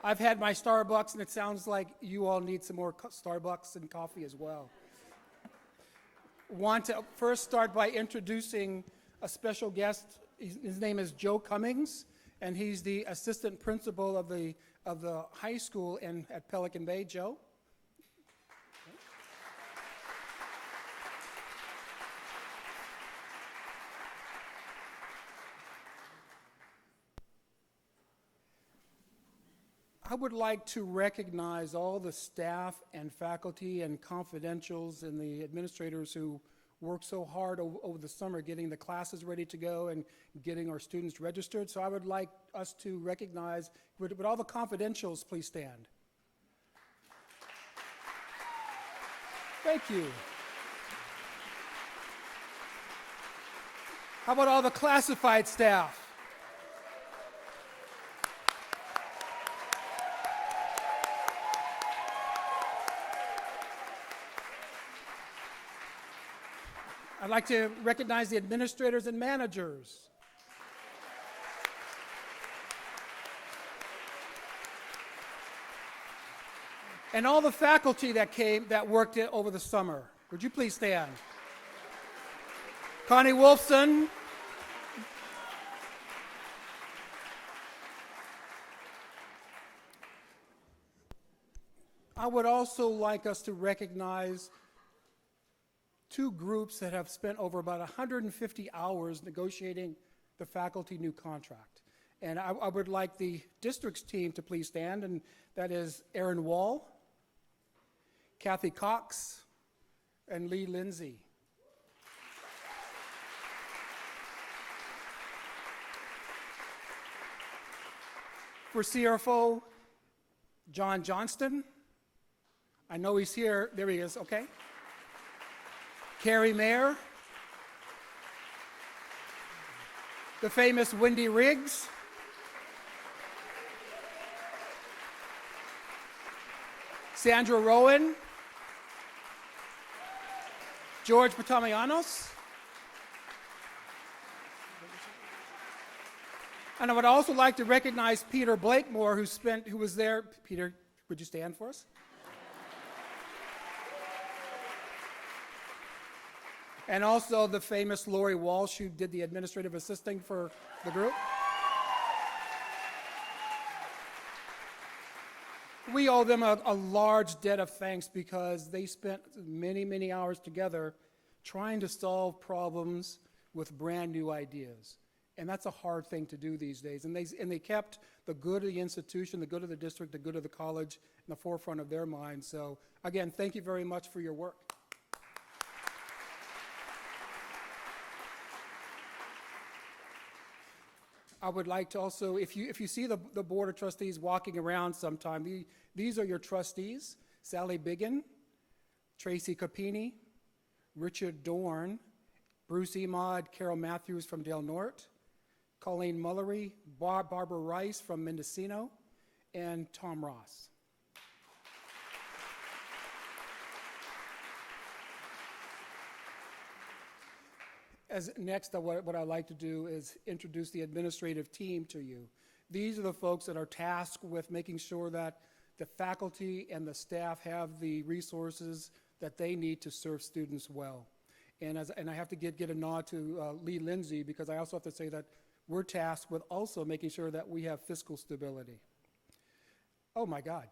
I've had my Starbucks, and it sounds like you all need some more Starbucks and coffee as well. Want to first start by introducing a special guest. His name is Joe Cummings, and he's the assistant principal of the high school at Pelican Bay. Joe? I would like to recognize all the staff and faculty and confidentials and the administrators who worked so hard over the summer getting the classes ready to go and getting our students registered. So I would like us to recognize, would all the confidentials please stand? Thank you. How about all the classified staff? I'd like to recognize the administrators and managers. And all the faculty that worked it over the summer. Would you please stand? Connie Wolfson. I would also like us to recognize two groups that have spent over about 150 hours negotiating the faculty new contract. And I would like the district's team to please stand, and that is Erin Wall, Kathy Cox, and Lee Lindsay. For CFO, John Johnston. I know he's here. There he is, okay. Carrie Mayer, the famous Wendy Riggs, Sandra Rowan, George Patamianos, and I would also like to recognize Peter Blakemore, who was there. Peter, would you stand for us? And also the famous Lori Walsh, who did the administrative assisting for the group. We owe them a large debt of thanks because they spent many, many hours together trying to solve problems with brand new ideas. And that's a hard thing to do these days. And they kept the good of the institution, the good of the district, the good of the college in the forefront of their minds. So again, thank you very much for your work. I would like to also, if you see the Board of Trustees walking around sometime, these are your trustees: Sally Biggin, Tracy Capini, Richard Dorn, Bruce Emod, Carol Matthews from Del Norte, Colleen Mullery, Barbara Rice from Mendocino, and Tom Ross. Next, what I'd like to do is introduce the administrative team to you. These are the folks that are tasked with making sure that the faculty and the staff have the resources that they need to serve students well. And I have to get a nod to Lee Lindsay, because I also have to say that we're tasked with also making sure that we have fiscal stability. Oh my God.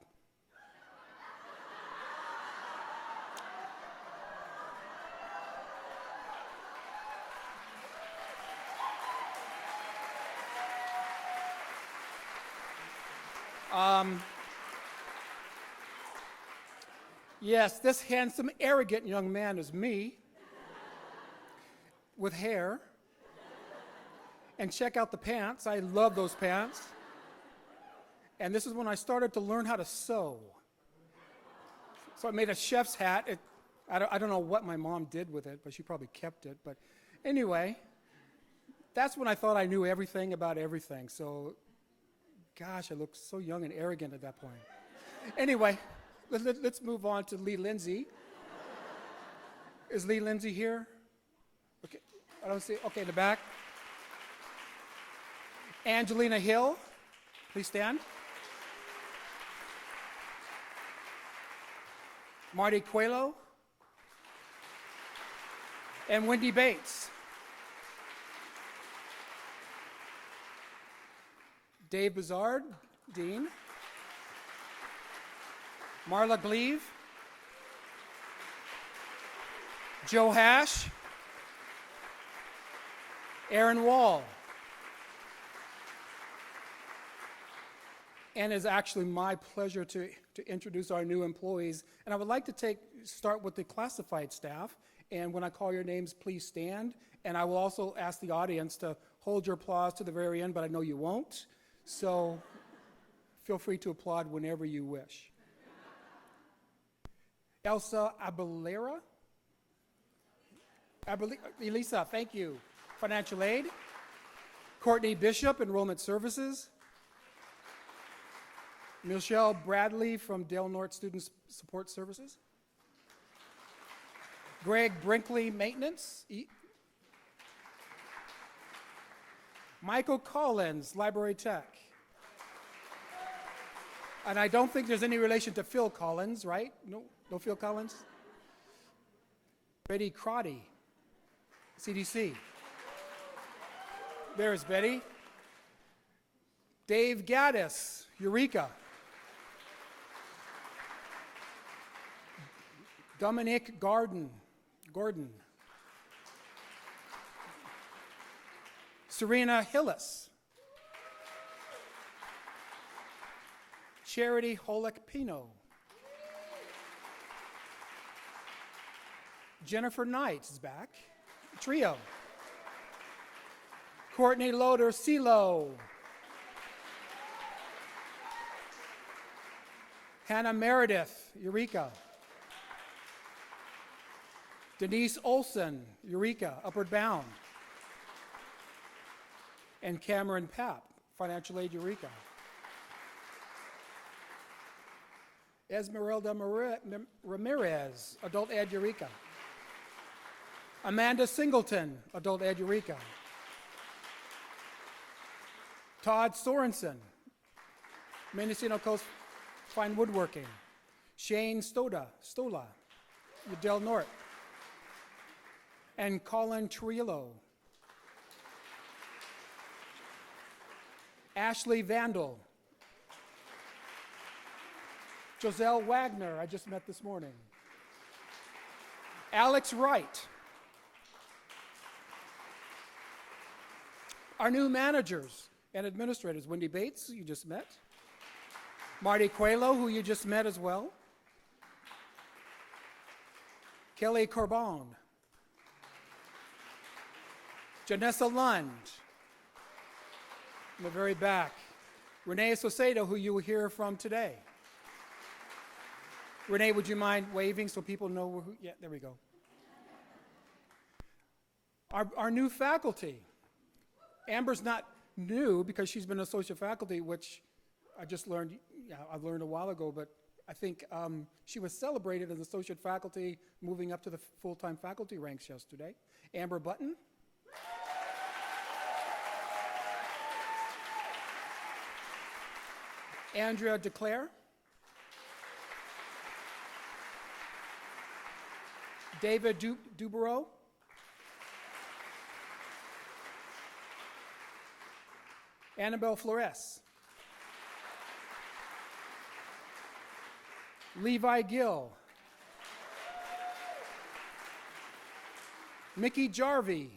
Yes, this handsome, arrogant young man is me, with hair. And check out the pants. I love those pants. And this is when I started to learn how to sew. So I made a chef's hat. I don't know what my mom did with it, but she probably kept it. But anyway, that's when I thought I knew everything about everything. So, gosh, I looked so young and arrogant at that point. Anyway, let's move on to Lee Lindsay. Is Lee Lindsay here? Okay, I don't see. Okay, in the back. Angelina Hill, please stand. Marty Coelho, and Wendy Bates. Dave Bizard, Dean. Marla Gleave. Joe Hash. Aaron Wall. And it's actually my pleasure to introduce our new employees. And I would like to start with the classified staff. And when I call your names, please stand. And I will also ask the audience to hold your applause to the very end, but I know you won't. So feel free to applaud whenever you wish. Elsa Abelera. Elisa, thank you. Financial aid. Courtney Bishop, Enrollment Services. Michelle Bradley from Del Norte Student Support Services. Greg Brinkley, Maintenance. Michael Collins, Library Tech. And I don't think there's any relation to Phil Collins, right? No Phil Collins? Betty Crotty, CDC. There's Betty. Dave Gaddis, Eureka. Dominic Gordon. Serena Hillis. Charity Holek-Pino. Jennifer Knight is back. Trio. Courtney Loader CeeLo. Hannah Meredith, Eureka. Denise Olson, Eureka, Upward Bound. And Cameron Papp, Financial Aid, Eureka. Esmeralda Ramirez, Adult Ed, Eureka. Amanda Singleton, Adult Ed, Eureka. Todd Sorensen, Mendocino Coast Fine Woodworking. Shane Stola, Del Norte. And Colin Trillo. Ashley Vandal. Joselle Wagner, I just met this morning. Alex Wright. Our new managers and administrators, Wendy Bates, who you just met. Marty Coelho, who you just met as well. Kelly Corbon. Janessa Lund, in the very back. Renee Sosedo, who you will hear from today. Renee, would you mind waving so people know who? Yeah, there we go. Our new faculty. Amber's not new because she's been associate faculty, which I just learned, I learned a while ago, but I think she was celebrated as associate faculty, moving up to the full-time faculty ranks yesterday. Amber Button. Andrea DeClaire. David Dubereau. Annabelle Flores. Levi Gill. Mickey Jarvie.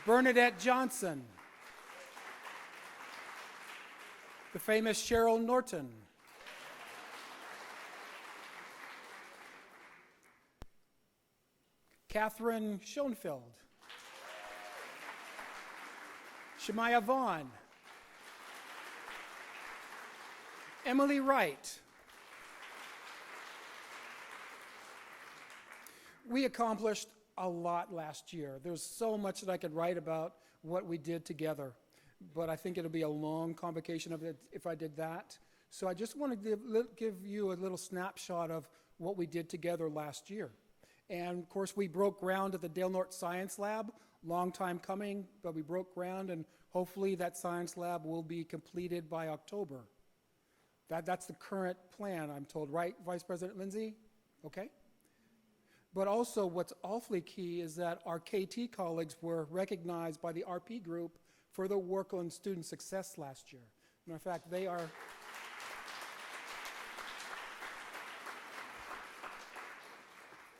Bernadette Johnson. The famous Cheryl Norton. Catherine Schoenfeld. Shemaya Vaughn. Emily Wright. We accomplished a lot last year. There's so much that I could write about what we did together, but I think it'll be a long convocation of it if I did that. So I just want to give you a little snapshot of what we did together last year. And of course, we broke ground at the Del Norte Science Lab. Long time coming, but we broke ground, and hopefully that science lab will be completed by October. That's the current plan, I'm told, right, Vice President Lindsay? Okay. But also what's awfully key is that our KT colleagues were recognized by the RP group for their work on student success last year. Matter of fact, they are...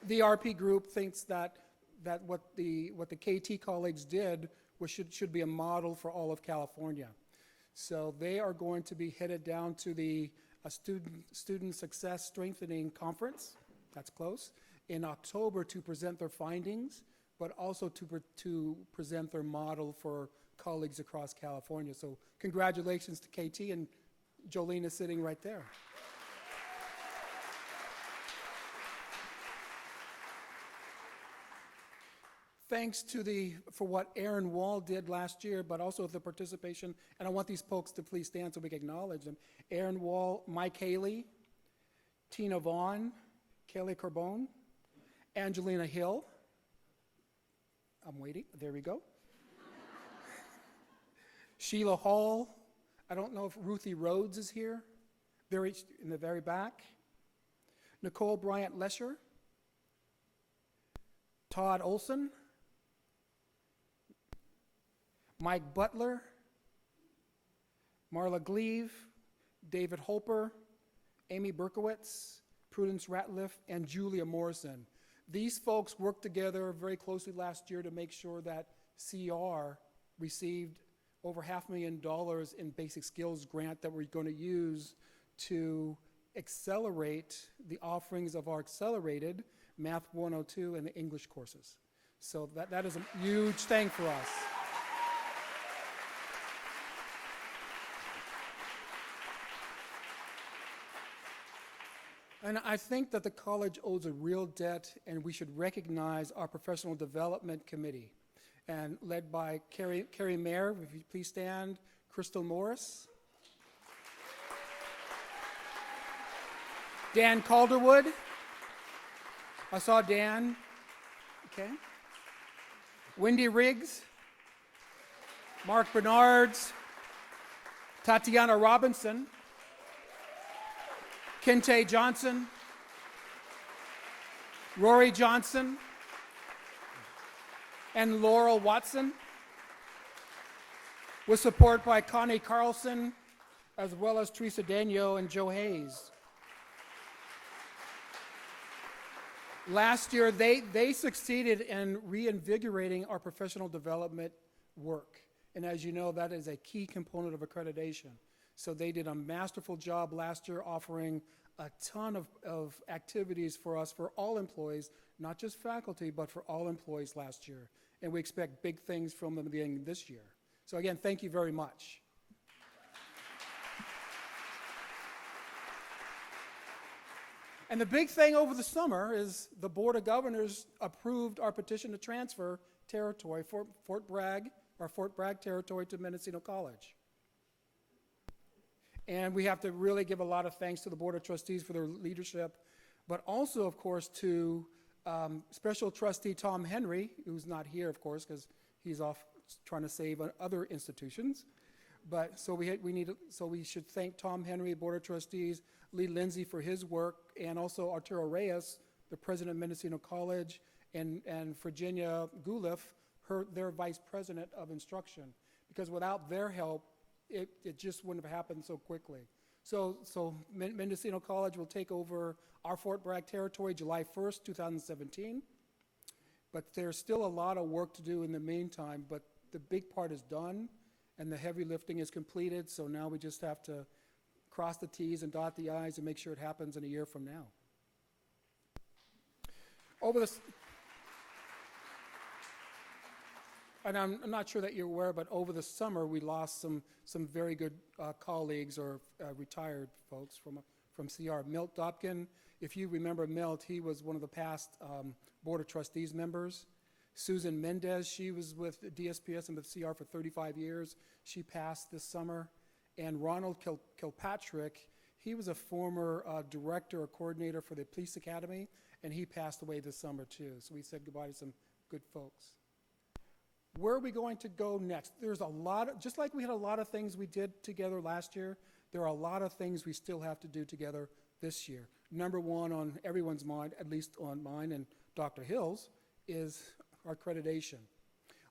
The RP group thinks that what the KT colleagues did should be a model for all of California. So they are going to be headed down to the Student Success Strengthening Conference, that's close, in October to present their findings, but also to present their model for colleagues across California. So congratulations to KT, and Jolene is sitting right there. Thanks for what Aaron Wall did last year, but also the participation, and I want these folks to please stand so we can acknowledge them. Aaron Wall, Mike Haley, Tina Vaughn, Kelly Carbone, Angelina Hill. I'm waiting, there we go. Sheila Hall, I don't know if Ruthie Rhodes is here, very in the very back. Nicole Bryant Lesher, Todd Olson, Mike Butler, Marla Gleave, David Holper, Amy Berkowitz, Prudence Ratliff, and Julia Morrison. These folks worked together very closely last year to make sure that CR received over $500,000 in basic skills grant that we're going to use to accelerate the offerings of our accelerated Math 102 and the English courses. So that is a huge thing for us. And I think that the college owes a real debt, and we should recognize our professional development committee, and led by Carrie Mayer, if you please stand, Crystal Morris, Dan Calderwood, I saw Dan, okay, Wendy Riggs, Mark Bernards, Tatiana Robinson, Kente Johnson, Rory Johnson, and Laurel Watson, with support by Connie Carlson, as well as Teresa Danyo and Joe Hayes. Last year, they succeeded in reinvigorating our professional development work. And as you know, that is a key component of accreditation. So they did a masterful job last year, offering a ton of activities for us, for all employees, not just faculty, but for all employees last year. And we expect big things from them beginning this year. So again, thank you very much. And the big thing over the summer is the Board of Governors approved our petition to transfer territory for Fort Bragg territory to Mendocino College. And we have to really give a lot of thanks to the Board of Trustees for their leadership, but also, of course, to Special Trustee Tom Henry, who's not here, of course, because he's off trying to save other institutions. But so we should thank Tom Henry, Board of Trustees, Lee Lindsay for his work, and also Arturo Reyes, the president of Mendocino College, and Virginia Guliff, their vice president of instruction, because without their help, it just wouldn't have happened so quickly. So Mendocino College will take over our Fort Bragg territory July 1st, 2017. But there's still a lot of work to do in the meantime, but the big part is done, and the heavy lifting is completed, so now we just have to cross the T's and dot the I's and make sure it happens in a year from now. And I'm not sure that you're aware, but over the summer we lost some very good colleagues or retired folks from CR. Milt Dobkin, if you remember Milt, he was one of the past Board of Trustees members. Susan Mendez, she was with DSPS and with CR for 35 years. She passed this summer. And Ronald Kilpatrick, he was a former director or coordinator for the police academy, and he passed away this summer too. So we said goodbye to some good folks. Where are we going to go next? There's a lot, just like we had a lot of things we did together last year there are a lot of things we still have to do together this year. Number one on everyone's mind, at least on mine and Dr. Hill's, is our accreditation.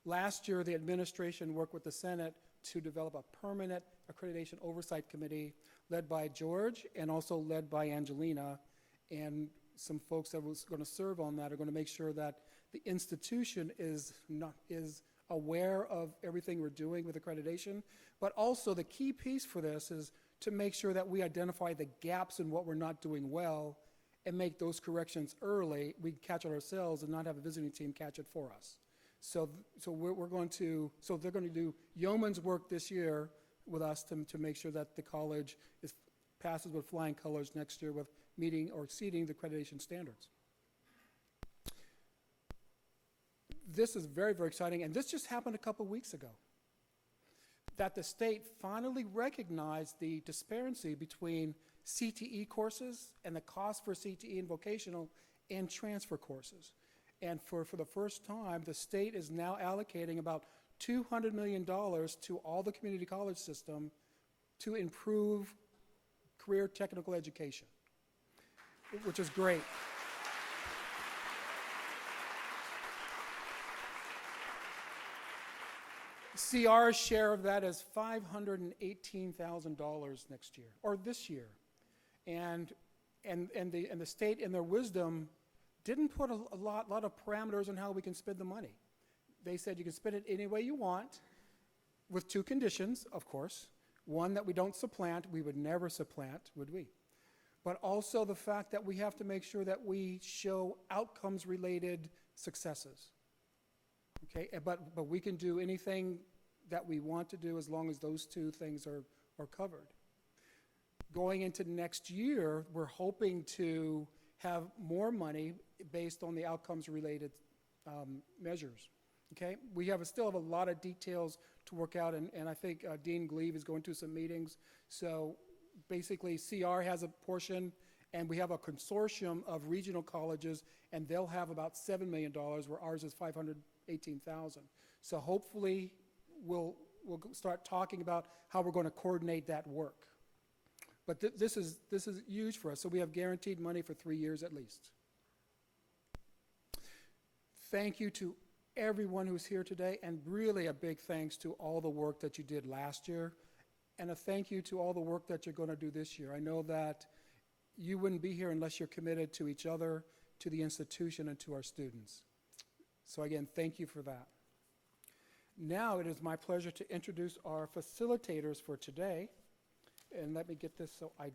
Last year, the administration worked with the Senate to develop a permanent accreditation oversight committee led by George and also led by Angelina, and some folks that was going to serve on that are going to make sure that the institution is aware of everything we're doing with accreditation. But also the key piece for this is to make sure that we identify the gaps in what we're not doing well and make those corrections early. We catch it ourselves and not have a visiting team catch it for us. So they're going to do yeoman's work this year with us to make sure that the college passes with flying colors next year with meeting or exceeding the accreditation standards. This is very, very exciting, and this just happened a couple weeks ago, that the state finally recognized the disparity between CTE courses and the cost for CTE and vocational and transfer courses. And for the first time, the state is now allocating about $200 million to all the community college system to improve career technical education, which is great. CR's share of that is $518,000 next year, or this year. And the state, in their wisdom, didn't put a lot of parameters on how we can spend the money. They said you can spend it any way you want, with two conditions, of course. One, that we don't supplant. We would never supplant, would we? But also the fact that we have to make sure that we show outcomes-related successes. Okay, but we can do anything that we want to do as long as those two things are covered. Going into next year, we're hoping to have more money based on the outcomes-related measures. Okay, we still have a lot of details to work out, and I think Dean Gleave is going to some meetings. So basically, CR has a portion, and we have a consortium of regional colleges, and they'll have about $7 million, where ours is $518,000. So hopefully, we'll start talking about how we're going to coordinate that work. But this is huge for us. So we have guaranteed money for 3 years at least. Thank you to everyone who's here today, and really a big thanks to all the work that you did last year, and a thank you to all the work that you're going to do this year. I know that you wouldn't be here unless you're committed to each other, to the institution, and to our students. So again, thank you for that. Now it is my pleasure to introduce our facilitators for today. And let me get this so I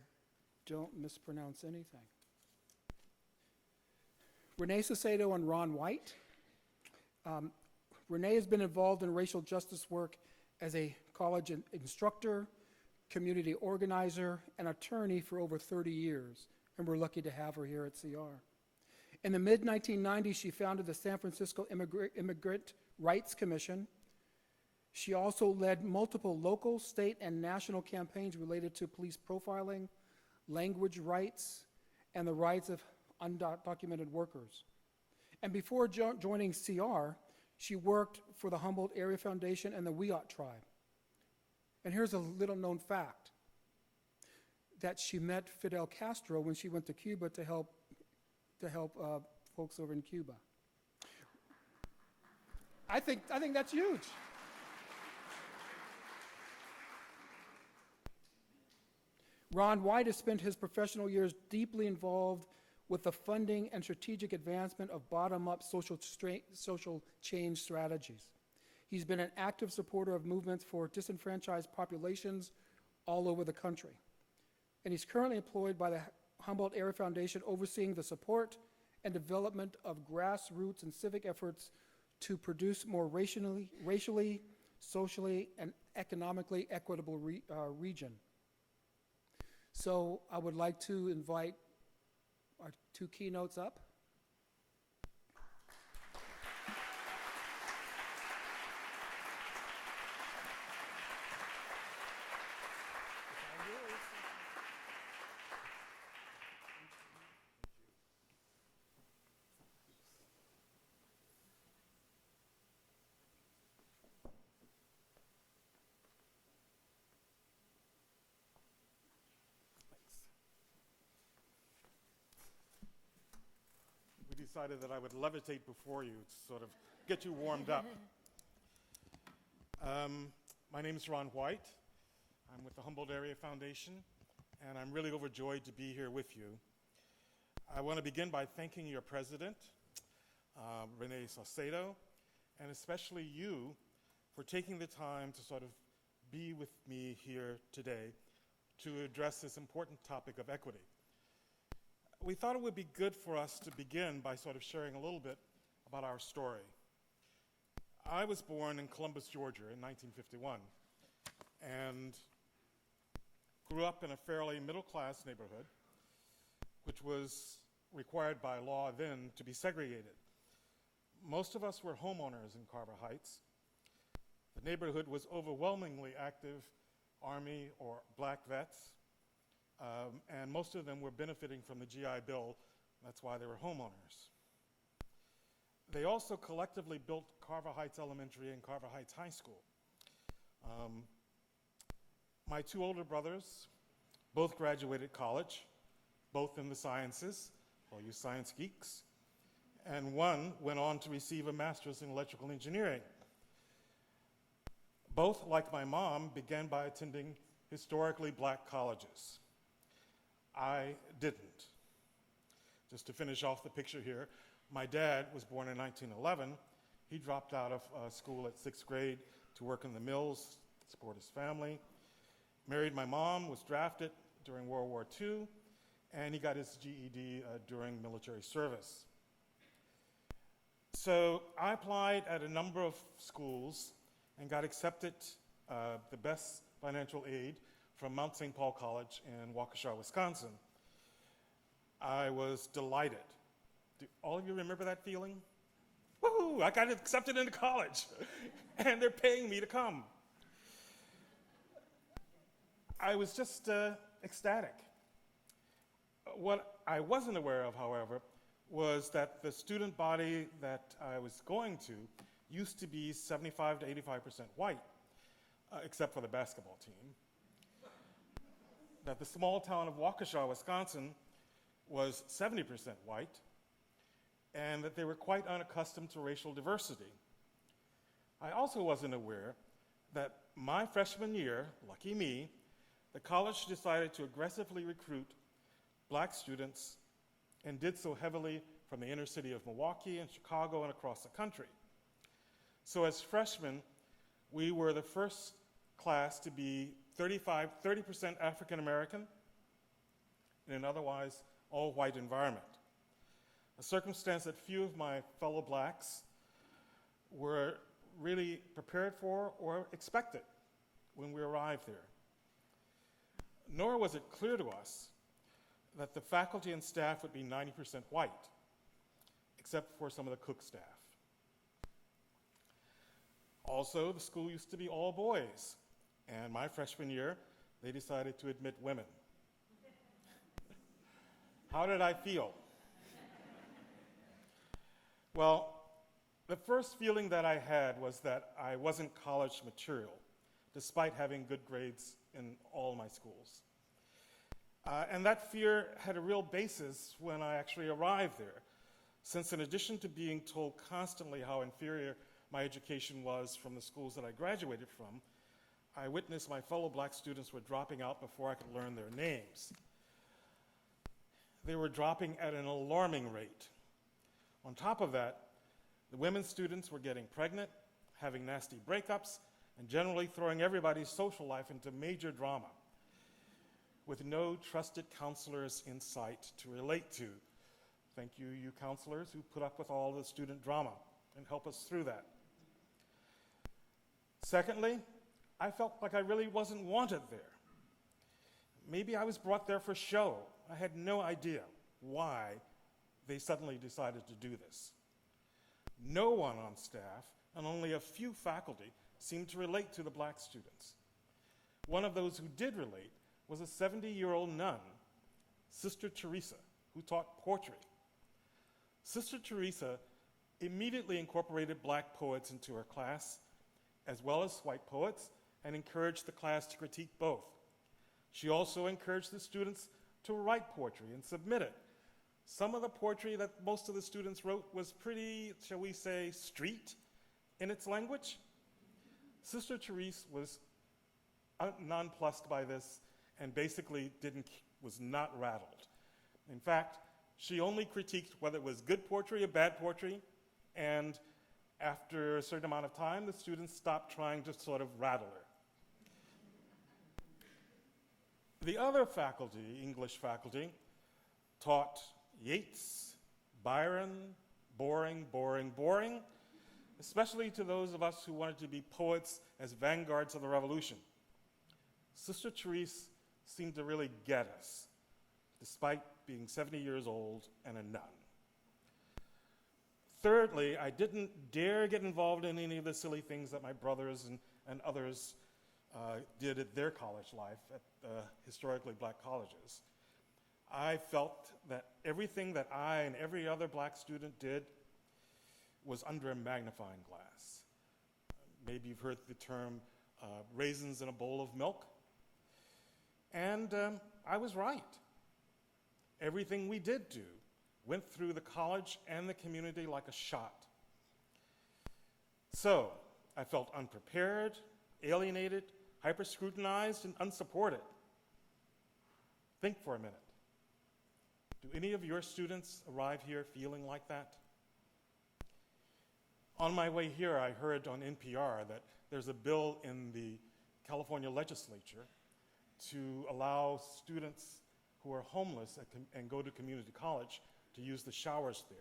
don't mispronounce anything. Renee Sacedo and Ron White. Renee has been involved in racial justice work as a college instructor, community organizer, and attorney for over 30 years, and we're lucky to have her here at CR. In the mid-1990s, she founded the San Francisco Immigrant Rights Commission. She also led multiple local, state, and national campaigns related to police profiling, language rights, and the rights of undocumented workers. And before joining CR, she worked for the Humboldt Area Foundation and the Wiyot tribe. And here's a little known fact, that she met Fidel Castro when she went to Cuba to help folks over in Cuba. I think that's huge. Ron White has spent his professional years deeply involved with the funding and strategic advancement of bottom-up social change strategies. He's been an active supporter of movements for disenfranchised populations all over the country. And he's currently employed by the Humboldt Area Foundation, overseeing the support and development of grassroots and civic efforts to produce more racially, socially, and economically equitable region. So I would like to invite our two keynotes up. decided that I would levitate before you to sort of get you warmed up. My name is Ron White. I'm with the Humboldt Area Foundation, and I'm really overjoyed to be here with you. I want to begin by thanking your president, Renee Saucedo, and especially you for taking the time to sort of be with me here today to address this important topic of equity. We thought it would be good for us to begin by sort of sharing a little bit about our story. I was born in Columbus, Georgia in 1951 and grew up in a fairly middle-class neighborhood, which was required by law then to be segregated. Most of us were homeowners in Carver Heights. The neighborhood was overwhelmingly active Army or black vets, and most of them were benefiting from the GI Bill. That's why they were homeowners. They also collectively built Carver Heights Elementary and Carver Heights High School. My two older brothers both graduated college, both in the sciences, all you science geeks, and one went on to receive a master's in electrical engineering. Both, like my mom, began by attending historically black colleges. I didn't. Just to finish off the picture here, my dad was born in 1911. He dropped out of school at 6th grade to work in the mills, support his family. Married my mom, was drafted during World War II, and he got his GED during military service. So I applied at a number of schools and got accepted the best financial aid from Mount St. Paul College in Waukesha, Wisconsin. I was delighted. Do all of you remember that feeling? Woohoo, I got accepted into college, and they're paying me to come. I was just ecstatic. What I wasn't aware of, however, was that the student body that I was going to used to be 75 to 85% white, except for the basketball team. That the small town of Waukesha, Wisconsin, was 70% white, and that they were quite unaccustomed to racial diversity. I also wasn't aware that my freshman year, lucky me, the college decided to aggressively recruit black students and did so heavily from the inner city of Milwaukee and Chicago and across the country. So as freshmen, we were the first class to be 30% African American in an otherwise all-white environment, a circumstance that few of my fellow blacks were really prepared for or expected when we arrived there. Nor was it clear to us that the faculty and staff would be 90% white, except for some of the cook staff. Also, the school used to be all boys, and my freshman year, they decided to admit women. How did I feel? Well, the first feeling that I had was that I wasn't college material, despite having good grades in all my schools. And that fear had a real basis when I actually arrived there, since in addition to being told constantly how inferior my education was from the schools that I graduated from, I witnessed my fellow black students were dropping out before I could learn their names. They were dropping at an alarming rate. On top of that, the women students were getting pregnant, having nasty breakups, and generally throwing everybody's social life into major drama, with no trusted counselors in sight to relate to. Thank you, you counselors who put up with all the student drama and help us through that. Secondly, I felt like I really wasn't wanted there. Maybe I was brought there for show. I had no idea why they suddenly decided to do this. No one on staff and only a few faculty seemed to relate to the black students. One of those who did relate was a 70-year-old nun, Sister Teresa, who taught poetry. Sister Teresa immediately incorporated black poets into her class, as well as white poets, and encouraged the class to critique both. She also encouraged the students to write poetry and submit it, Some of the poetry that most of the students wrote was pretty, shall we say, street in its language. Sister Therese was nonplussed by this and basically was not rattled. In fact, she only critiqued whether it was good poetry or bad poetry, and after a certain amount of time, the students stopped trying to sort of rattle her. The other faculty, English faculty, taught Yeats, Byron, boring, boring, boring, especially to those of us who wanted to be poets as vanguards of the revolution. Sister Therese seemed to really get us, despite being 70 years old and a nun. Thirdly, I didn't dare get involved in any of the silly things that my brothers and others did at their college life at historically black colleges. I felt that everything that I and every other black student did was under a magnifying glass. Maybe you've heard the term raisins in a bowl of milk. And I was right. Everything we did do went through the college and the community like a shot. So I felt unprepared, alienated, hyper-scrutinized, and unsupported. Think for a minute. Do any of your students arrive here feeling like that? On my way here, I heard on NPR that there's a bill in the California legislature to allow students who are homeless and go to community college to use the showers there.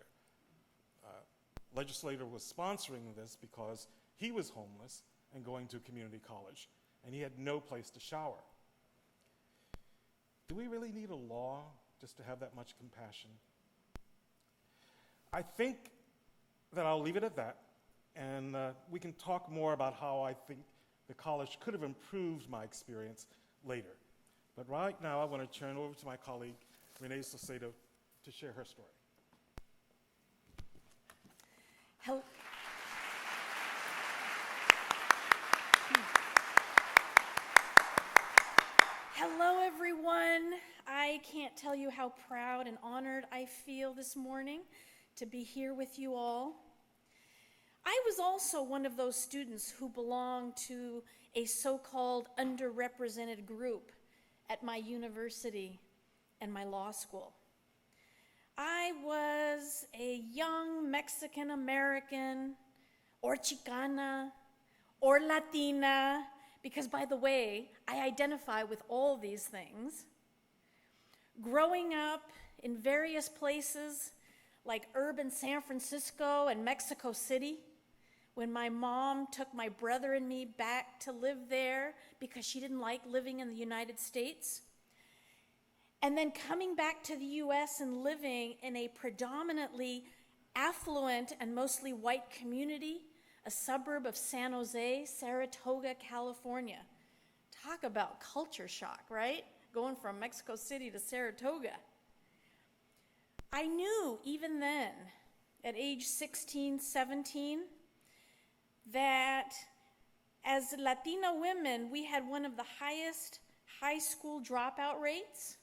Legislator was sponsoring this because he was homeless and going to community college, and he had no place to shower. Do we really need a law just to have that much compassion? I think that I'll leave it at that, and we can talk more about how I think the college could have improved my experience later. But right now, I want to turn over to my colleague, Renee Salcedo, to share her story. Hello, everyone. I can't tell you how proud and honored I feel this morning to be here with you all. I was also one of those students who belonged to a so-called underrepresented group at my university and my law school. I was a young Mexican American, or Chicana, or Latina, because, by the way, I identify with all these things. Growing up in various places like urban San Francisco and Mexico City, when my mom took my brother and me back to live there because she didn't like living in the United States, and then coming back to the US and living in a predominantly affluent and mostly white community, a suburb of San Jose, Saratoga, California. Talk about culture shock, right? Going from Mexico City to Saratoga. I knew even then, at age 16, 17, that as Latina women, we had one of the highest high school dropout rates,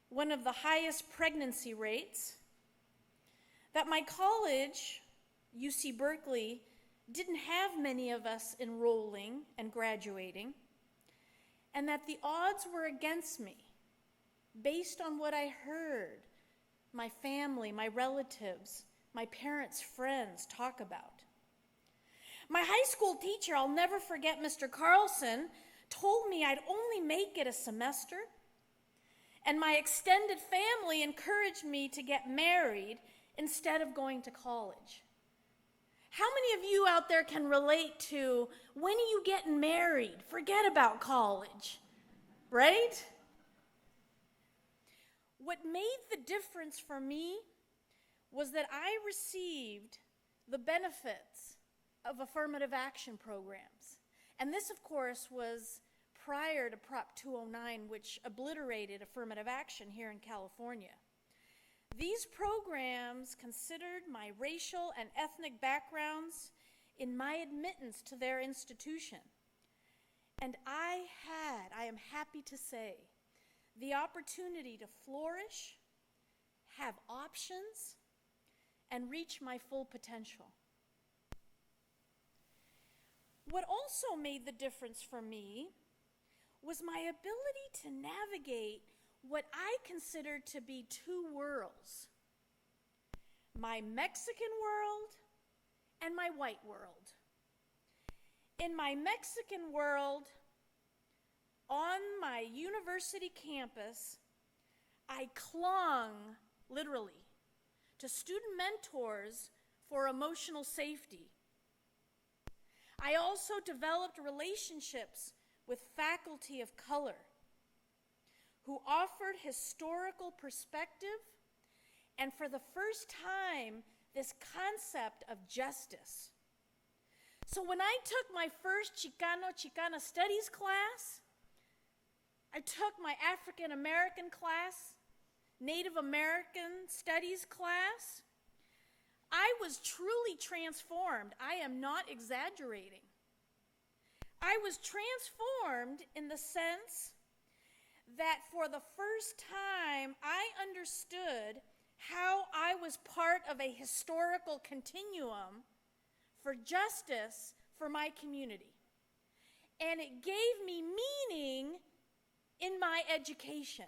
one of the highest pregnancy rates, that my college, UC Berkeley, didn't have many of us enrolling and graduating, and that the odds were against me based on what I heard my family, my relatives, my parents' friends talk about. My high school teacher, I'll never forget, Mr. Carlson, told me I'd only make it a semester, and my extended family encouraged me to get married instead of going to college. How many of you out there can relate to, when are you getting married? Forget about college, right? What made the difference for me was that I received the benefits of affirmative action programs. And this, of course, was prior to Prop 209, which obliterated affirmative action here in California. These programs considered my racial and ethnic backgrounds in my admittance to their institution. And I am happy to say, the opportunity to flourish, have options, and reach my full potential. What also made the difference for me was my ability to navigate what I considered to be two worlds: my Mexican world and my white world. In my Mexican world, on my university campus, I clung, literally, to student mentors for emotional safety. I also developed relationships with faculty of color who offered historical perspective and, for the first time, this concept of justice. So when I took my first Chicana studies class, I took my African American class, Native American studies class, I was truly transformed. I am not exaggerating. I was transformed in the sense that for the first time I understood how I was part of a historical continuum for justice for my community. And it gave me meaning in my education.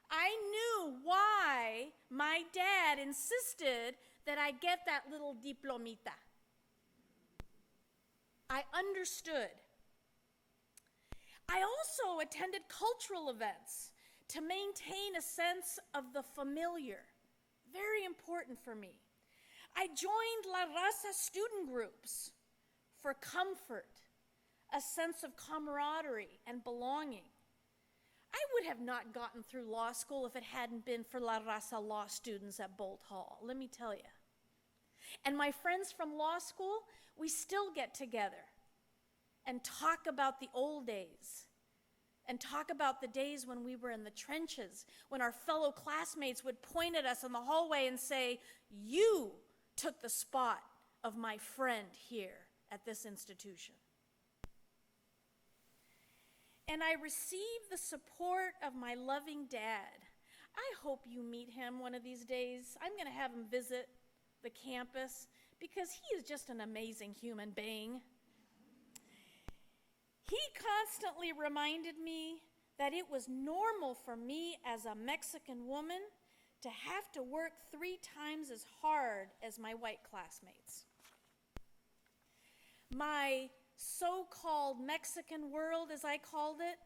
I knew why my dad insisted that I get that little diplomita. I understood. I also attended cultural events to maintain a sense of the familiar. Very important for me. I joined La Raza student groups for comfort, a sense of camaraderie and belonging. I would have not gotten through law school if it hadn't been for La Raza law students at Bolt Hall, let me tell you. And my friends from law school, we still get together and talk about the old days and talk about the days when we were in the trenches, when our fellow classmates would point at us in the hallway and say, "You took the spot of my friend here at this institution." And I received the support of my loving dad. I hope you meet him one of these days. I'm going to have him visit the campus because he is just an amazing human being. He constantly reminded me that it was normal for me as a Mexican woman to have to work 3 times as hard as my white classmates. My so-called Mexican world, as I called it,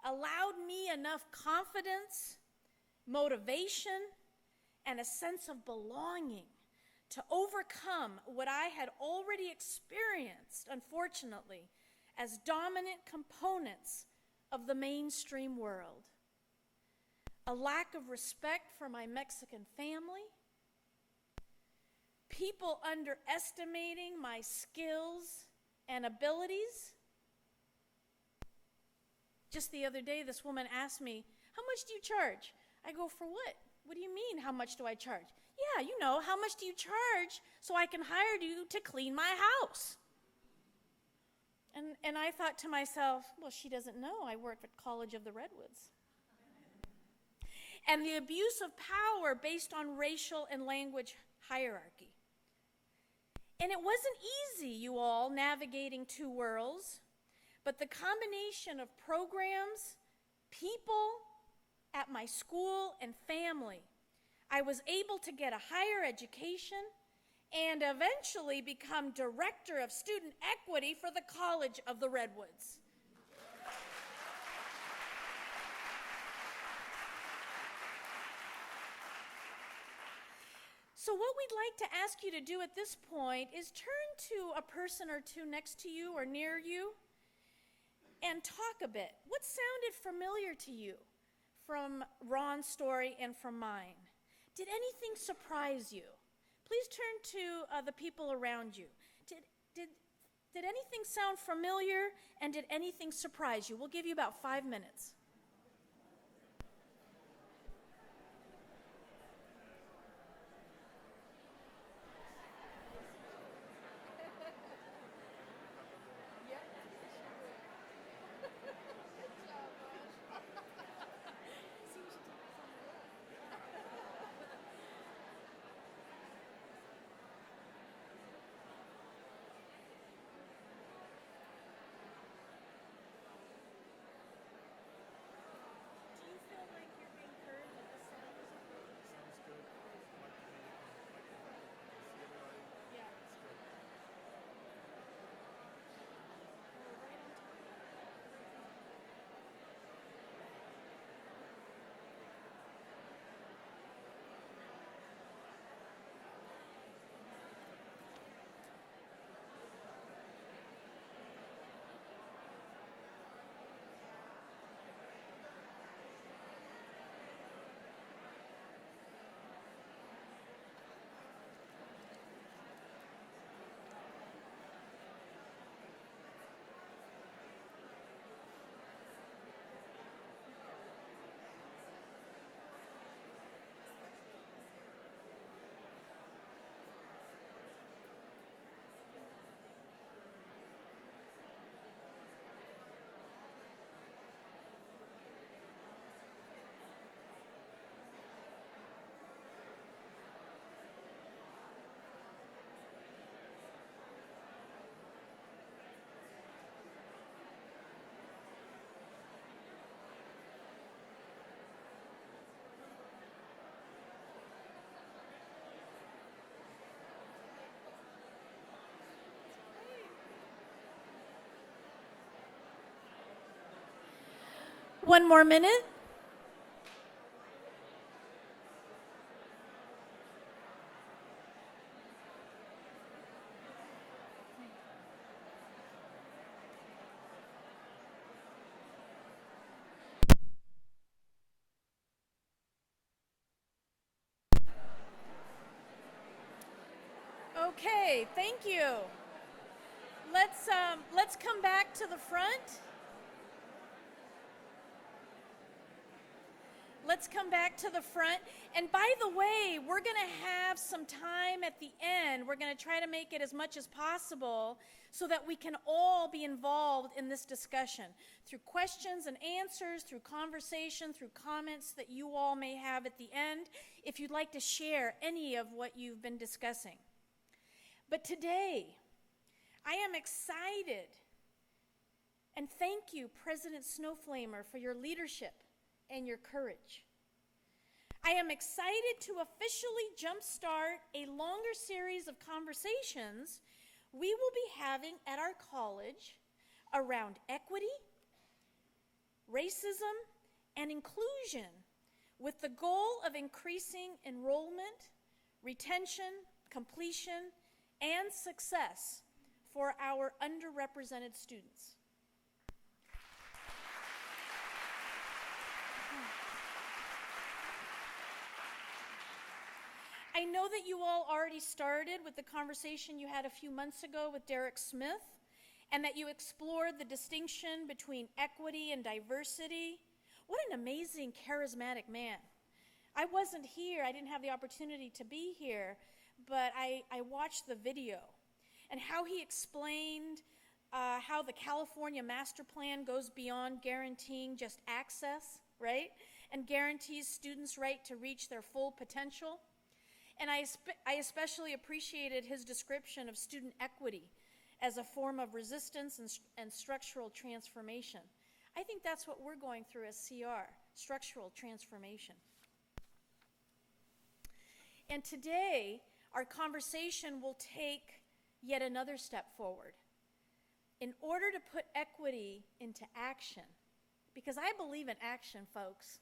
allowed me enough confidence, motivation, and a sense of belonging to overcome what I had already experienced, unfortunately, as dominant components of the mainstream world. A lack of respect for my Mexican family, people underestimating my skills and abilities. Just the other day, this woman asked me, "How much do you charge?" I go, "For what? What do you mean, how much do I charge?" "Yeah, you know, how much do you charge so I can hire you to clean my house?" And I thought to myself, well, she doesn't know I work at College of the Redwoods. And the abuse of power based on racial and language hierarchy. And it wasn't easy, you all, navigating 2 worlds, but the combination of programs, people at my school, and family, I was able to get a higher education and eventually become Director of Student Equity for the College of the Redwoods. So what we'd like to ask you to do at this point is turn to a person or two next to you or near you and talk a bit. What sounded familiar to you from Ron's story and from mine? Did anything surprise you? Please turn to the people around you. Did anything sound familiar, and did anything surprise you? We'll give you about 5 minutes. One more minute. Okay, thank you. Let's come back to the front. Let's come back to the front. And by the way, we're going to have some time at the end. We're going to try to make it as much as possible so that we can all be involved in this discussion through questions and answers, through conversation, through comments that you all may have at the end, if you'd like to share any of what you've been discussing. But today, I am excited, and thank you, President Snowflamer, for your leadership and your courage. I am excited to officially jumpstart a longer series of conversations we will be having at our college around equity, racism, and inclusion, with the goal of increasing enrollment, retention, completion, and success for our underrepresented students. I know that you all already started with the conversation you had a few months ago with Derek Smith, and that you explored the distinction between equity and diversity. What an amazing, charismatic man. I wasn't here, I didn't have the opportunity to be here, but I watched the video and how he explained how the California Master Plan goes beyond guaranteeing just access, right? And guarantees students' right to reach their full potential. And I especially appreciated his description of student equity as a form of resistance and structural transformation. I think that's what we're going through as CR, structural transformation. And today, our conversation will take yet another step forward. In order to put equity into action, because I believe in action, folks.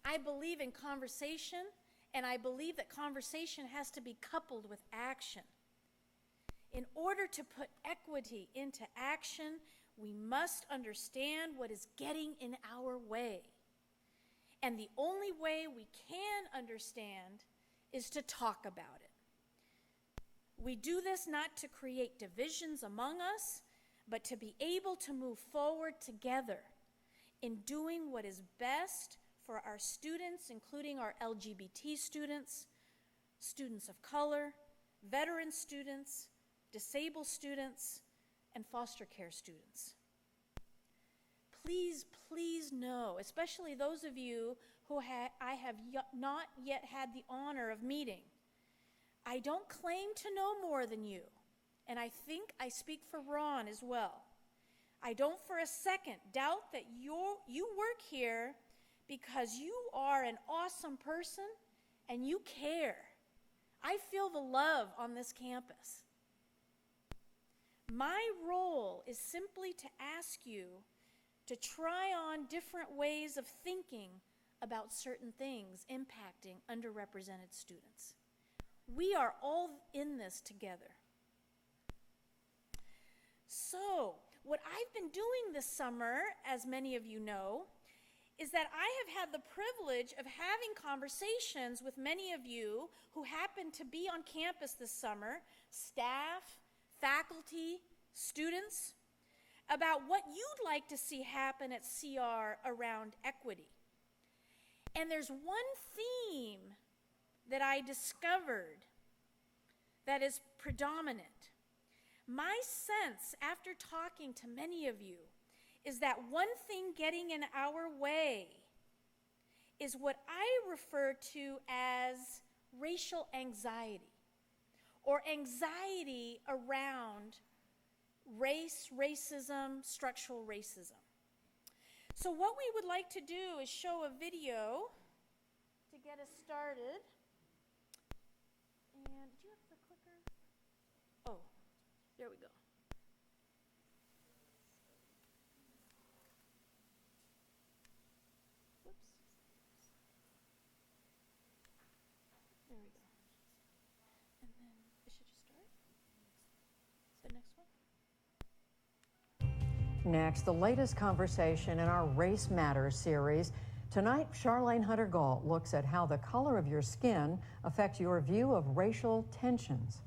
I believe in conversation, and I believe that conversation has to be coupled with action. In order to put equity into action, we must understand what is getting in our way. And the only way we can understand is to talk about it. We do this not to create divisions among us, but to be able to move forward together in doing what is best for our students, including our LGBT students, students of color, veteran students, disabled students, and foster care students. Please, please know, especially those of you who I have not yet had the honor of meeting, I don't claim to know more than you, and I think I speak for Ron as well. I don't for a second doubt that you work here because you are an awesome person and you care. I feel the love on this campus. My role is simply to ask you to try on different ways of thinking about certain things impacting underrepresented students. We are all in this together. So, what I've been doing this summer, as many of you know, is that I have had the privilege of having conversations with many of you who happen to be on campus this summer, staff, faculty, students, about what you'd like to see happen at CR around equity. And there's one theme that I discovered that is predominant. My sense, after talking to many of you, is that one thing getting in our way is what I refer to as racial anxiety, or anxiety around race, racism, structural racism. So what we would like to do is show a video to get us started. And did you have the clicker? Oh, there we go. Next, the latest conversation in our Race Matters series. Tonight, Charlene Hunter-Galt looks at how the color of your skin affects your view of racial tensions.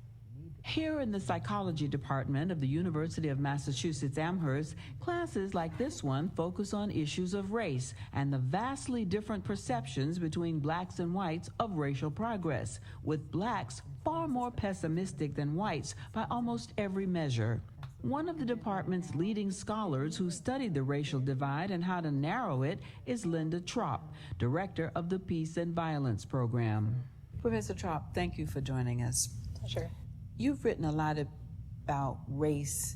Here in the psychology department of the University of Massachusetts Amherst, classes like this one focus on issues of race and the vastly different perceptions between blacks and whites of racial progress, with blacks far more pessimistic than whites by almost every measure. One of the department's leading scholars who studied the racial divide and how to narrow it is Linda Trop, director of the Peace and Violence Program. Professor Trop, thank you for joining us. Pleasure. You've written a lot about race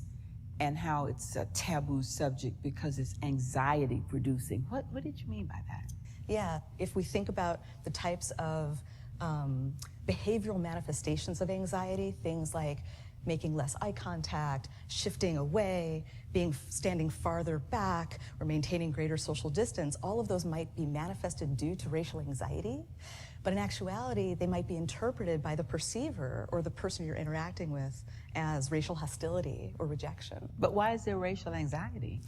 and how it's a taboo subject because it's anxiety producing. What did you mean by that? Yeah, if we think about the types of behavioral manifestations of anxiety, things like making less eye contact, shifting away, standing farther back, or maintaining greater social distance, all of those might be manifested due to racial anxiety. But in actuality, they might be interpreted by the perceiver or the person you're interacting with as racial hostility or rejection. But why is there racial anxiety?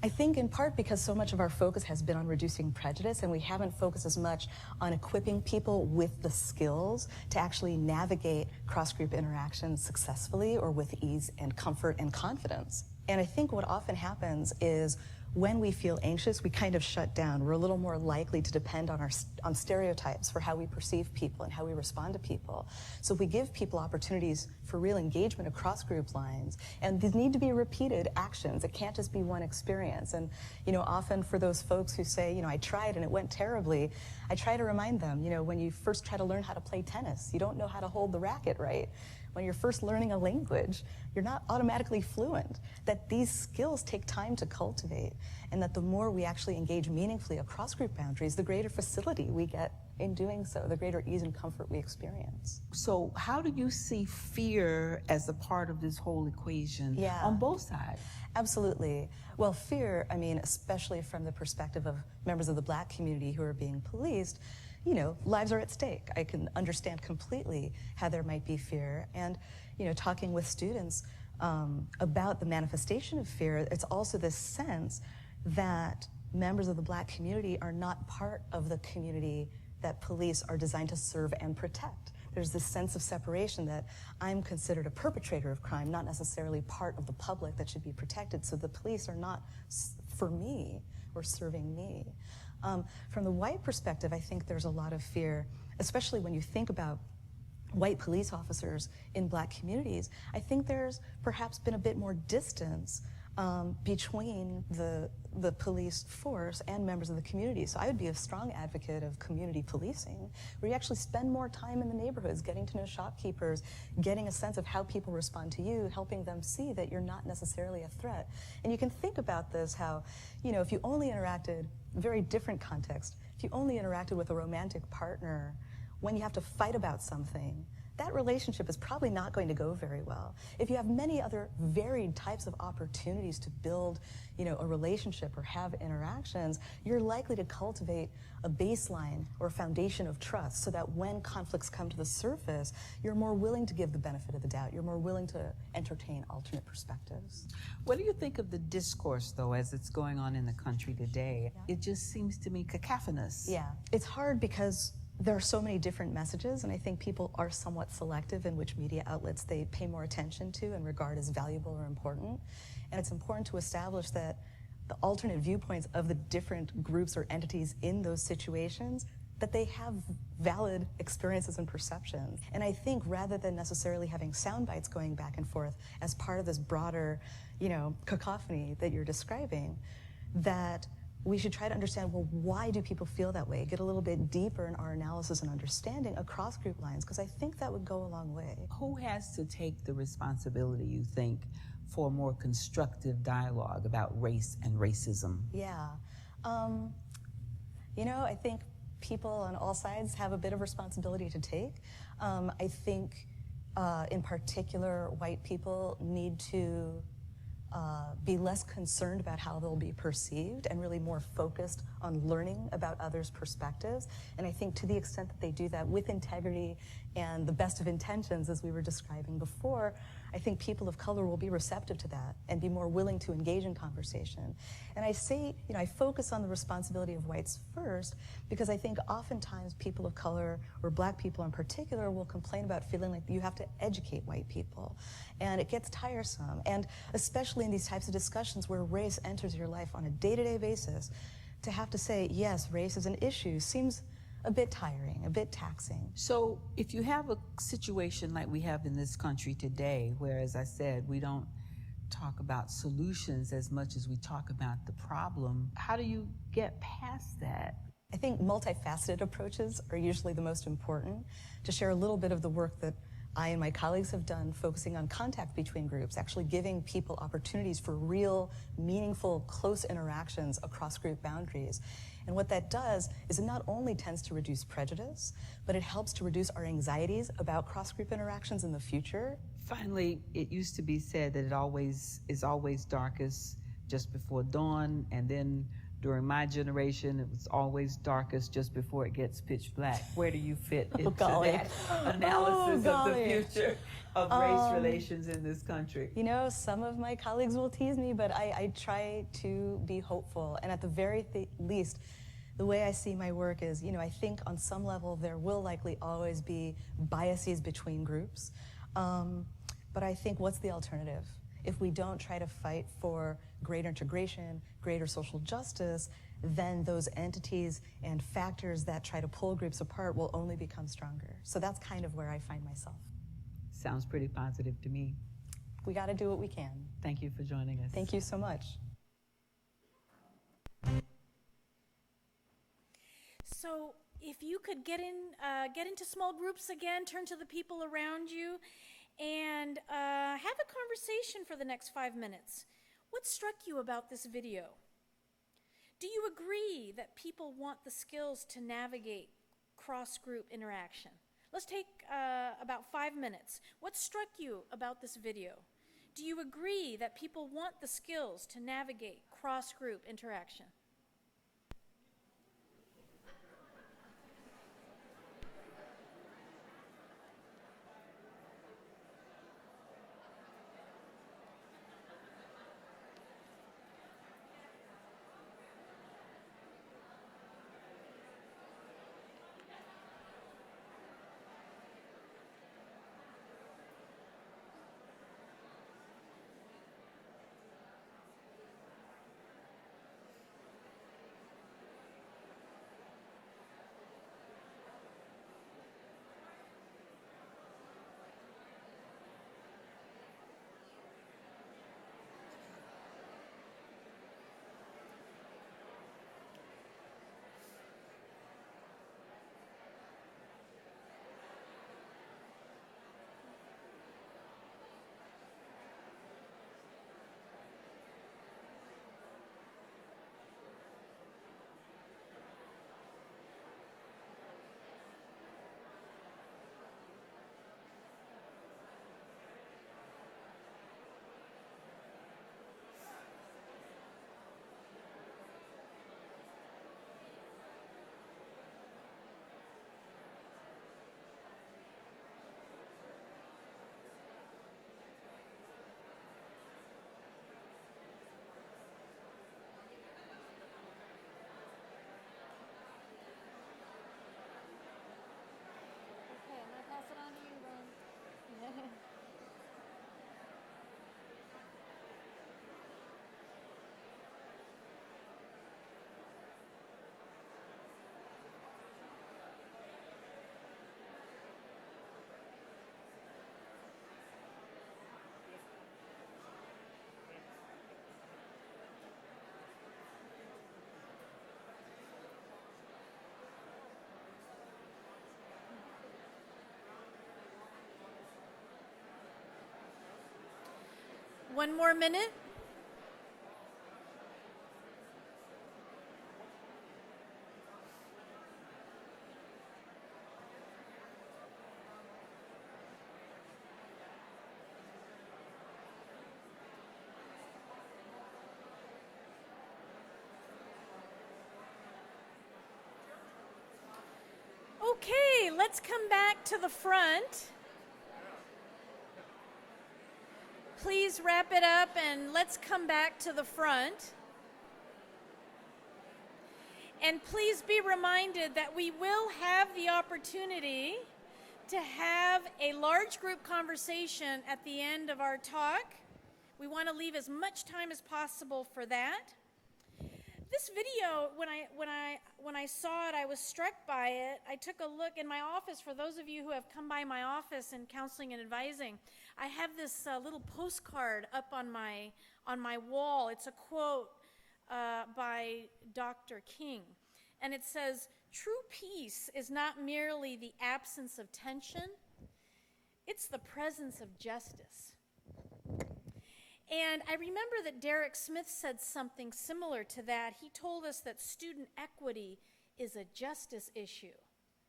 I think in part because so much of our focus has been on reducing prejudice, and we haven't focused as much on equipping people with the skills to actually navigate cross-group interactions successfully or with ease and comfort and confidence. And I think what often happens is when we feel anxious, we kind of shut down. We're a little more likely to depend on stereotypes for how we perceive people and how we respond to people. So if we give people opportunities for real engagement across group lines, and these need to be repeated actions. It can't just be one experience. And, often for those folks who say, I tried and it went terribly, I try to remind them, when you first try to learn how to play tennis, you don't know how to hold the racket right. When you're first learning a language, you're not automatically fluent, that these skills take time to cultivate, and that the more we actually engage meaningfully across group boundaries, the greater facility we get in doing so, the greater ease and comfort we experience. So how do you see fear as a part of this whole equation on both sides? Absolutely. Well, fear, especially from the perspective of members of the Black community who are being policed, lives are at stake. I can understand completely how there might be fear. And, talking with students about the manifestation of fear, it's also this sense that members of the Black community are not part of the community that police are designed to serve and protect. There's this sense of separation that I'm considered a perpetrator of crime, not necessarily part of the public that should be protected. So the police are not for me or serving me. From the white perspective, I think there's a lot of fear, especially when you think about white police officers in Black communities. I think there's perhaps been a bit more distance between the police force and members of the community. So I would be a strong advocate of community policing, where you actually spend more time in the neighborhoods, getting to know shopkeepers, getting a sense of how people respond to you, helping them see that you're not necessarily a threat. And you can think about this, how, if you only interacted, very different context, if you only interacted with a romantic partner when you have to fight about something, that relationship is probably not going to go very well. If you have many other varied types of opportunities to build, a relationship or have interactions, you're likely to cultivate a baseline or foundation of trust so that when conflicts come to the surface, you're more willing to give the benefit of the doubt. You're more willing to entertain alternate perspectives. What do you think of the discourse, though, as it's going on in the country today? It just seems to me cacophonous. Yeah, it's hard because there are so many different messages, and I think people are somewhat selective in which media outlets they pay more attention to and regard as valuable or important. And it's important to establish that the alternate viewpoints of the different groups or entities in those situations, that they have valid experiences and perceptions. And I think rather than necessarily having sound bites going back and forth as part of this broader, cacophony that you're describing, that we should try to understand, well, why do people feel that way? Get a little bit deeper in our analysis and understanding across group lines, because I think that would go a long way. Who has to take the responsibility, you think, for more constructive dialogue about race and racism? Yeah. I think people on all sides have a bit of responsibility to take. I think, in particular, white people need to be less concerned about how they'll be perceived and really more focused on learning about others' perspectives. And I think to the extent that they do that with integrity and the best of intentions, as we were describing before, I think people of color will be receptive to that and be more willing to engage in conversation. And I say, I focus on the responsibility of whites first because I think oftentimes people of color, or black people in particular, will complain about feeling like you have to educate white people. And it gets tiresome. And especially in these types of discussions where race enters your life on a day-to-day basis, to have to say, yes, race is an issue seems a bit tiring, a bit taxing. So if you have a situation like we have in this country today, where, as I said, we don't talk about solutions as much as we talk about the problem, how do you get past that? I think multifaceted approaches are usually the most important. To share a little bit of the work that I and my colleagues have done focusing on contact between groups, actually giving people opportunities for real, meaningful, close interactions across group boundaries. And what that does is it not only tends to reduce prejudice, but it helps to reduce our anxieties about cross-group interactions in the future. Finally, it used to be said that it is always darkest just before dawn, and then during my generation, it was always darkest just before it gets pitch black. Where do you fit into that analysis of the future of race relations in this country? Some of my colleagues will tease me, but I try to be hopeful. And at the very least, the way I see my work is, I think on some level there will likely always be biases between groups. But I think, what's the alternative? If we don't try to fight for greater integration, greater social justice, then those entities and factors that try to pull groups apart will only become stronger. So that's kind of where I find myself. Sounds pretty positive to me. We got to do what we can. Thank you for joining us. Thank you so much. So if you could get into small groups again, turn to the people around you, and have a conversation for the next 5 minutes. What struck you about this video? Do you agree that people want the skills to navigate cross-group interaction? Let's take about 5 minutes. What struck you about this video? Do you agree that people want the skills to navigate cross-group interaction? One more minute. Okay, let's come back to the front. please wrap it up and let's come back to the front. And please be reminded that we will have the opportunity to have a large group conversation at the end of our talk. We want to leave as much time as possible for that. This video, when I saw it, I was struck by it. I took a look in my office. For those of you who have come by my office in counseling and advising, I have this little postcard up on my wall. It's a quote by Dr. King, and it says, "True peace is not merely the absence of tension, it's the presence of justice." And I remember that Derek Smith said something similar to that. He told us that student equity is a justice issue.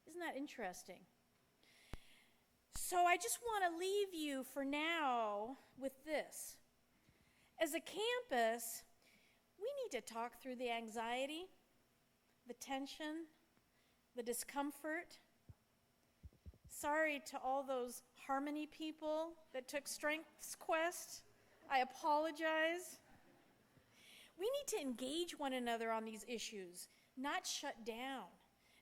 Isn't that interesting? So I just want to leave you for now with this. As a campus, we need to talk through the anxiety, the tension, the discomfort. Sorry to all those Harmony people that took Strengths Quest. I apologize. We need to engage one another on these issues, not shut down,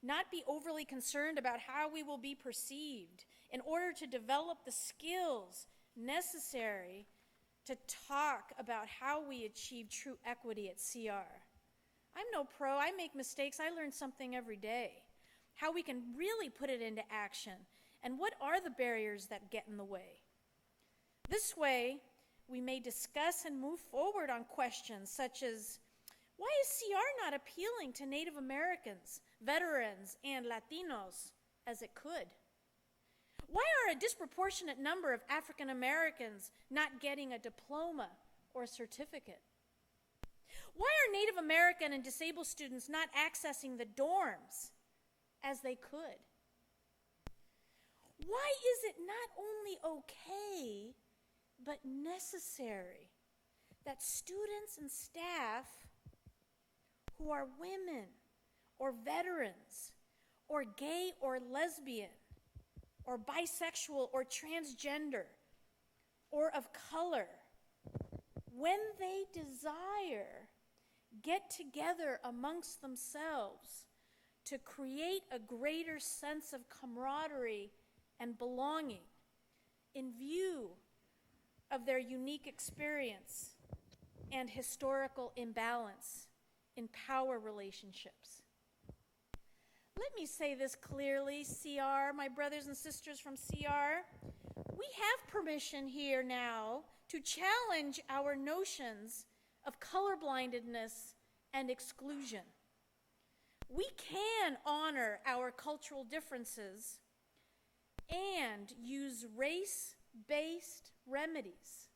not be overly concerned about how we will be perceived in order to develop the skills necessary to talk about how we achieve true equity at CR. I'm no pro. I make mistakes. I learn something every day. How we can really put it into action, and what are the barriers that get in the way. This way, we may discuss and move forward on questions such as, why is CR not appealing to Native Americans, veterans, and Latinos as it could? Why are a disproportionate number of African Americans not getting a diploma or a certificate? Why are Native American and disabled students not accessing the dorms as they could? Why is it not only okay, but necessary that students and staff who are women or veterans or gay or lesbian or bisexual or transgender or of color, when they desire, get together amongst themselves to create a greater sense of camaraderie and belonging in view of their unique experience and historical imbalance in power relationships. Let me say this clearly, CR, my brothers and sisters from CR, we have permission here now to challenge our notions of colorblindedness and exclusion. We can honor our cultural differences and use race-based remedies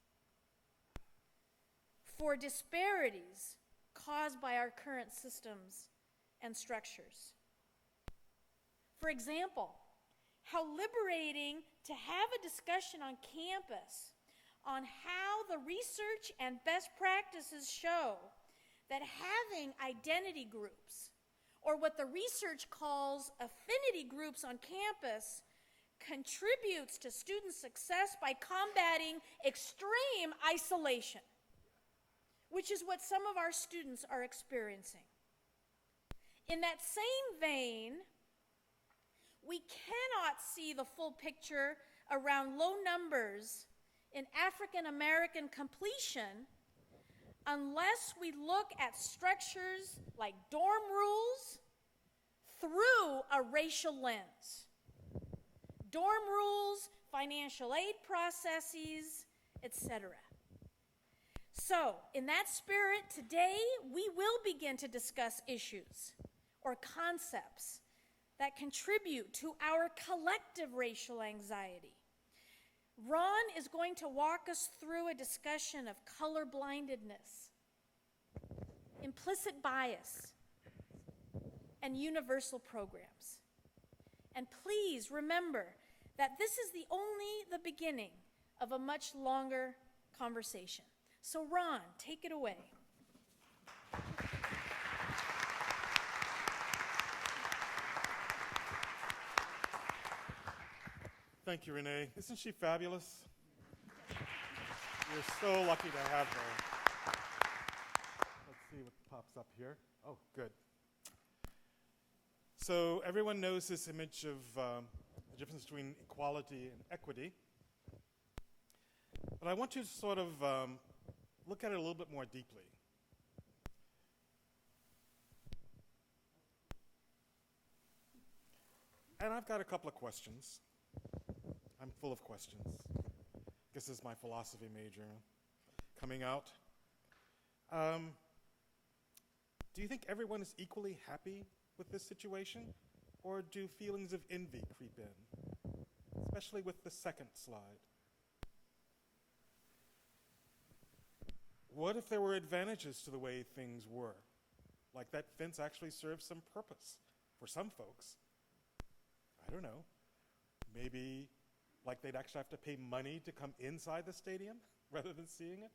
for disparities caused by our current systems and structures. For example, how liberating to have a discussion on campus on how the research and best practices show that having identity groups, or what the research calls affinity groups on campus, contributes to student success by combating extreme isolation, which is what some of our students are experiencing. In that same vein, we cannot see the full picture around low numbers in African American completion unless we look at structures like dorm rules through a racial lens. Dorm rules, financial aid processes, etc. So, in that spirit, today we will begin to discuss issues or concepts that contribute to our collective racial anxiety. Ron is going to walk us through a discussion of colorblindedness, implicit bias, and universal programs. And please remember that this is only the beginning of a much longer conversation. So Ron, take it away. Thank you, Renee. Isn't she fabulous? You're so lucky to have her. Let's see what pops up here. Oh, good. So everyone knows this image of the difference between equality and equity. But I want you to sort of look at it a little bit more deeply. And I've got a couple of questions. I'm full of questions. This is my philosophy major coming out. Do you think everyone is equally happy with this situation? Or do feelings of envy creep in? Especially with the second slide. What if there were advantages to the way things were? Like that fence actually serves some purpose for some folks. I don't know. Maybe like they'd actually have to pay money to come inside the stadium rather than seeing it?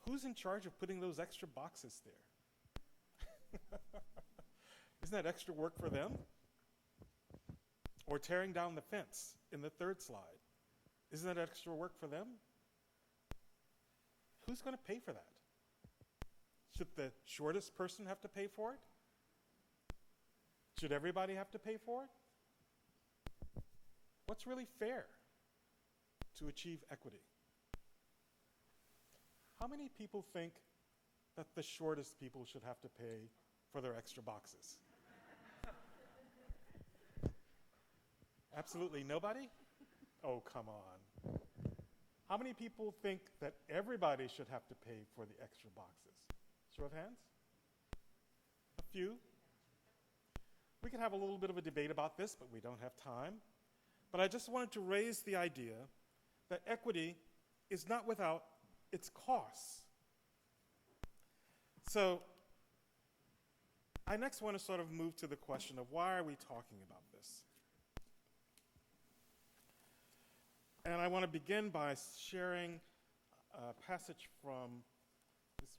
Who's in charge of putting those extra boxes there? Isn't that extra work for them? Or tearing down the fence in the third slide. Isn't that extra work for them? Who's going to pay for that? Should the shortest person have to pay for it? Should everybody have to pay for it? What's really fair to achieve equity? How many people think that the shortest people should have to pay for their extra boxes? Absolutely nobody? Oh, come on. How many people think that everybody should have to pay for the extra boxes? Show of hands? A few? We can have a little bit of a debate about this, but we don't have time. But I just wanted to raise the idea that equity is not without its costs. So I next want to sort of move to the question of why are we talking about this? And I want to begin by sharing a passage from this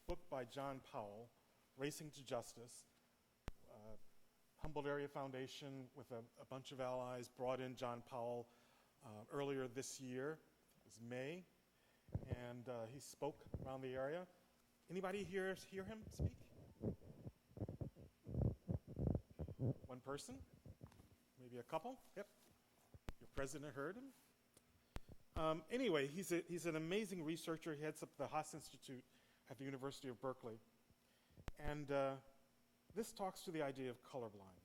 book by John Powell, Racing to Justice. Humboldt Area Foundation, with a bunch of allies, brought in John Powell earlier this year. It was May, and he spoke around the area. Anybody here hear him speak? One person? Maybe a couple? Yep. Your president heard him? Anyway, he's an amazing researcher. He heads up the Haas Institute at the University of Berkeley. And this talks to the idea of colorblindness.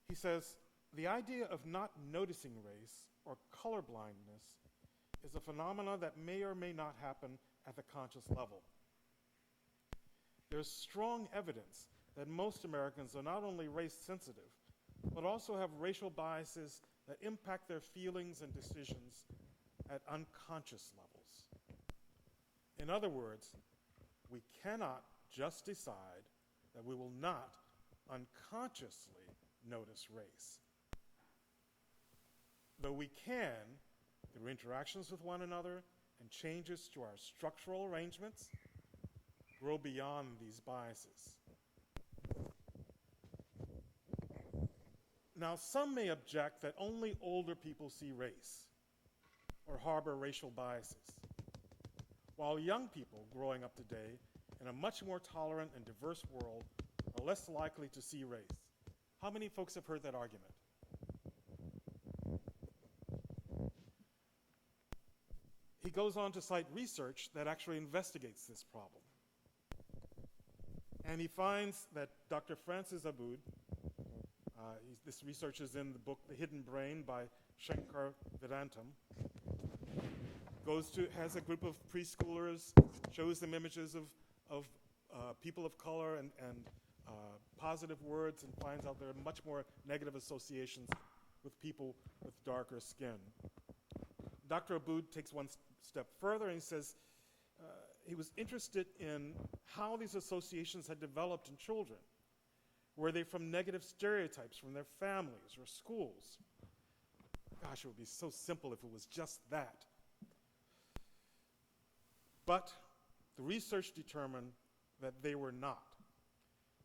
He says, the idea of not noticing race or colorblindness is a phenomenon that may or may not happen at the conscious level. There's strong evidence that most Americans are not only race sensitive, but also have racial biases that impact their feelings and decisions at unconscious levels. In other words, we cannot just decide that we will not unconsciously notice race. Though we can, through interactions with one another and changes to our structural arrangements, grow beyond these biases. Now, some may object that only older people see race or harbor racial biases, while young people growing up today in a much more tolerant and diverse world are less likely to see race. How many folks have heard that argument? He goes on to cite research that actually investigates this problem. And he finds that Dr. Francis Aboud, this research is in the book The Hidden Brain by Shankar Vedantam, has a group of preschoolers, shows them images of people of color and positive words, and finds out there are much more negative associations with people with darker skin. Dr. Aboud takes one step further, and he says he was interested in how these associations had developed in children. Were they from negative stereotypes from their families or schools? Gosh, it would be so simple if it was just that. But the research determined that they were not.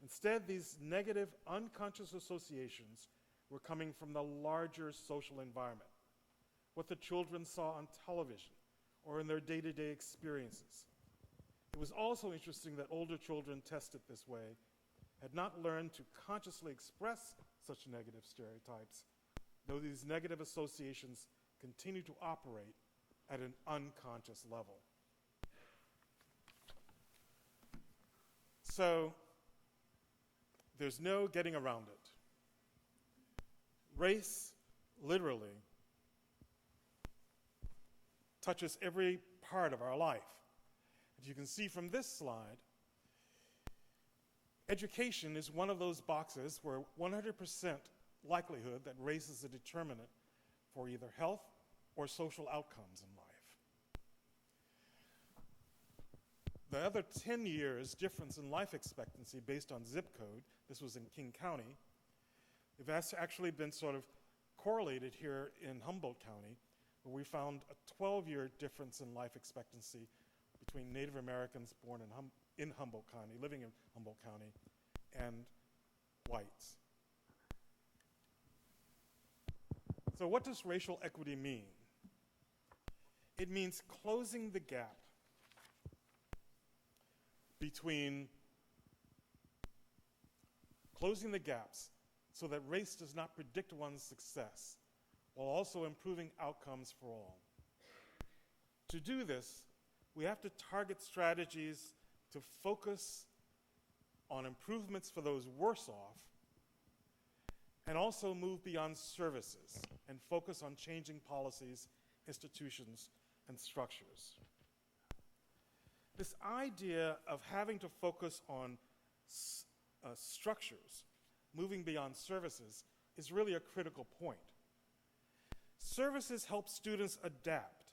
Instead, these negative, unconscious associations were coming from the larger social environment. what the children saw on television or in their day-to-day experiences. It was also interesting that older children tested this way had not learned to consciously express such negative stereotypes, though these negative associations continue to operate at an unconscious level. So, there's no getting around it. Race, literally, touches every part of our life. As you can see from this slide, education is one of those boxes where 100% likelihood that race is a determinant for either health or social outcomes in life. The other 10 years difference in life expectancy based on zip code, this was in King County, they've actually been sort of correlated here in Humboldt County, where we found a 12-year difference in life expectancy between Native Americans born in Humboldt County, living in Humboldt County, and whites. So what does racial equity mean? It means closing the gap closing the gaps so that race does not predict one's success, while also improving outcomes for all. To do this, we have to target strategies to focus on improvements for those worse off, and also move beyond services and focus on changing policies, institutions, and structures. This idea of having to focus on structures, moving beyond services, is really a critical point. Services help students adapt.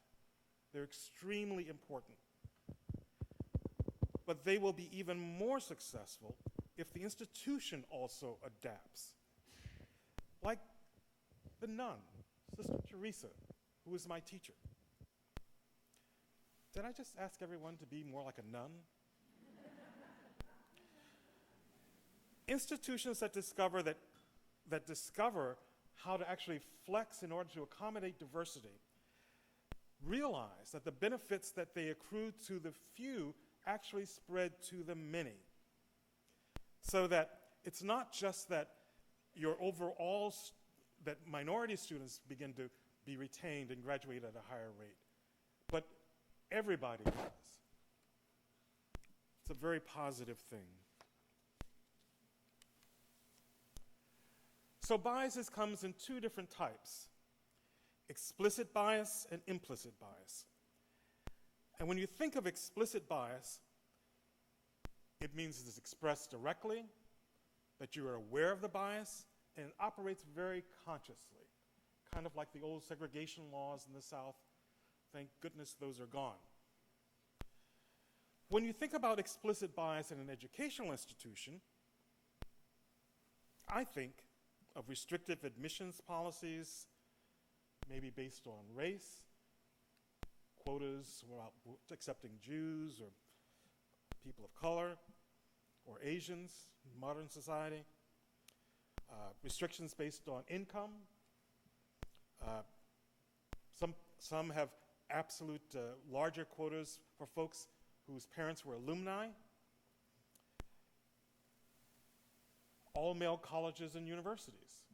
They're extremely important. But they will be even more successful if the institution also adapts. Like the nun, Sister Teresa, who was my teacher. Did I just ask everyone to be more like a nun? Institutions that discover how to actually flex in order to accommodate diversity realize that the benefits that they accrue to the few actually spread to the many. So that it's not just that that minority students begin to be retained and graduate at a higher rate, but everybody does. It's a very positive thing. So biases comes in two different types: explicit bias and implicit bias. And when you think of explicit bias, it means it is expressed directly, that you are aware of the bias, and it operates very consciously, kind of like the old segregation laws in the South. Thank goodness those are gone. When you think about explicit bias in an educational institution, I think of restrictive admissions policies, maybe based on race, quotas about accepting Jews or people of color or Asians in modern society, restrictions based on income. Some have absolute larger quotas for folks whose parents were alumni. All male colleges and universities.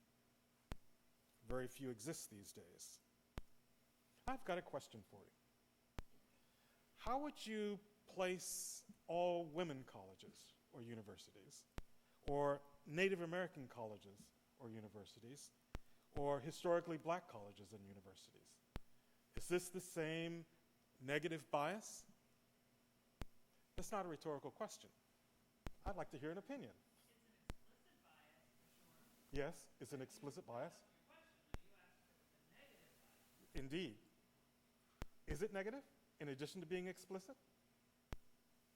Very few exist these days. I've got a question for you. How would you place all women colleges or universities, or Native American colleges or universities, or historically black colleges and universities? Is this the same negative bias? That's not a rhetorical question. I'd like to hear an opinion. Yes, it's an explicit bias. Indeed. Is it negative in addition to being explicit?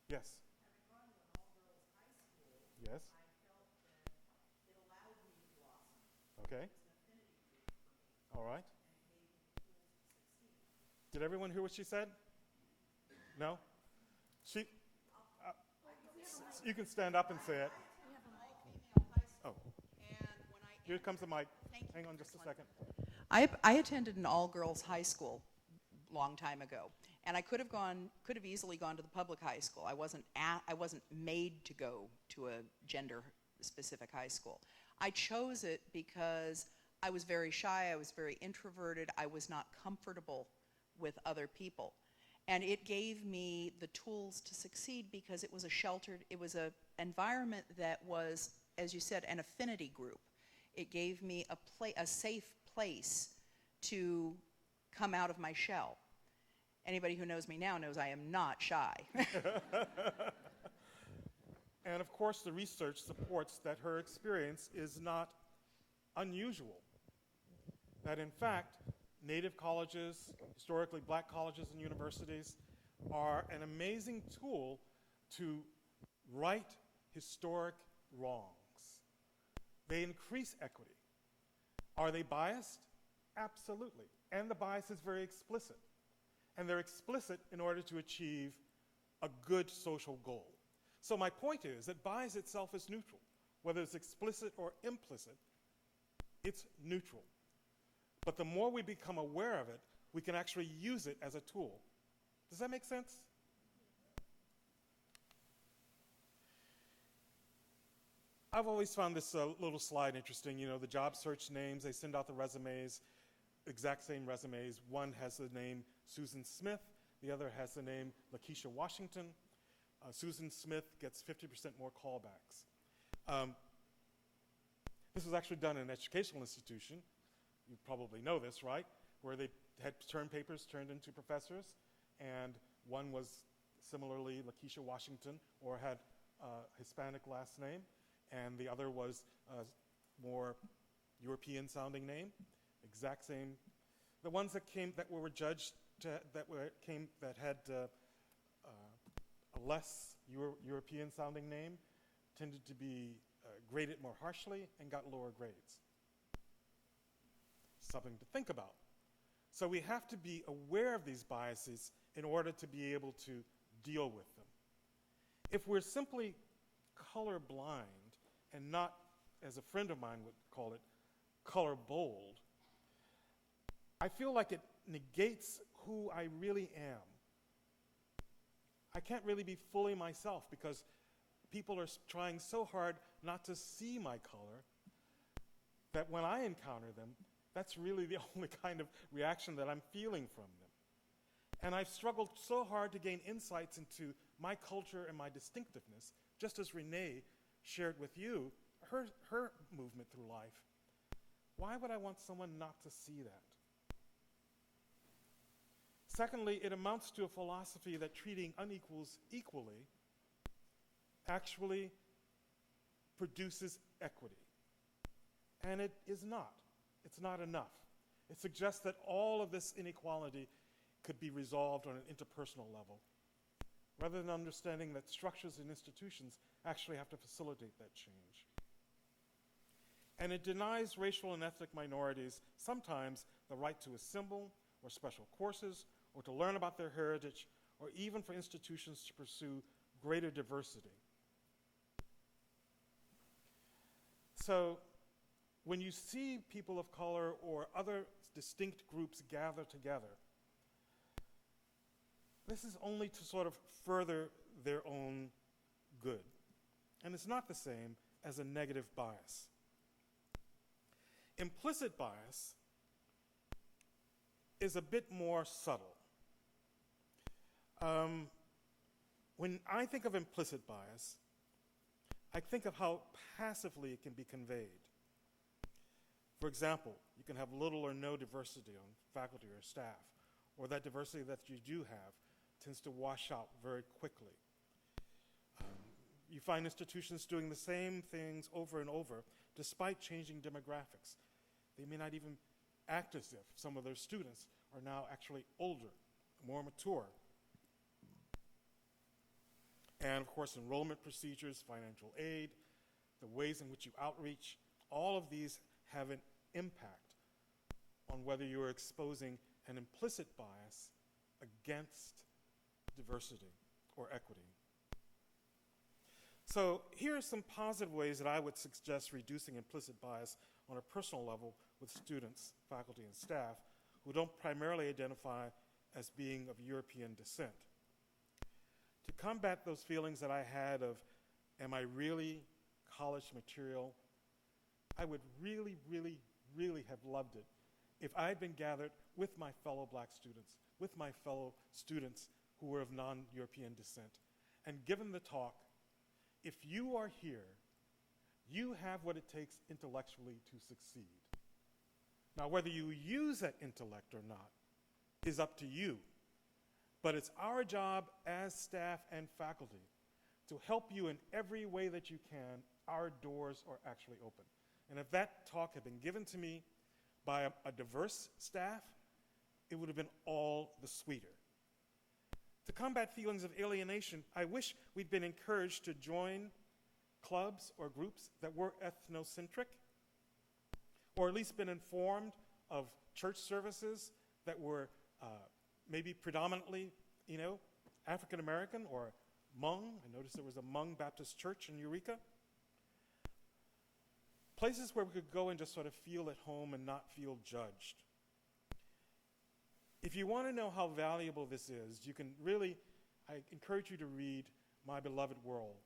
Yes. Having gone to an all-girls high school, Yes. I felt that it allowed me to blossom. Okay. It's an affinity group for me All right. and gave me the tools to succeed. Did everyone hear what she said? No? You can stand up and say it. All-female high school. Oh, And when I here comes the mic. Thank you. Hang on just a second. I attended an all-girls high school long time ago, and I could have easily gone to the public high school. I wasn't made to go to a gender-specific high school. I chose it because I was very shy, I was very introverted, I was not comfortable with other people. And it gave me the tools to succeed because it was an environment that was, as you said, an affinity group. It gave me a safe place to come out of my shell. Anybody who knows me now knows I am not shy. And of course, the research supports that her experience is not unusual. That in fact, Native colleges, historically black colleges and universities, are an amazing tool to right historic wrongs. They increase equity. Are they biased? Absolutely. And the bias is very explicit. And they're explicit in order to achieve a good social goal. So my point is that bias itself is neutral. Whether it's explicit or implicit, it's neutral. But the more we become aware of it, we can actually use it as a tool. Does that make sense? I've always found this little slide interesting. You know, the job search names, they send out the resumes, exact same resumes. One has the name Susan Smith, the other has the name Lakeisha Washington. Susan Smith gets 50% more callbacks. This was actually done in an educational institution. You probably know this, right? Where they had term papers turned into professors, and one was similarly Lakeisha Washington or had a Hispanic last name, and the other was a more European-sounding name, exact same. The ones that were judged that had a less European-sounding name tended to be graded more harshly and got lower grades. Something to think about. So we have to be aware of these biases in order to be able to deal with them. If we're simply colorblind and not, as a friend of mine would call it, color bold, I feel like it negates who I really am. I can't really be fully myself because people are trying so hard not to see my color that when I encounter them, that's really the only kind of reaction that I'm feeling from them. And I've struggled so hard to gain insights into my culture and my distinctiveness, just as Renee shared with you her movement through life. Why would I want someone not to see that? Secondly, it amounts to a philosophy that treating unequals equally actually produces equity. And it is not. It's not enough. It suggests that all of this inequality could be resolved on an interpersonal level, rather than understanding that structures and institutions actually have to facilitate that change. And it denies racial and ethnic minorities sometimes the right to assemble or special courses or to learn about their heritage or even for institutions to pursue greater diversity. So when you see people of color or other distinct groups gather together, this is only to sort of further their own good. And it's not the same as a negative bias. Implicit bias is a bit more subtle. When I think of implicit bias, I think of how passively it can be conveyed. For example, you can have little or no diversity on faculty or staff, or that diversity that you do have tends to wash out very quickly. You find institutions doing the same things over and over despite changing demographics. They may not even act as if some of their students are now actually older, more mature. And of course, enrollment procedures, financial aid, the ways in which you outreach, all of these have an impact on whether you are exposing an implicit bias against diversity or equity. So here are some positive ways that I would suggest reducing implicit bias on a personal level with students, faculty, and staff who don't primarily identify as being of European descent. To combat those feelings that I had of, am I really college material? I would really, really, really have loved it if I had been gathered with my fellow black students, with my fellow students who were of non-European descent, and given the talk, if you are here, you have what it takes intellectually to succeed. Now, whether you use that intellect or not is up to you, but it's our job as staff and faculty to help you in every way that you can. Our doors are actually open. And if that talk had been given to me by a diverse staff, it would have been all the sweeter. To combat feelings of alienation, I wish we'd been encouraged to join clubs or groups that were ethnocentric, or at least been informed of church services that were maybe predominantly, African American or Hmong. I noticed there was a Hmong Baptist church in Eureka. Places where we could go and just sort of feel at home and not feel judged. If you want to know how valuable this is, I encourage you to read My Beloved World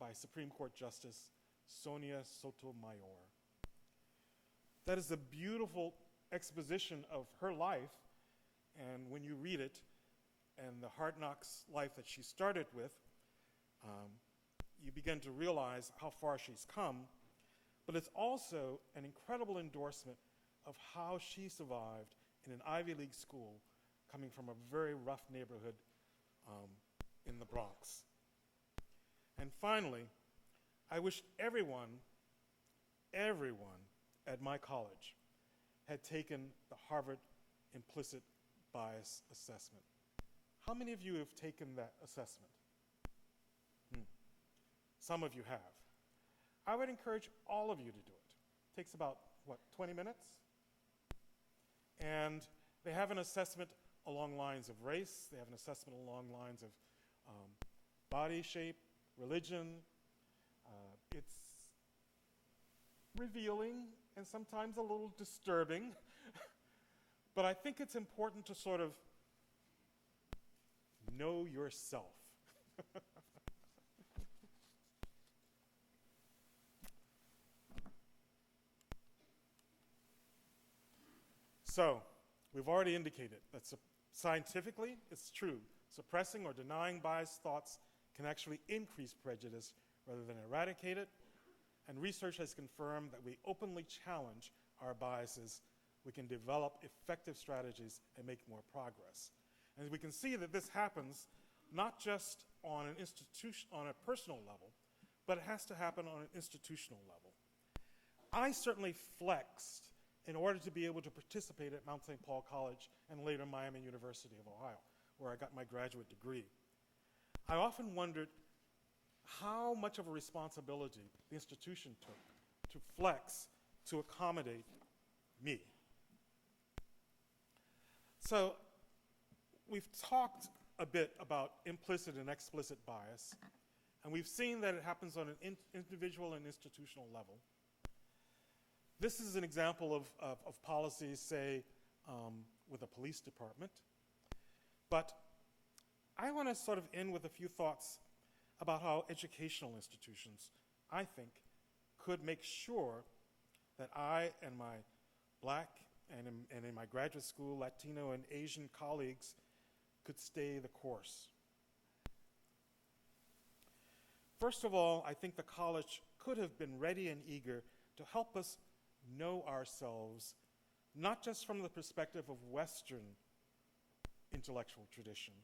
by Supreme Court Justice Sonia Sotomayor. That is a beautiful exposition of her life, and when you read it, and the hard knocks life that she started with, you begin to realize how far she's come, but it's also an incredible endorsement of how she survived in an Ivy League school coming from a very rough neighborhood in the Bronx. And finally, I wish everyone at my college had taken the Harvard Implicit Bias Assessment. How many of you have taken that assessment? Some of you have. I would encourage all of you to do it. It takes about, 20 minutes? And they have an assessment along lines of race. They have an assessment along lines of body shape, religion. It's revealing and sometimes a little disturbing. But I think it's important to sort of know yourself. So, we've already indicated that scientifically, it's true. Suppressing or denying biased thoughts can actually increase prejudice rather than eradicate it. And research has confirmed that we openly challenge our biases, we can develop effective strategies and make more progress. And we can see that this happens not just on a personal level, but it has to happen on an institutional level. I certainly flexed in order to be able to participate at Mount St. Paul College and later Miami University of Ohio, where I got my graduate degree. I often wondered how much of a responsibility the institution took to flex to accommodate me. So we've talked a bit about implicit and explicit bias, and we've seen that it happens on an individual and institutional level. This is an example of policies, say, with a police department. But I want to sort of end with a few thoughts about how educational institutions, I think, could make sure that I and my Black and in my graduate school, Latino and Asian colleagues could stay the course. First of all, I think the college could have been ready and eager to help us know ourselves, not just from the perspective of Western intellectual tradition,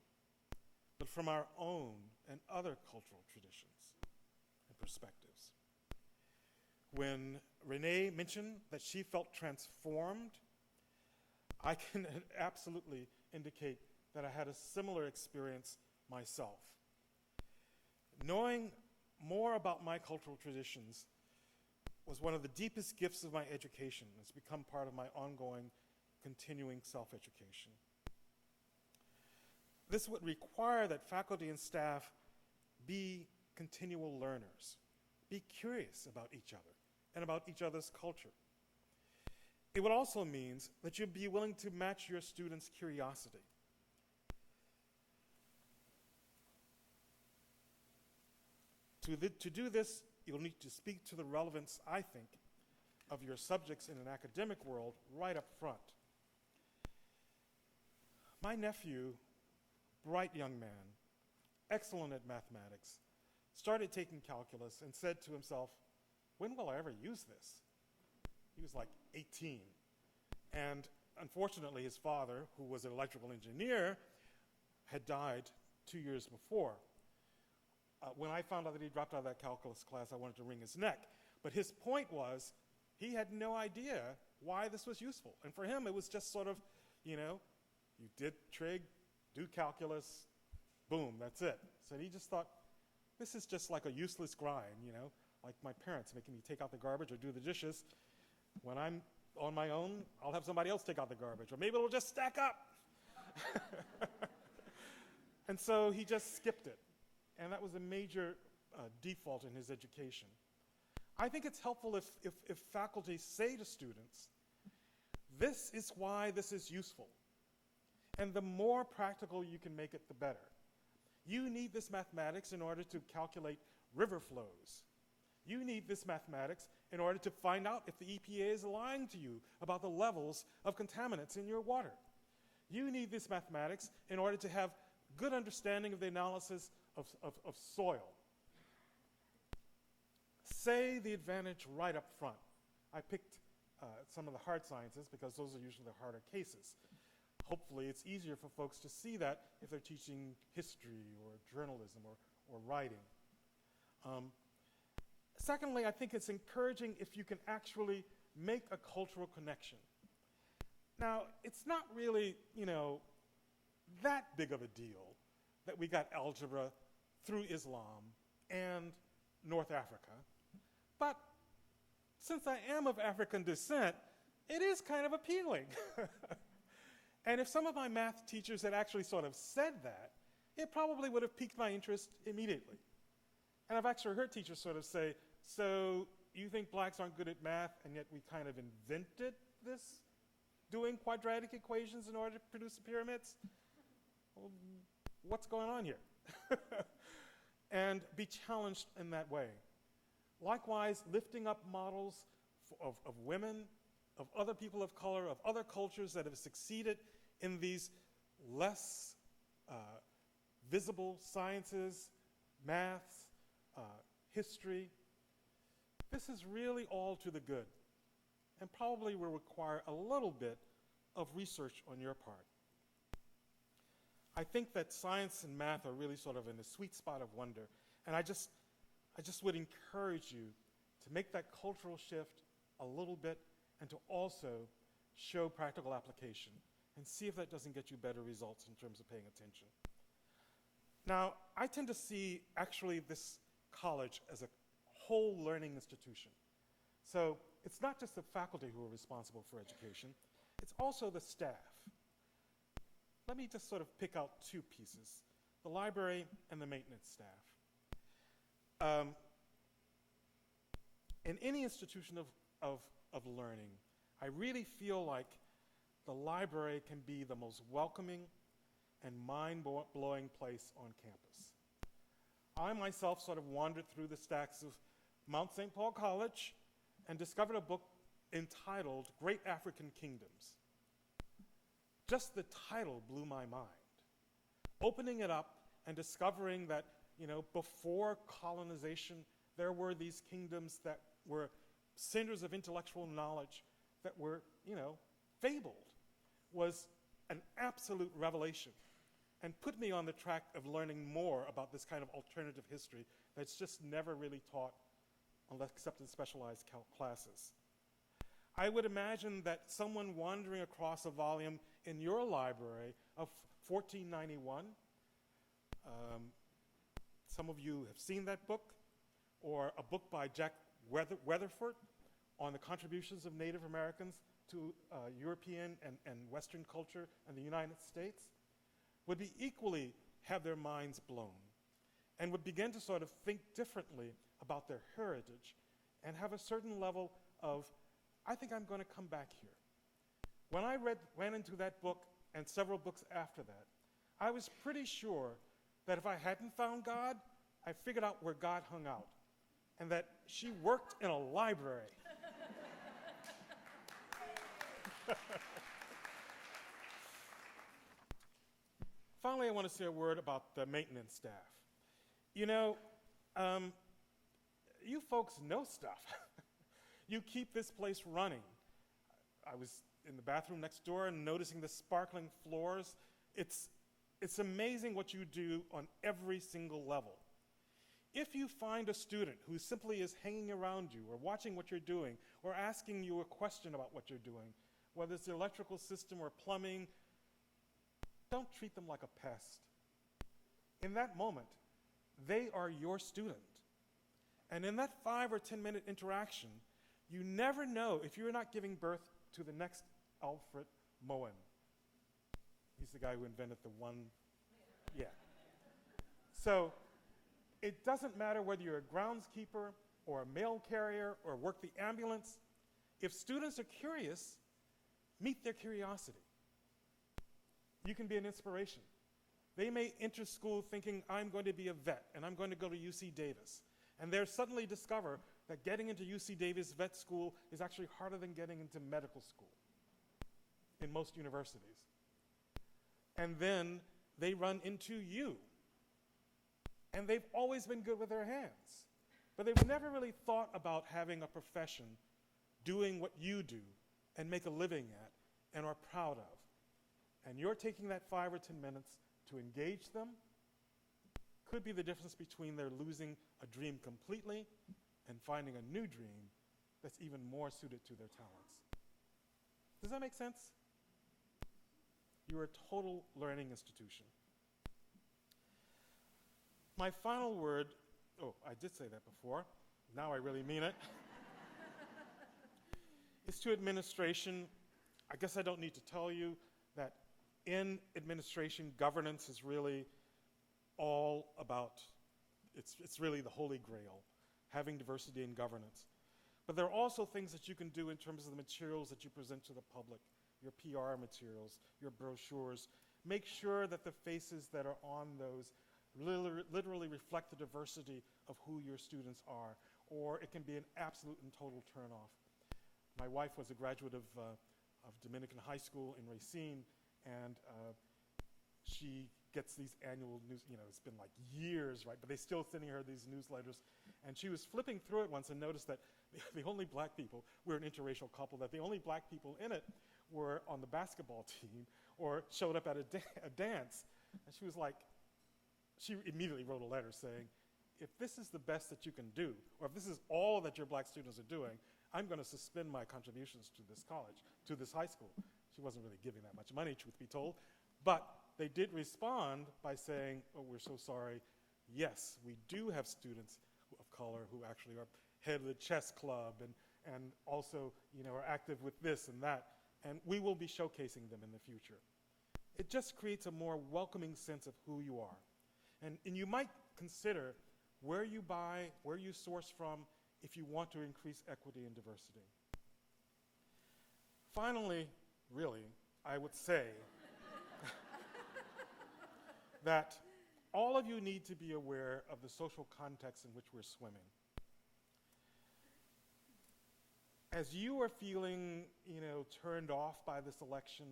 but from our own and other cultural traditions and perspectives. When Renee mentioned that she felt transformed, I can absolutely indicate that I had a similar experience myself. Knowing more about my cultural traditions was one of the deepest gifts of my education. It's become part of my ongoing, continuing self-education. This would require that faculty and staff be continual learners, be curious about each other and about each other's culture. It would also mean that you'd be willing to match your students' curiosity. To do this, you'll need to speak to the relevance, I think, of your subjects in an academic world right up front. My nephew, bright young man, excellent at mathematics, started taking calculus and said to himself, when will I ever use this? He was like 18. And unfortunately, his father, who was an electrical engineer, had died 2 years before. When I found out that he dropped out of that calculus class, I wanted to wring his neck. But his point was, he had no idea why this was useful. And for him, it was just sort of, you did trig, do calculus, boom, that's it. So he just thought, this is just like a useless grind, like my parents making me take out the garbage or do the dishes. When I'm on my own, I'll have somebody else take out the garbage, or maybe it'll just stack up. And so he just skipped it. And that was a major default in his education. I think it's helpful if faculty say to students, this is why this is useful. And the more practical you can make it, the better. You need this mathematics in order to calculate river flows. You need this mathematics in order to find out if the EPA is lying to you about the levels of contaminants in your water. You need this mathematics in order to have good understanding of the analysis of soil. Say the advantage right up front. I picked some of the hard sciences because those are usually the harder cases. Hopefully it's easier for folks to see that if they're teaching history or journalism or writing. Secondly, I think it's encouraging if you can actually make a cultural connection. Now, it's not really, that big of a deal that we got algebra through Islam and North Africa. But since I am of African descent, it is kind of appealing. And if some of my math teachers had actually sort of said that, it probably would have piqued my interest immediately. And I've actually heard teachers sort of say, so you think blacks aren't good at math, and yet we kind of invented this, doing quadratic equations in order to produce the pyramids? Well, what's going on here? And be challenged in that way. Likewise, lifting up models of women, of other people of color, of other cultures that have succeeded in these less visible sciences, maths, history. This is really all to the good, and probably will require a little bit of research on your part. I think that science and math are really sort of in the sweet spot of wonder, and I just would encourage you to make that cultural shift a little bit and to also show practical application and see if that doesn't get you better results in terms of paying attention. Now, I tend to see actually this college as a whole learning institution. So it's not just the faculty who are responsible for education, it's also the staff. Let me just sort of pick out two pieces, the library and the maintenance staff. In any institution of learning, I really feel like the library can be the most welcoming and mind-blowing place on campus. I myself sort of wandered through the stacks of Mount St. Paul College and discovered a book entitled Great African Kingdoms. Just the title blew my mind. Opening it up and discovering that, before colonization, there were these kingdoms that were centers of intellectual knowledge that were, fabled, was an absolute revelation and put me on the track of learning more about this kind of alternative history that's just never really taught unless except in specialized classes. I would imagine that someone wandering across a volume in your library of 1491, some of you have seen that book, or a book by Jack Weatherford on the contributions of Native Americans to European and Western culture in the United States, would be equally have their minds blown and would begin to sort of think differently about their heritage and have a certain level of, I think I'm going to come back here. When I ran into that book and several books after that, I was pretty sure that if I hadn't found God, I figured out where God hung out, and that she worked in a library. Finally, I want to say a word about the maintenance staff. You know, you folks know stuff. You keep this place running. I was in the bathroom next door and noticing the sparkling floors. It's amazing what you do on every single level. If you find a student who simply is hanging around you or watching what you're doing or asking you a question about what you're doing, whether it's the electrical system or plumbing, don't treat them like a pest. In that moment, they are your student. And in that 5 or 10 minute interaction, you never know if you're not giving birth to the next Alfred Moen. He's the guy who invented the one, yeah. So it doesn't matter whether you're a groundskeeper or a mail carrier or work the ambulance. If students are curious, meet their curiosity. You can be an inspiration. They may enter school thinking, I'm going to be a vet and I'm going to go to UC Davis. And they suddenly discover that getting into UC Davis vet school is actually harder than getting into medical school in most universities. And then they run into you. And they've always been good with their hands. But they've never really thought about having a profession, doing what you do, and make a living at, and are proud of. And you're taking that 5 or 10 minutes to engage them. Could be the difference between their losing a dream completely and finding a new dream that's even more suited to their talents. Does that make sense? You're a total learning institution. My final word, oh, I did say that before. Now I really mean it. Is to administration. I guess I don't need to tell you that in administration, governance is really all about, it's really the holy grail, having diversity in governance. But there are also things that you can do in terms of the materials that you present to the public, your PR materials, your brochures. Make sure that the faces that are on those literally reflect the diversity of who your students are, or it can be an absolute and total turnoff. My wife was a graduate of Dominican High School in Racine, and she gets these annual news, it's been like years, right? But they still sending her these newsletters. And she was flipping through it once and noticed that the only black people, we're an interracial couple, that the only black people in it were on the basketball team or showed up at a dance. And she was like, she immediately wrote a letter saying, if this is the best that you can do, or if this is all that your black students are doing, I'm going to suspend my contributions to this college, to this high school. She wasn't really giving that much money, truth be told. But they did respond by saying, oh, we're so sorry. Yes, we do have students of color who actually are head of the chess club and also are active with this and that. And we will be showcasing them in the future. It just creates a more welcoming sense of who you are. And you might consider where you buy, where you source from, if you want to increase equity and diversity. Finally, really, I would say that all of you need to be aware of the social context in which we're swimming. As you are feeling, turned off by this election,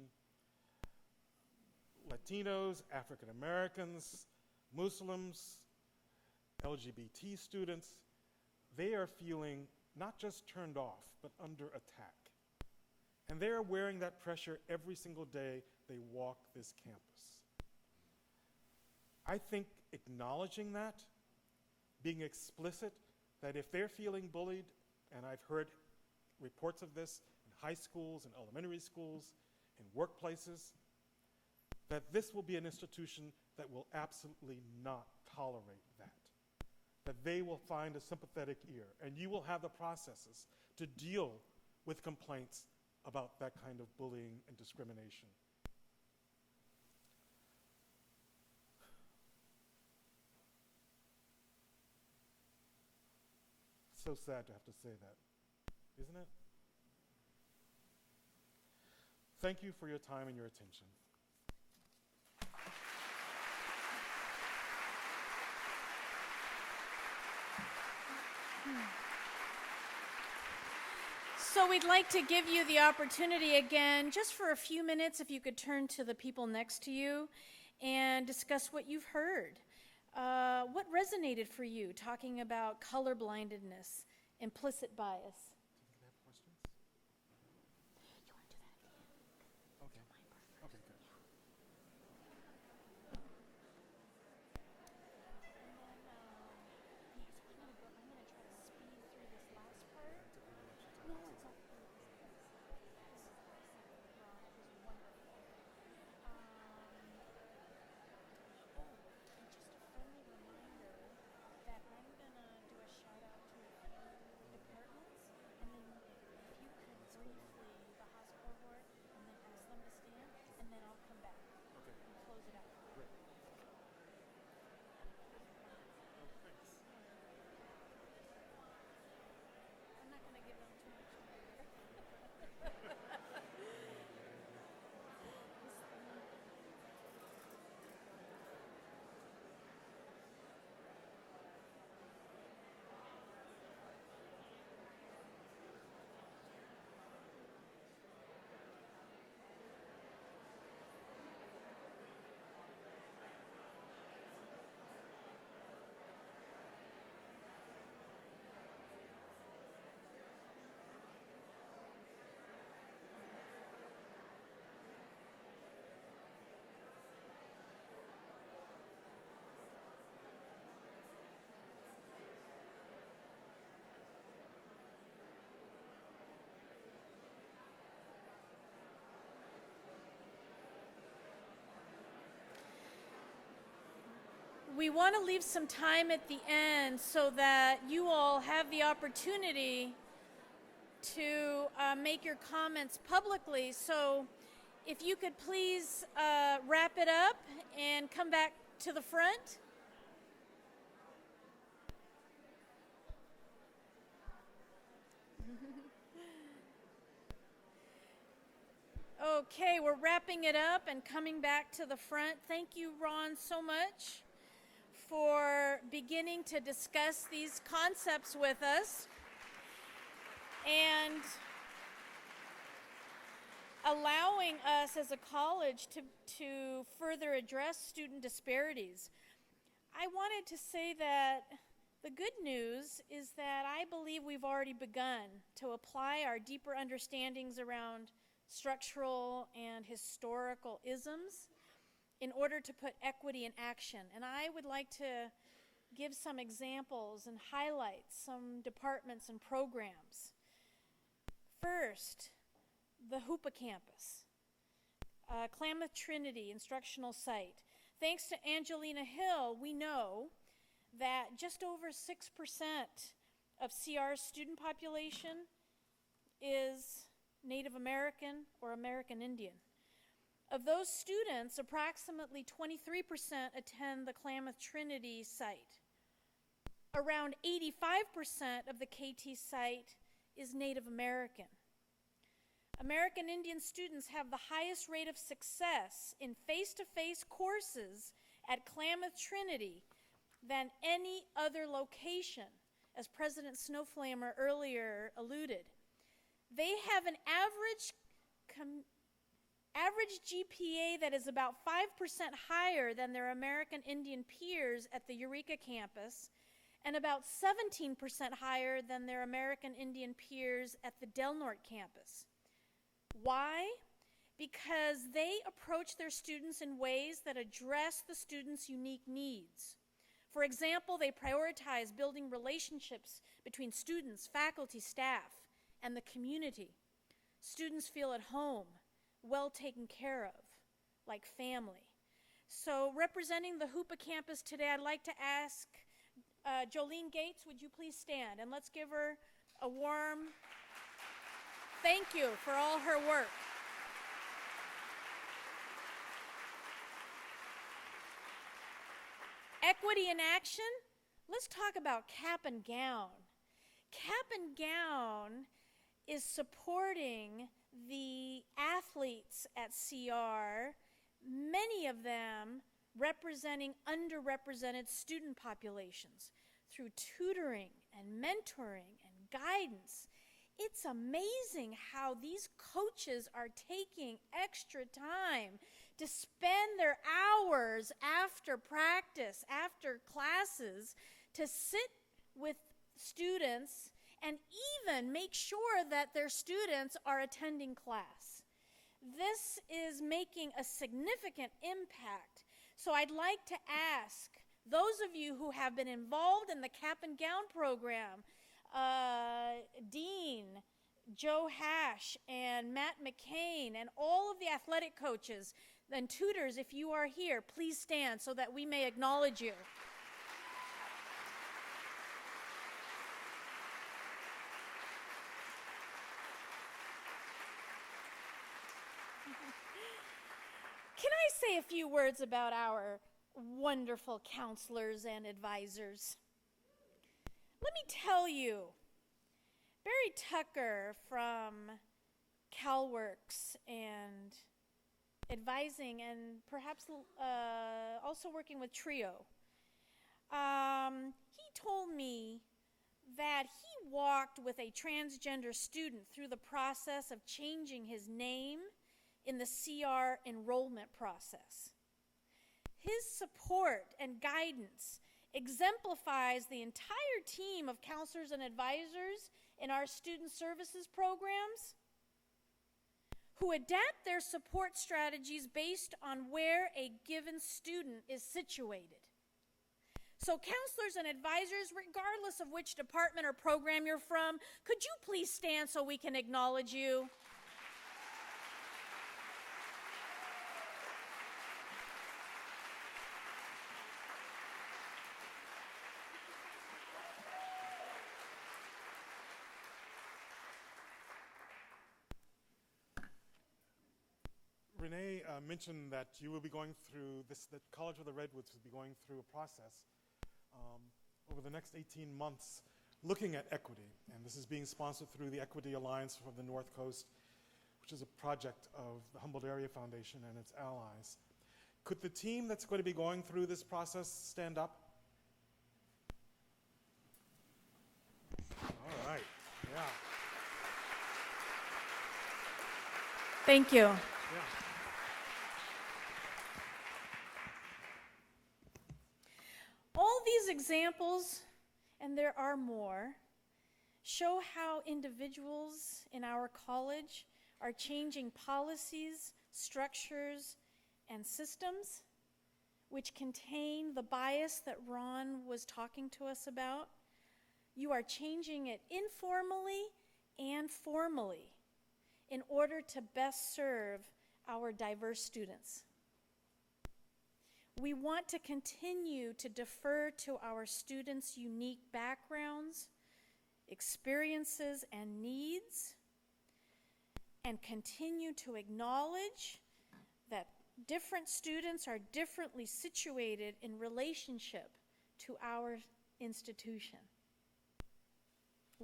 Latinos, African Americans, Muslims, LGBT students, they are feeling not just turned off, but under attack. And they are wearing that pressure every single day they walk this campus. I think acknowledging that, being explicit, that if they're feeling bullied, and I've heard reports of this in high schools and elementary schools, in workplaces, that this will be an institution that will absolutely not tolerate that. That they will find a sympathetic ear, and you will have the processes to deal with complaints about that kind of bullying and discrimination. It's so sad to have to say that, isn't it? Thank you for your time and your attention. So we'd like to give you the opportunity again, just for a few minutes, if you could turn to the people next to you and discuss what you've heard. What resonated for you, talking about colorblindedness, implicit bias? We want to leave some time at the end so that you all have the opportunity to make your comments publicly. So if you could please wrap it up and come back to the front. Okay, we're wrapping it up and coming back to the front. Thank you, Ron, so much for beginning to discuss these concepts with us and allowing us as a college to further address student disparities. I wanted to say that the good news is that I believe we've already begun to apply our deeper understandings around structural and historical isms in order to put equity in action. And I would like to give some examples and highlight some departments and programs. First, the Hoopa campus, Klamath Trinity instructional site. Thanks to Angelina Hill, we know that just over 6% of CR's student population is Native American or American Indian. Of those students, approximately 23% attend the Klamath Trinity site. Around 85% of the KT site is Native American. American Indian students have the highest rate of success in face-to-face courses at Klamath Trinity than any other location, as President Snowflamer earlier alluded. They have an average GPA that is about 5% higher than their American Indian peers at the Eureka campus and about 17% higher than their American Indian peers at the Del Norte campus. Why? Because they approach their students in ways that address the students' unique needs. For example, they prioritize building relationships between students, faculty, staff, and the community. Students feel at home, well taken care of, like family. So representing the Hoopa campus today, I'd like to ask Jolene Gates, would you please stand? And let's give her a warm thank you for all her work. Equity in action, let's talk about cap and gown. Cap and gown is supporting the athletes at CR, many of them representing underrepresented student populations through tutoring and mentoring and guidance. It's amazing how these coaches are taking extra time to spend their hours after practice, after classes, to sit with students and even make sure that their students are attending class. This is making a significant impact. So I'd like to ask those of you who have been involved in the Cap and Gown program, Dean, Joe Hash, and Matt McCain, and all of the athletic coaches and tutors, if you are here, please stand so that we may acknowledge you. Can I say a few words about our wonderful counselors and advisors? Let me tell you, Barry Tucker from CalWorks and advising and perhaps also working with TRIO, he told me that he walked with a transgender student through the process of changing his name in the CR enrollment process. His support and guidance exemplifies the entire team of counselors and advisors in our student services programs who adapt their support strategies based on where a given student is situated. So counselors and advisors, regardless of which department or program you're from, could you please stand so we can acknowledge you? Renee mentioned that you will be going through this, that College of the Redwoods will be going through a process over the next 18 months looking at equity. And this is being sponsored through the Equity Alliance for the North Coast, which is a project of the Humboldt Area Foundation and its allies. Could the team that's going to be going through this process stand up? All right, yeah. Thank you. Yeah. All these examples, and there are more, show how individuals in our college are changing policies, structures, and systems which contain the bias that Ron was talking to us about. You are changing it informally and formally in order to best serve our diverse students. We want to continue to defer to our students' unique backgrounds, experiences, and needs, and continue to acknowledge that different students are differently situated in relationship to our institution.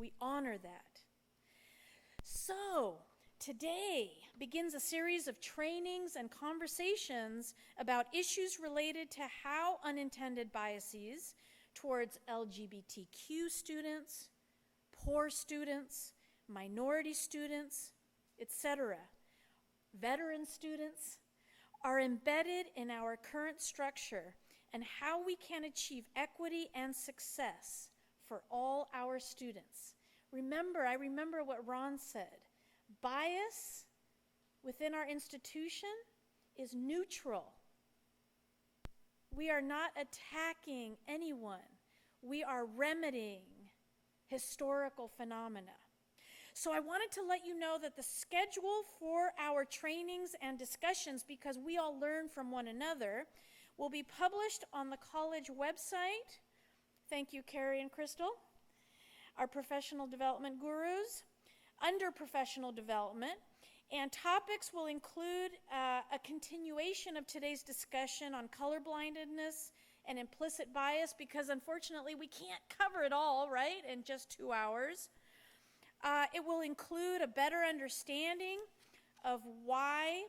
We honor that. So, today begins a series of trainings and conversations about issues related to how unintended biases towards LGBTQ students, poor students, minority students, etc., veteran students, are embedded in our current structure and how we can achieve equity and success for all our students. I remember what Ron said. Bias within our institution is neutral. We are not attacking anyone. We are remedying historical phenomena. So I wanted to let you know that the schedule for our trainings and discussions, because we all learn from one another, will be published on the college website. Thank you, Carrie and Crystal, our professional development gurus. Under professional development, and topics will include a continuation of today's discussion on colorblindness and implicit bias, because unfortunately we can't cover it all, right, in just 2 hours. It will include a better understanding of why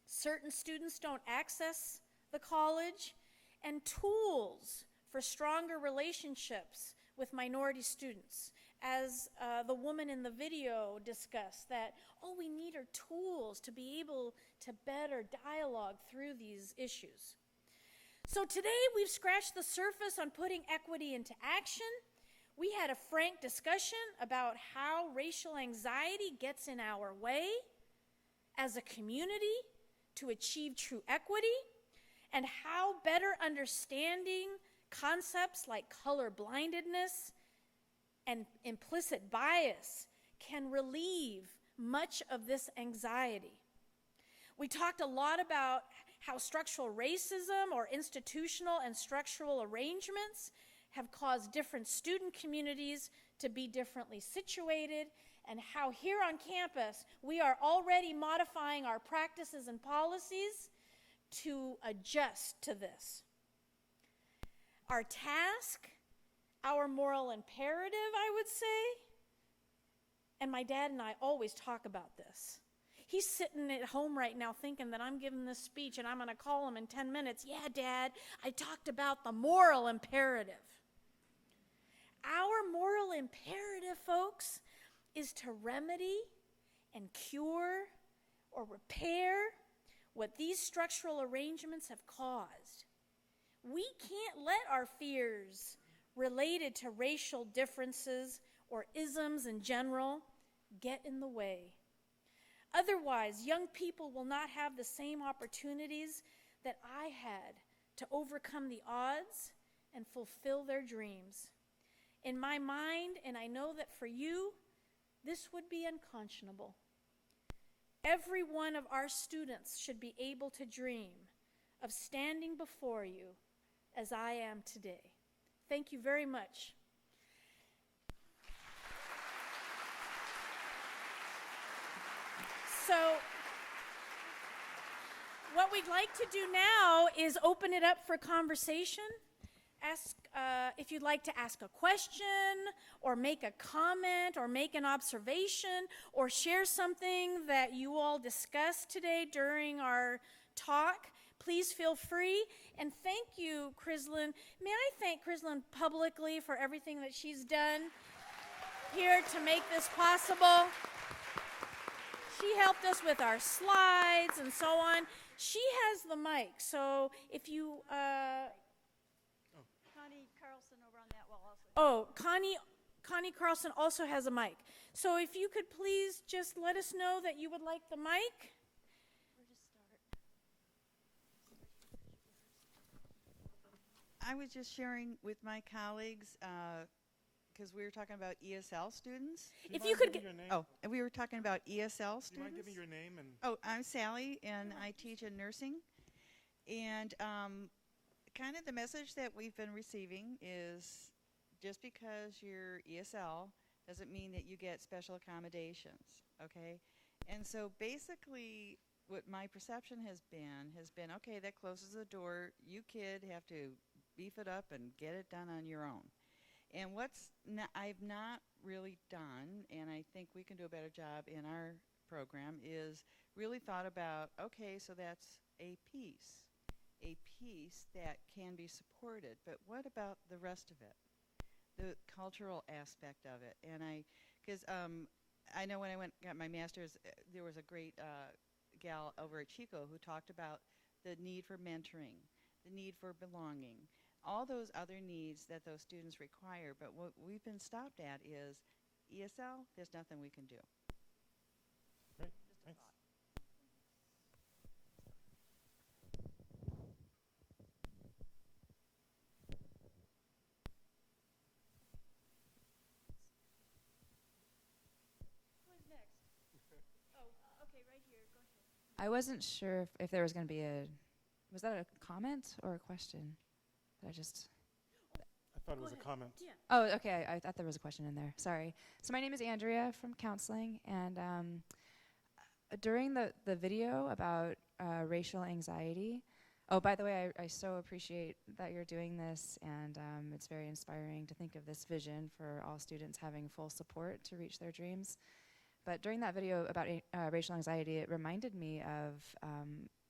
certain students don't access the college, and tools for stronger relationships with minority students. As the woman in the video discussed, that all we need are tools to be able to better dialogue through these issues. So today we've scratched the surface on putting equity into action. We had a frank discussion about how racial anxiety gets in our way as a community to achieve true equity, and how better understanding concepts like color-blindedness and implicit bias can relieve much of this anxiety. We talked a lot about how structural racism or institutional and structural arrangements have caused different student communities to be differently situated, and how here on campus we are already modifying our practices and policies to adjust to this. Our task, our moral imperative, I would say, and my dad and I always talk about this. He's sitting at home right now thinking that I'm giving this speech and I'm going to call him in 10 minutes. Yeah, Dad, I talked about the moral imperative. Our moral imperative, folks, is to remedy and cure or repair what these structural arrangements have caused. We can't let our fears related to racial differences or isms in general get in the way. Otherwise, young people will not have the same opportunities that I had to overcome the odds and fulfill their dreams. In my mind, and I know that for you, this would be unconscionable. Every one of our students should be able to dream of standing before you as I am today. Thank you very much. So, what we'd like to do now is open it up for conversation. Ask if you'd like to ask a question or make a comment or make an observation or share something that you all discussed today during our talk. Please feel free. And thank you, Crislin. May I thank Crislin publicly for everything that she's done here to make this possible. She helped us with our slides and so on. She has the mic, so if you... Connie Carlson over on that wall also. Oh, Connie Carlson also has a mic. So if you could please just let us know that you would like the mic. Where to start? I was just sharing with my colleagues, because we were talking about ESL students. If you could give your name? Oh, and we were talking about ESL students. Do you mind giving your name and... Oh, I'm Sally, and I teach in nursing. And kind of the message that we've been receiving is just because you're ESL doesn't mean that you get special accommodations, okay? And so basically what my perception has been, okay, that closes the door. You kid have to beef it up and get it done on your own. And I've not really done, and I think we can do a better job in our program, is really thought about, okay, so that's a piece that can be supported, but what about the rest of it? The cultural aspect of it. And because I know when I got my master's, there was a great gal over at Chico who talked about the need for mentoring, the need for belonging, all those other needs that those students require. But what we've been stopped at is ESL, there's nothing we can do. Great, thanks. Who's next? Oh, okay, right here. Go ahead. I wasn't sure if there was going to be was that a comment or a question? That I just... I thought it was a comment. Yeah. Oh, okay. I thought there was a question in there. Sorry. So my name is Andrea from counseling, and during the video about racial anxiety, oh, by the way, I so appreciate that you're doing this, and it's very inspiring to think of this vision for all students having full support to reach their dreams. But during that video about racial anxiety, it reminded me of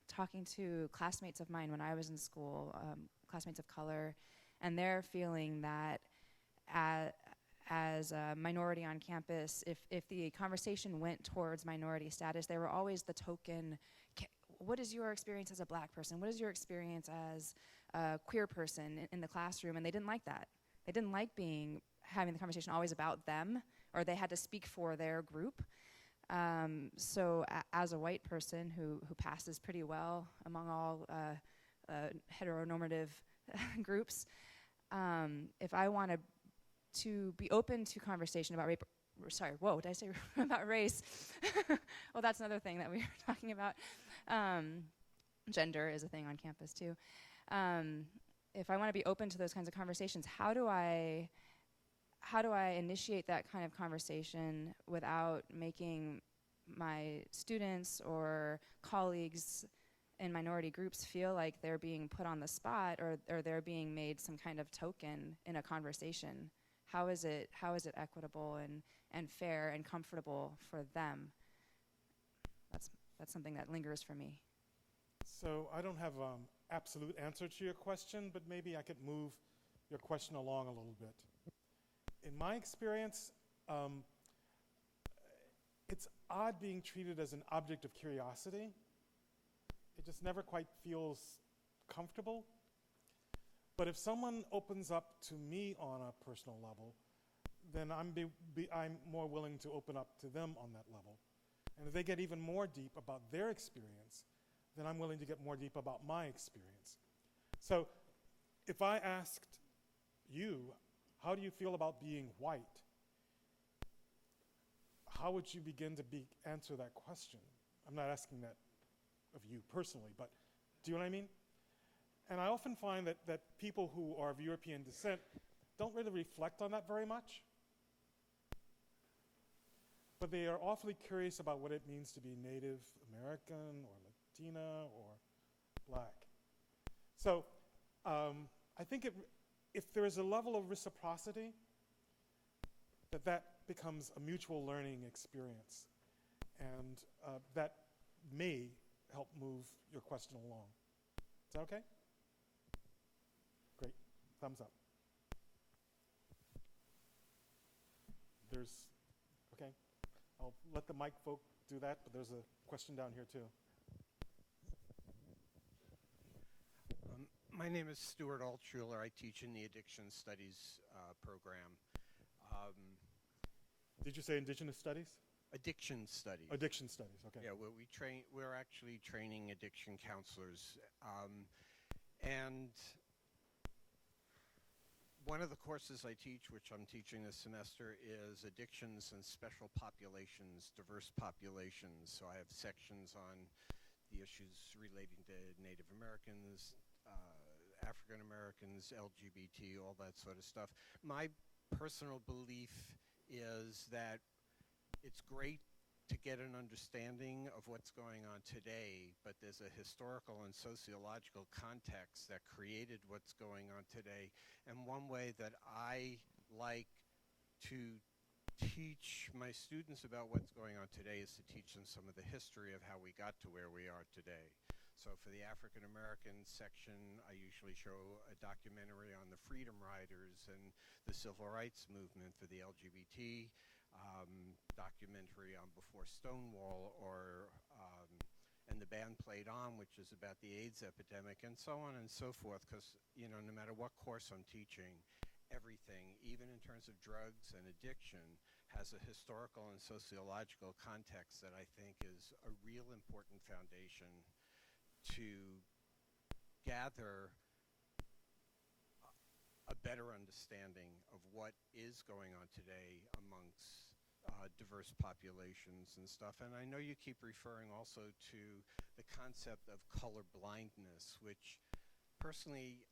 talking to classmates of mine when I was in school, classmates of color, and they're feeling that as a minority on campus, if the conversation went towards minority status, they were always the token, what is your experience as a black person? What is your experience as a queer person in the classroom? And they didn't like that. They didn't like having the conversation always about them, or they had to speak for their group. So as a white person who passes pretty well among all heteronormative groups, if I want to be open to conversation about rape, sorry, whoa, did I say about race? Well, that's another thing that we were talking about. Gender is a thing on campus too. If I want to be open to those kinds of conversations, how do I initiate that kind of conversation without making my students or colleagues in minority groups feel like they're being put on the spot or they're being made some kind of token in a conversation? How is it equitable and fair and comfortable for them? That's something that lingers for me. So I don't have an absolute answer to your question, but maybe I could move your question along a little bit. In my experience, it's odd being treated as an object of curiosity. It just never quite feels comfortable. But if someone opens up to me on a personal level, then I'm more willing to open up to them on that level. And if they get even more deep about their experience, then I'm willing to get more deep about my experience. So if I asked you, how do you feel about being white? How would you begin to answer that question? I'm not asking that of you personally, but do you know what I mean? And I often find that people who are of European descent don't really reflect on that very much. But they are awfully curious about what it means to be Native American or Latina or black. So I think if there is a level of reciprocity, that becomes a mutual learning experience. And that may help move your question along. Is that okay? Great. Thumbs up. Okay. I'll let the mic folk do that, but there's a question down here too. My name is Stuart Altshuler. I teach in the Addiction Studies program. Did you say Indigenous Studies? Addiction Studies. Addiction Studies, okay. Yeah, we're actually training addiction counselors. And one of the courses I teach, which I'm teaching this semester, is Addictions and Special Populations, Diverse Populations. So I have sections on the issues relating to Native Americans, African Americans, LGBT, all that sort of stuff. My personal belief is that it's great to get an understanding of what's going on today, but there's a historical and sociological context that created what's going on today. And one way that I like to teach my students about what's going on today is to teach them some of the history of how we got to where we are today. So for the African American section, I usually show a documentary on the Freedom Riders and the Civil Rights Movement. For the LGBT, documentary on Before Stonewall, and the band Played On, which is about the AIDS epidemic, and so on and so forth, because no matter what course I'm teaching, everything, even in terms of drugs and addiction, has a historical and sociological context that I think is a real important foundation to gather a better understanding of what is going on today amongst diverse populations and stuff. And I know you keep referring also to the concept of color blindness, which personally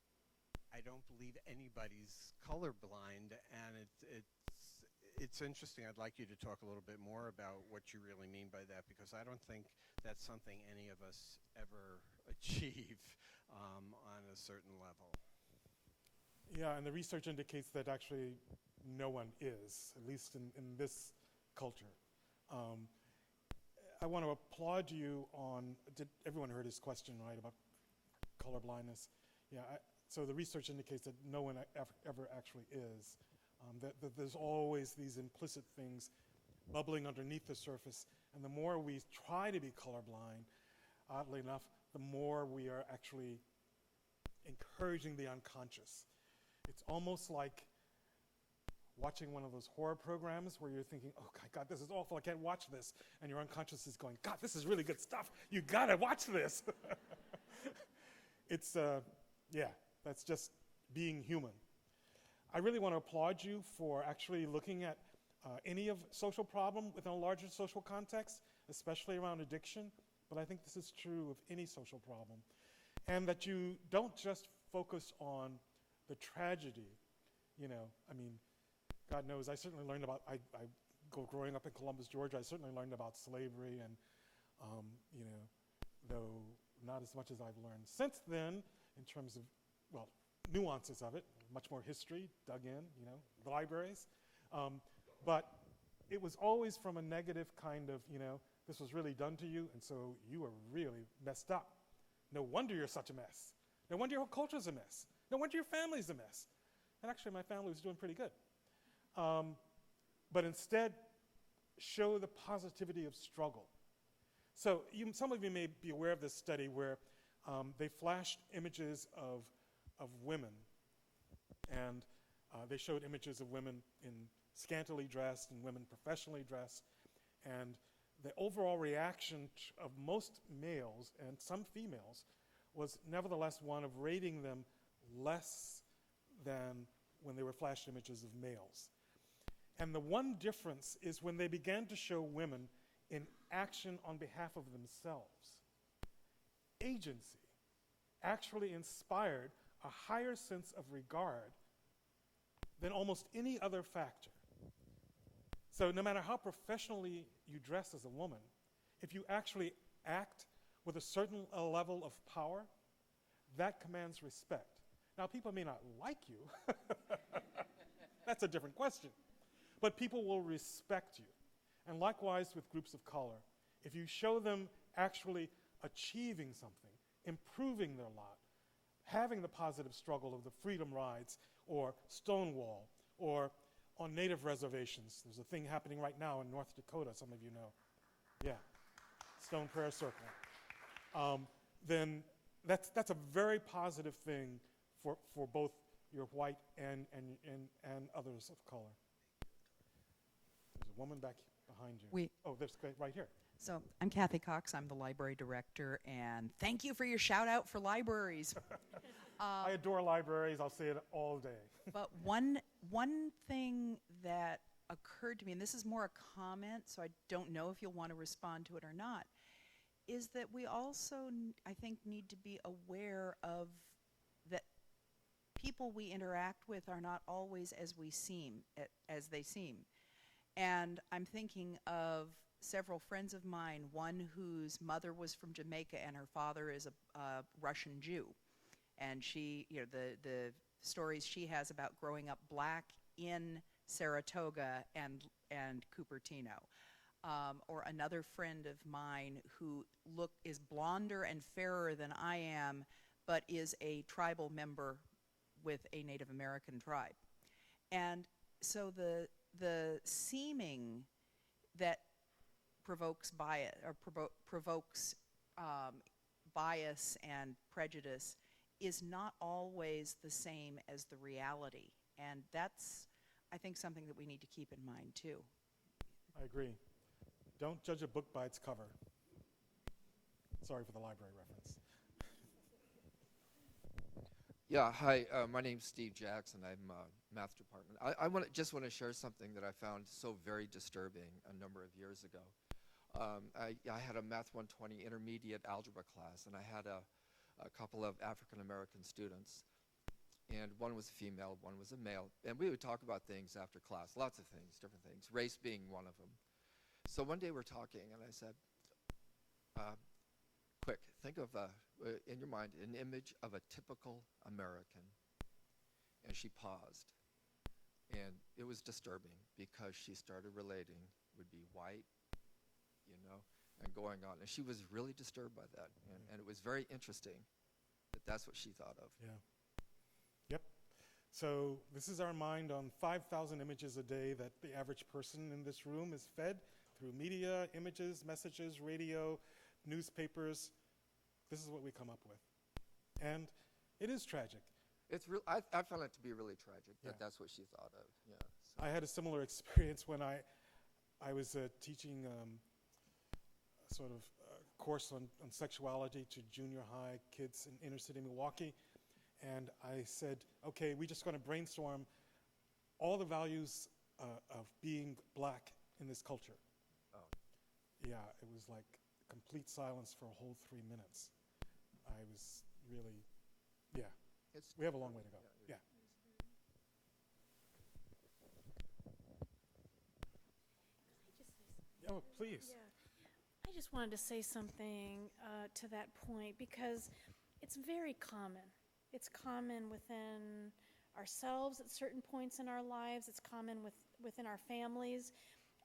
I don't believe anybody's colorblind, and it's interesting. I'd like you to talk a little bit more about what you really mean by that, because I don't think that's something any of us ever achieve on a certain level. Yeah, and the research indicates that actually no one is, at least in this culture. Um, I want to applaud you on, everyone heard his question, right, about color blindness? Yeah, so the research indicates that no one ever actually is. That there's always these implicit things bubbling underneath the surface, and the more we try to be colorblind, oddly enough, the more we are actually encouraging the unconscious. It's almost like watching one of those horror programs where you're thinking, oh God, this is awful, I can't watch this. And your unconscious is going, God, this is really good stuff. You gotta watch this. It's, yeah, that's just being human. I really want to applaud you for actually looking at any of social problem within a larger social context, especially around addiction. But I think this is true of any social problem. And that you don't just focus on the tragedy. You know, I mean, God knows, I certainly learned about, growing up in Columbus, Georgia, I certainly learned about slavery and, you know, though not as much as I've learned since then in terms of, well, nuances of it, much more history dug in, you know, the libraries. But it was always from a negative kind of, you know, this was really done to you, and so you were really messed up. No wonder you're such a mess. No wonder your whole culture's a mess. No wonder your family's a mess. And actually, my family was doing pretty good. But instead, show the positivity of struggle. So some of you may be aware of this study where they flashed images of women, and they showed images of women in scantily dressed and women professionally dressed, and the overall reaction of most males and some females was nevertheless one of rating them less than when they were flashed images of males. And the one difference is when they began to show women in action on behalf of themselves. Agency actually inspired a higher sense of regard than almost any other factor. So no matter how professionally you dress as a woman, if you actually act with a certain level of power, that commands respect. Now, people may not like you. That's a different question. But people will respect you. And likewise with groups of color. If you show them actually achieving something, improving their lot, having the positive struggle of the freedom rides or Stonewall or on native reservations. There's a thing happening right now in North Dakota, some of you know. Yeah, Stone Prayer Circle. Then that's a very positive thing for both your white and others of color. There's a woman back behind you. There's right here. So I'm Kathy Cox. I'm the library director, and thank you for your shout out for libraries. I adore libraries. I'll say it all day. But one thing that occurred to me, and this is more a comment, so I don't know if you'll want to respond to it or not, is that we also, I think, need to be aware of that people we interact with are not always as they seem. And I'm thinking of several friends of mine, one whose mother was from Jamaica and her father is a Russian Jew. And she, you know, the stories she has about growing up black in Saratoga and Cupertino. Or another friend of mine who is blonder and fairer than I am, but is a tribal member with a Native American tribe. And so the seeming that provokes bias or provokes bias and prejudice is not always the same as the reality. And that's, I think, something that we need to keep in mind too. I agree. Don't judge a book by its cover. Sorry for the library reference. Yeah, hi, my name's Steve Jackson. I'm math department. I just want to share something that I found so very disturbing a number of years ago. I had a Math 120 intermediate algebra class, and I had a couple of African American students, and one was a female, one was a male, and we would talk about things after class, lots of things, different things, race being one of them. So one day we're talking, and I said, quick, think of, in your mind, an image of a typical American. And she paused. And it was disturbing because she started relating, would be white, you know, and going on. And she was really disturbed by that. And it was very interesting that that's what she thought of. Yeah. Yep. So this is our mind on 5,000 images a day that the average person in this room is fed through media, images, messages, radio, newspapers. This is what we come up with. And it is tragic. It's real. I found it to be really tragic that Yeah. that's what she thought of. Yeah. So. I had a similar experience when I was teaching sort of a course on sexuality to junior high kids in inner city Milwaukee. And I said, okay, we're just going to brainstorm all the values of being black in this culture. Oh. Yeah, it was like complete silence for a whole 3 minutes. I was really, yeah. We have a long way to go. Yeah. Oh, please. I just wanted to say something to that point because it's very common. It's common within ourselves at certain points in our lives. It's common within our families.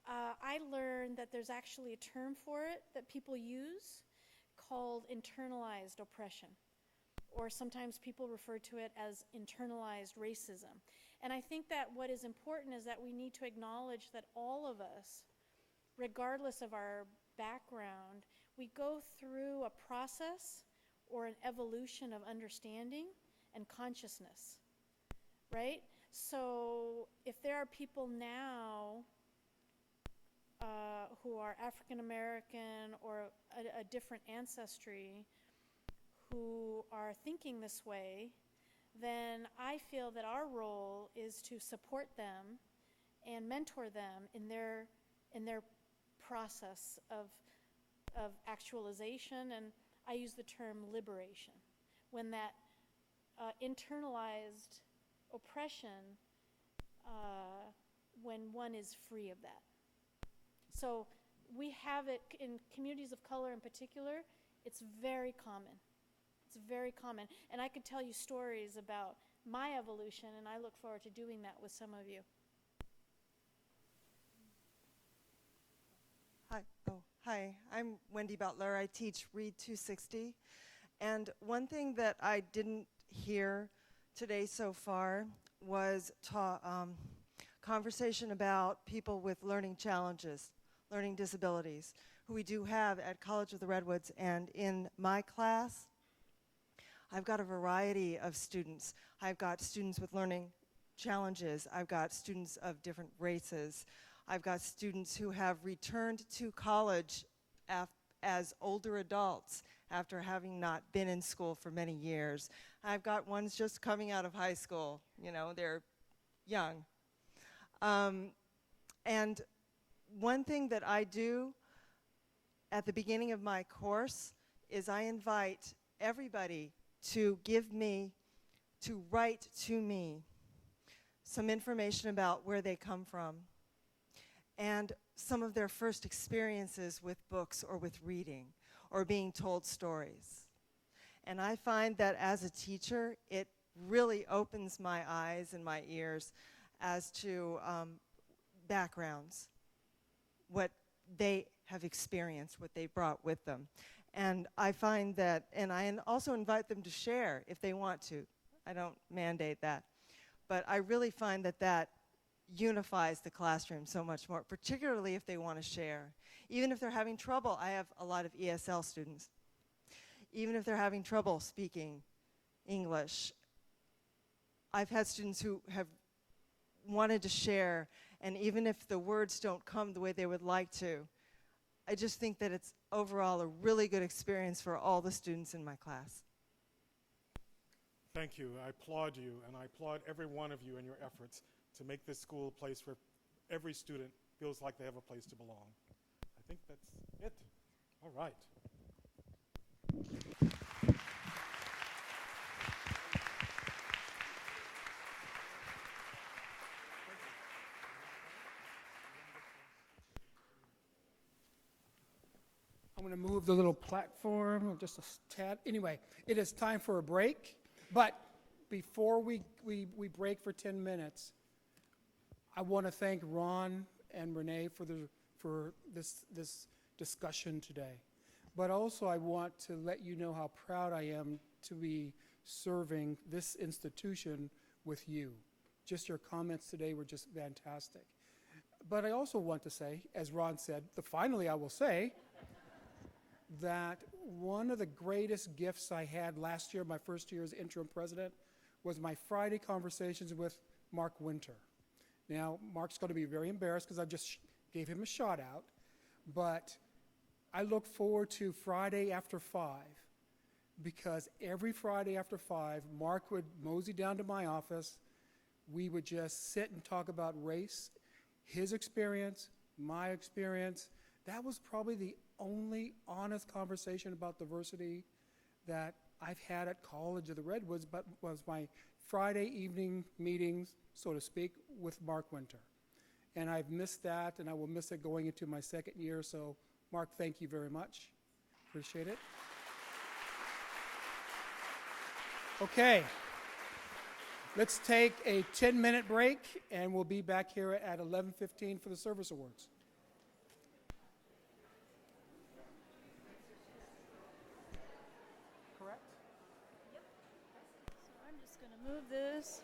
I learned that there's actually a term for it that people use called internalized oppression, or sometimes people refer to it as internalized racism. And I think that what is important is that we need to acknowledge that all of us, regardless of our background, we go through a process or an evolution of understanding and consciousness, right? So if there are people now who are African American or a different ancestry who are thinking this way, then I feel that our role is to support them and mentor them in their process of actualization, and I use the term liberation. When that internalized oppression, when one is free of that. So we have it in communities of color in particular. It's very common. It's very common. And I could tell you stories about my evolution, and I look forward to doing that with some of you. Hi, I'm Wendy Butler. I teach Read 260. And one thing that I didn't hear today so far was conversation about people with learning challenges, learning disabilities, who we do have at College of the Redwoods. And in my class, I've got a variety of students. I've got students with learning challenges. I've got students of different races. I've got students who have returned to college as older adults after having not been in school for many years. I've got ones just coming out of high school. You know, they're young. And one thing that I do at the beginning of my course is I invite everybody to write to me some information about where they come from and some of their first experiences with books or with reading or being told stories. And I find that as a teacher, it really opens my eyes and my ears as to backgrounds, what they have experienced, what they brought with them. And I find that, and I also invite them to share if they want to. I don't mandate that. But I really find that that unifies the classroom so much more, particularly if they want to share. Even if they're having trouble, I have a lot of ESL students. Even if they're having trouble speaking English, I've had students who have wanted to share, and even if the words don't come the way they would like to, I just think that it's overall a really good experience for all the students in my class. Thank you. I applaud you, and I applaud every one of you in your efforts to make this school a place where every student feels like they have a place to belong. I think that's it. All right. I'm going to move the little platform just a tad. Anyway, it is time for a break. But before we break for 10 minutes, I want to thank Ron and Renee for this discussion today. But also I want to let you know how proud I am to be serving this institution with you. Just your comments today were just fantastic. But I also want to say, as Ron said, finally I will say, that one of the greatest gifts I had last year, my first year as interim president, was my Friday conversations with Mark Winter. Now, Mark's going to be very embarrassed because I just gave him a shout out, but I look forward to Friday after 5, because every Friday after 5, Mark would mosey down to my office. We would just sit and talk about race, his experience, my experience. That was probably the only honest conversation about diversity that I've had at College of the Redwoods, but was my Friday evening meetings, so to speak, with Mark Winter. And I've missed that, and I will miss it going into my second year. So, Mark, thank you very much. Appreciate it. Okay. Let's take a 10-minute break, and we'll be back here at 11:15 for the Service Awards. Correct? Yep. So I'm just going to move this.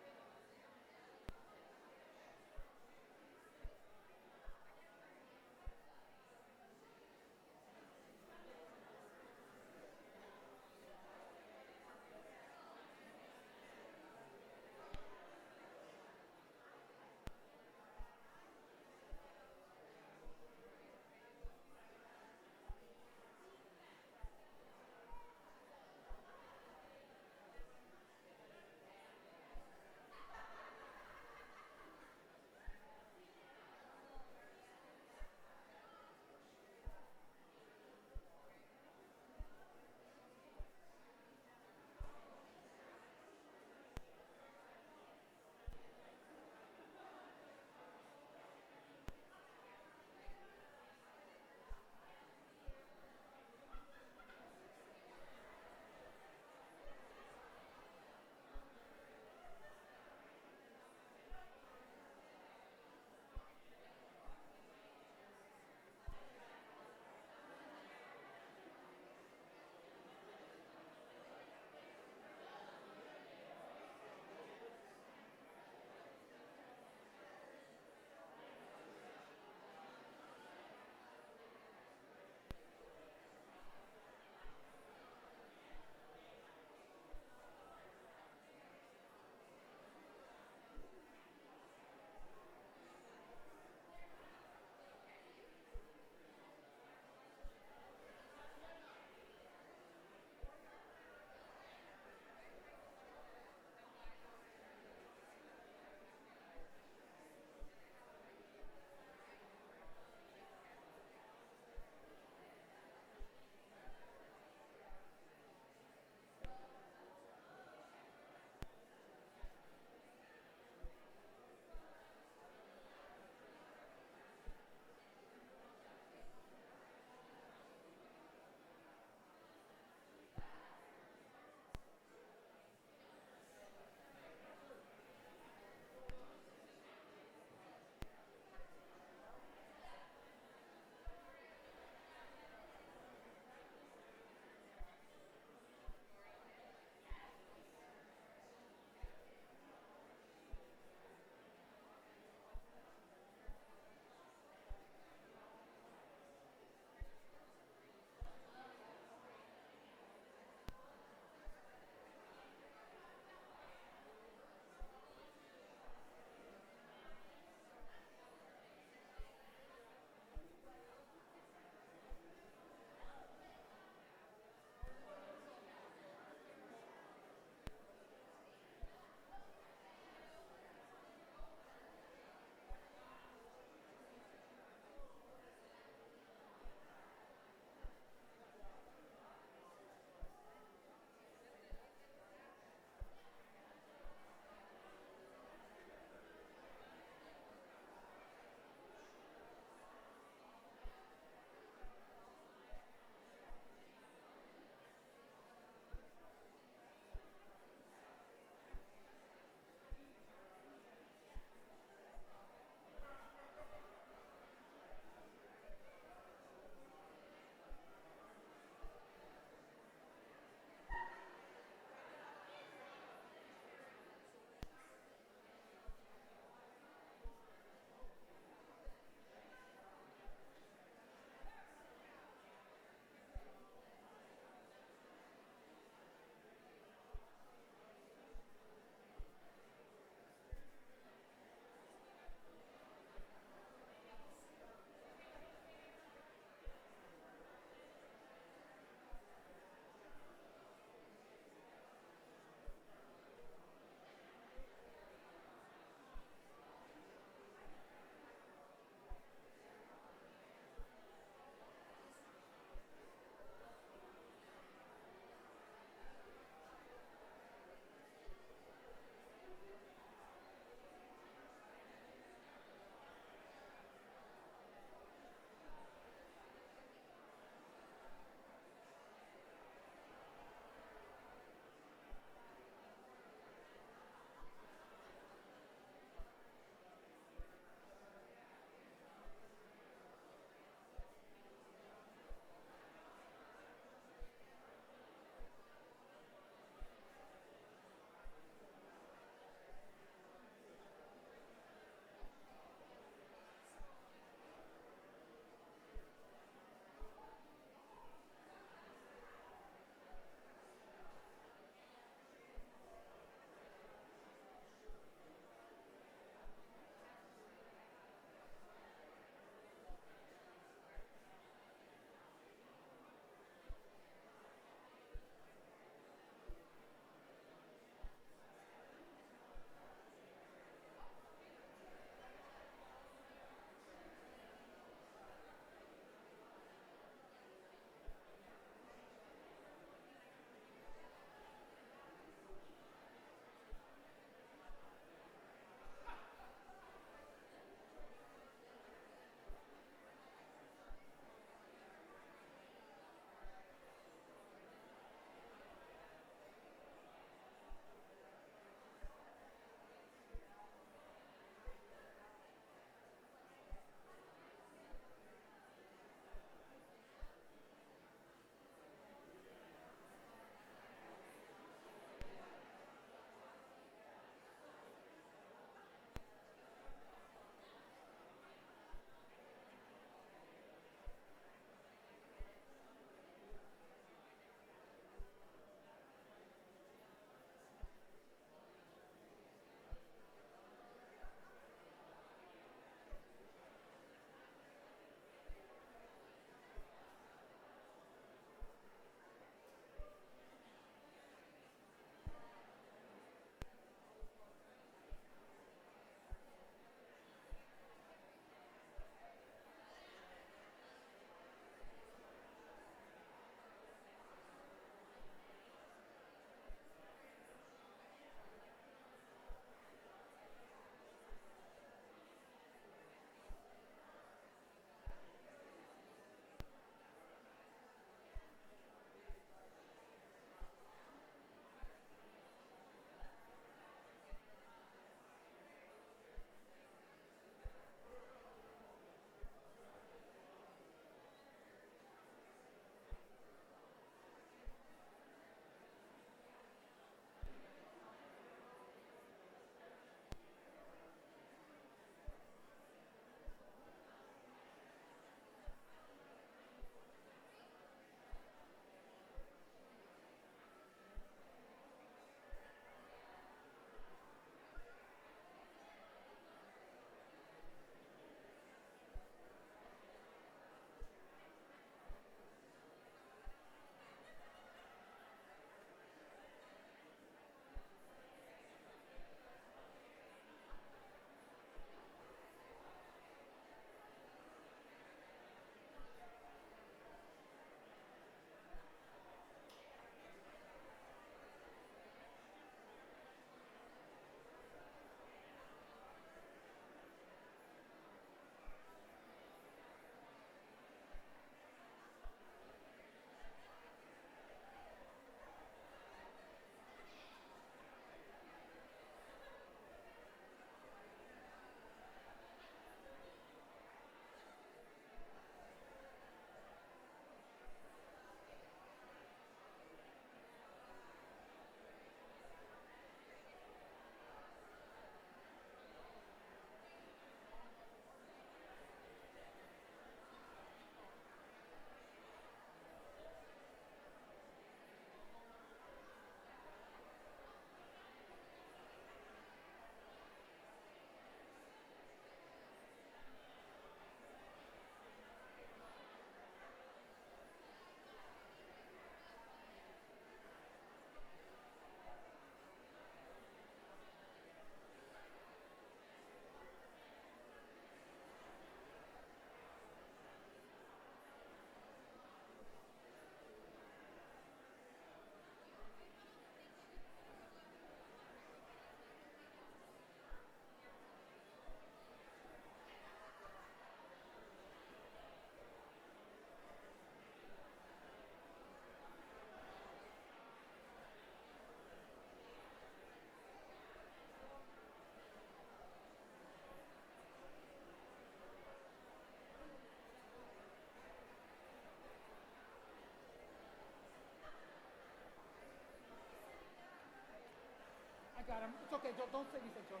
got him. It's okay. Don't say anything to him.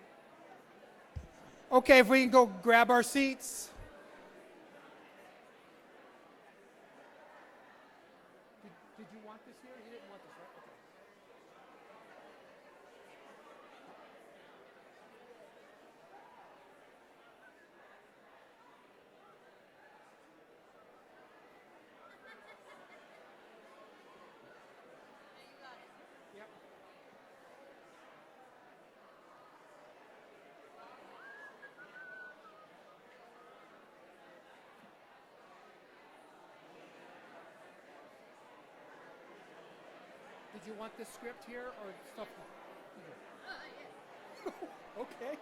Okay, if we can go grab our seats. Did you want this here? You didn't want this, right? Okay. Yep. Did you want this script here or stuff? Okay.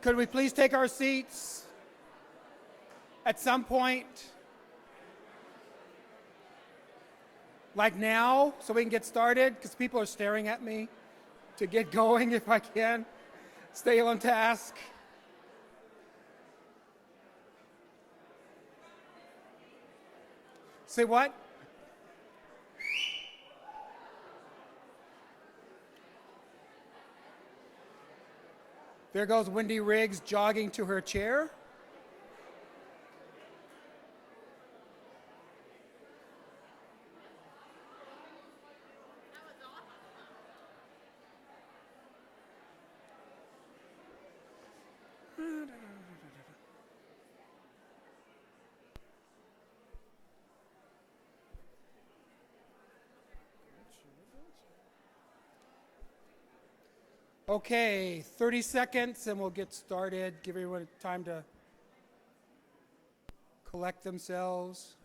Could we please take our seats at some point? Like now, so we can get started, because people are staring at me to get going if I can. Stay on task. Say what? There goes Wendy Riggs jogging to her chair. Okay, 30 seconds and we'll get started. Give everyone time to collect themselves.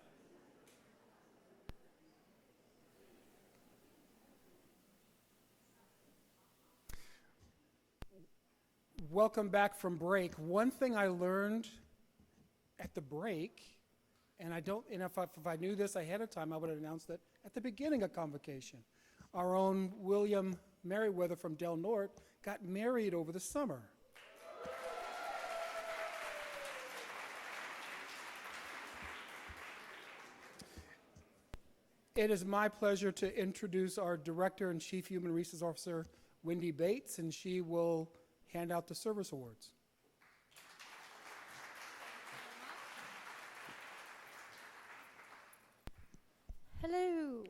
Welcome back from break. One thing I learned at the break, and if I knew this ahead of time, I would have announced it at the beginning of Convocation. Our own William Merriweather from Del Norte got married over the summer. It is my pleasure to introduce our Director and Chief Human Resources Officer, Wendy Bates, and she will hand out the service awards. Hello.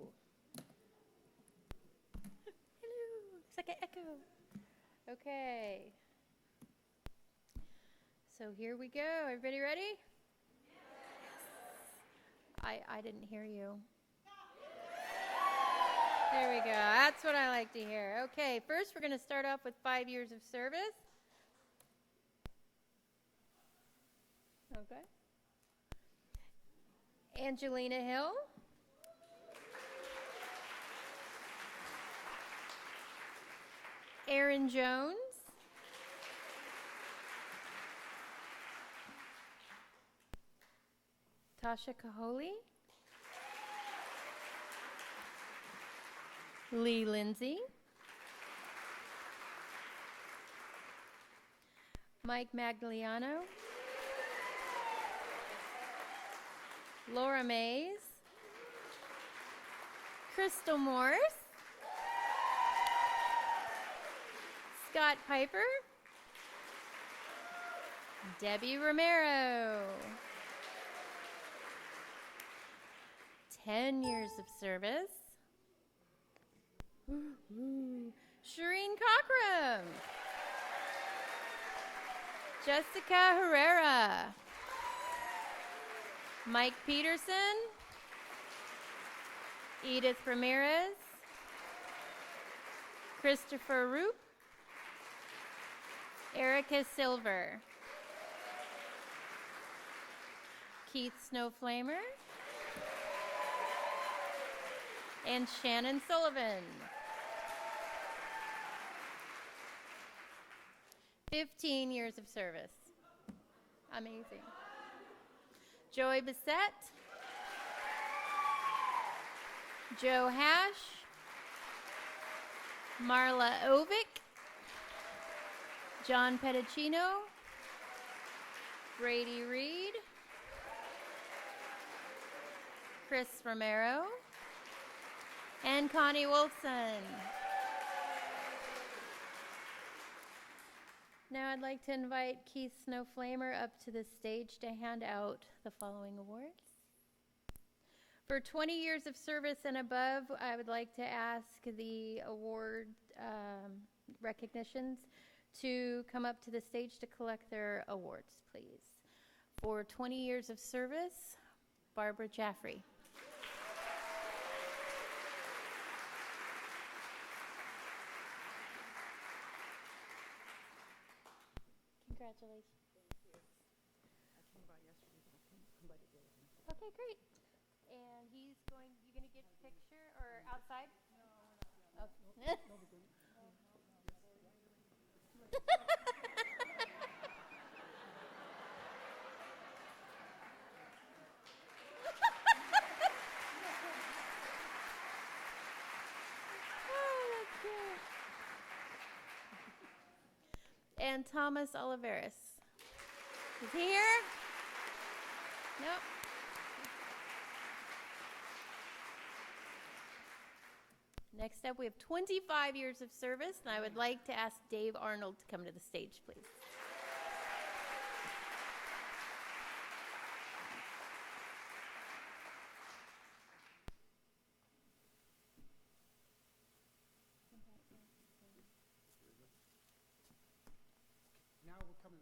Hello. It's like an echo. Okay. So here we go. Everybody ready? Yes. I didn't hear you. There we go. That's what I like to hear. Okay, first we're going to start off with 5 years of service. Okay. Angelina Hill. Aaron Jones. Tasha Kaholi. Lee Lindsay. Mike Magliano. Laura Mays. Crystal Morse. Scott Piper. Debbie Romero. 10 years of service. Shireen Cockram. Jessica Herrera. Mike Peterson. Edith Ramirez. Christopher Roop. Erica Silver. Keith Snowflamer. And Shannon Sullivan. 15 years of service. Amazing. Joy Bissett, Joe Hash, Marla Ovick, John Pedicino, Brady Reed, Chris Romero, and Connie Wolfson. Now I'd like to invite Keith Snowflamer up to the stage to hand out the following awards. For 20 years of service and above, I would like to ask the award recognitions to come up to the stage to collect their awards, please. For 20 years of service, Barbara Jaffrey. Congratulations. Okay, great. And you gonna get a picture or outside? No. Okay. Oh, that's good. And Thomas Oliveris. Is he here? Nope. Next up, we have 25 years of service, and I would like to ask Dave Arnold to come to the stage, please. Now we're coming.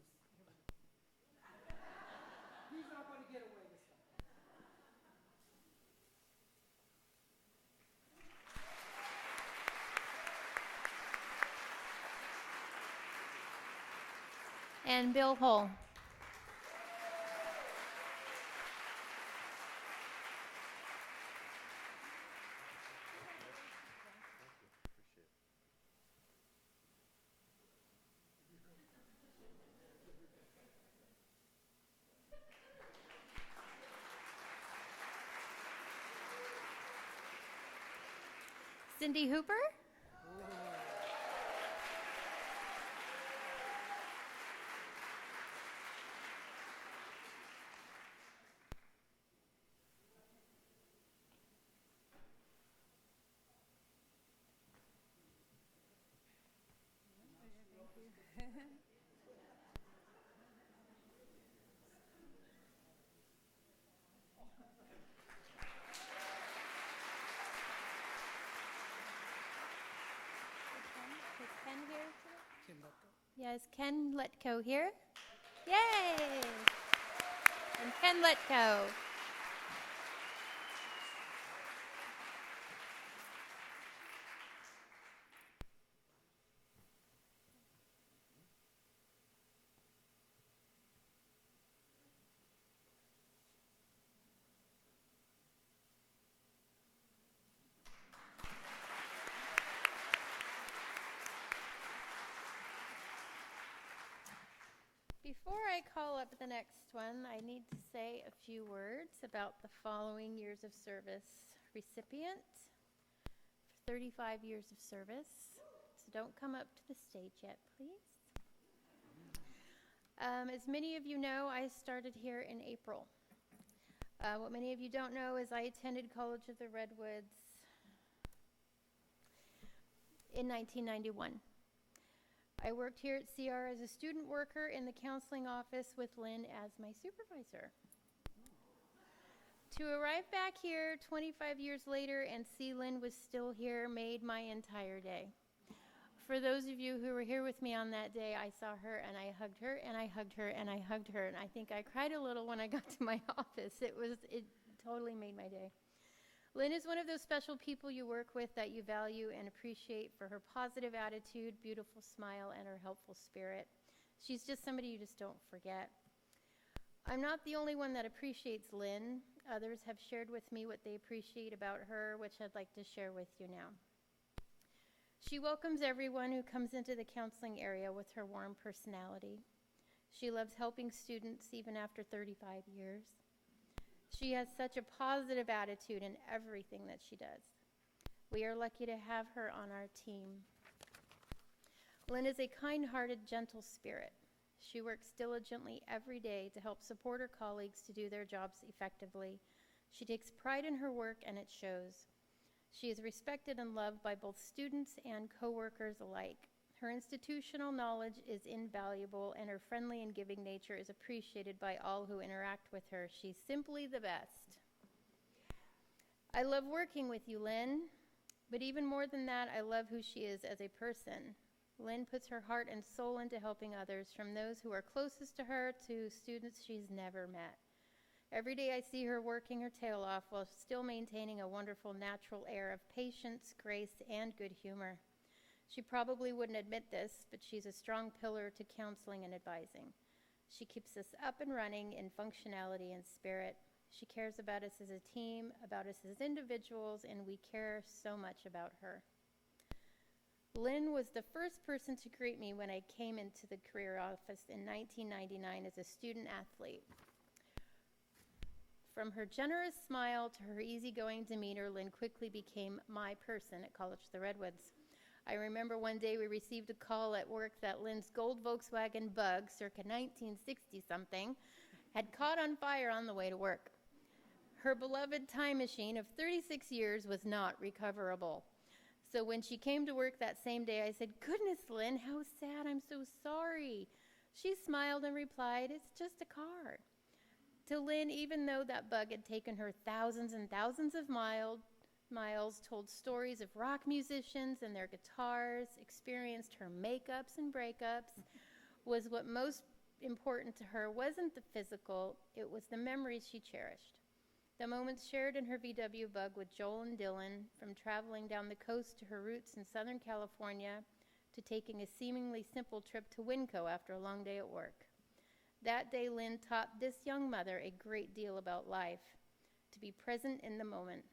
He's not going to get away this time. And Bill Hull. Cindy Hooper. Is Ken here today? Yeah, is Ken Letko here? Yay! And Ken Letko. Before I call up the next one, I need to say a few words about the following years of service recipient. 35 years of service. So don't come up to the stage yet, please. As many of you know, I started here in April. What many of you don't know is I attended College of the Redwoods in 1991. I worked here at CR as a student worker in the counseling office with Lynn as my supervisor. To arrive back here 25 years later and see Lynn was still here made my entire day. For those of you who were here with me on that day, I saw her and I hugged her and I hugged her and I hugged her, and I think I cried a little when I got to my office. It totally made my day. Lynn is one of those special people you work with that you value and appreciate for her positive attitude, beautiful smile, and her helpful spirit. She's just somebody you just don't forget. I'm not the only one that appreciates Lynn. Others have shared with me what they appreciate about her, which I'd like to share with you now. She welcomes everyone who comes into the counseling area with her warm personality. She loves helping students even after 35 years. She has such a positive attitude in everything that she does. We are lucky to have her on our team. Lynn is a kind-hearted, gentle spirit. She works diligently every day to help support her colleagues to do their jobs effectively. She takes pride in her work, and it shows. She is respected and loved by both students and coworkers alike. Her institutional knowledge is invaluable, and her friendly and giving nature is appreciated by all who interact with her. She's simply the best. I love working with you, Lynn, but even more than that, I love who she is as a person. Lynn puts her heart and soul into helping others, from those who are closest to her to students she's never met. Every day I see her working her tail off while still maintaining a wonderful natural air of patience, grace, and good humor. She probably wouldn't admit this, but she's a strong pillar to counseling and advising. She keeps us up and running in functionality and spirit. She cares about us as a team, about us as individuals, and we care so much about her. Lynn was the first person to greet me when I came into the career office in 1999 as a student athlete. From her generous smile to her easygoing demeanor, Lynn quickly became my person at College of the Redwoods. I remember one day we received a call at work that Lynn's gold Volkswagen Bug, circa 1960-something, had caught on fire on the way to work. Her beloved time machine of 36 years was not recoverable. So when she came to work that same day, I said, "Goodness, Lynn, how sad, I'm so sorry." She smiled and replied, "It's just a car." To Lynn, even though that bug had taken her thousands and thousands of miles, told stories of rock musicians and their guitars, experienced her makeups and breakups, was what most important to her wasn't the physical, it was the memories she cherished. The moments shared in her VW Bug with Joel and Dylan, from traveling down the coast to her roots in Southern California to taking a seemingly simple trip to Winco after a long day at work. That day, Lynn taught this young mother a great deal about life, to be present in the moment.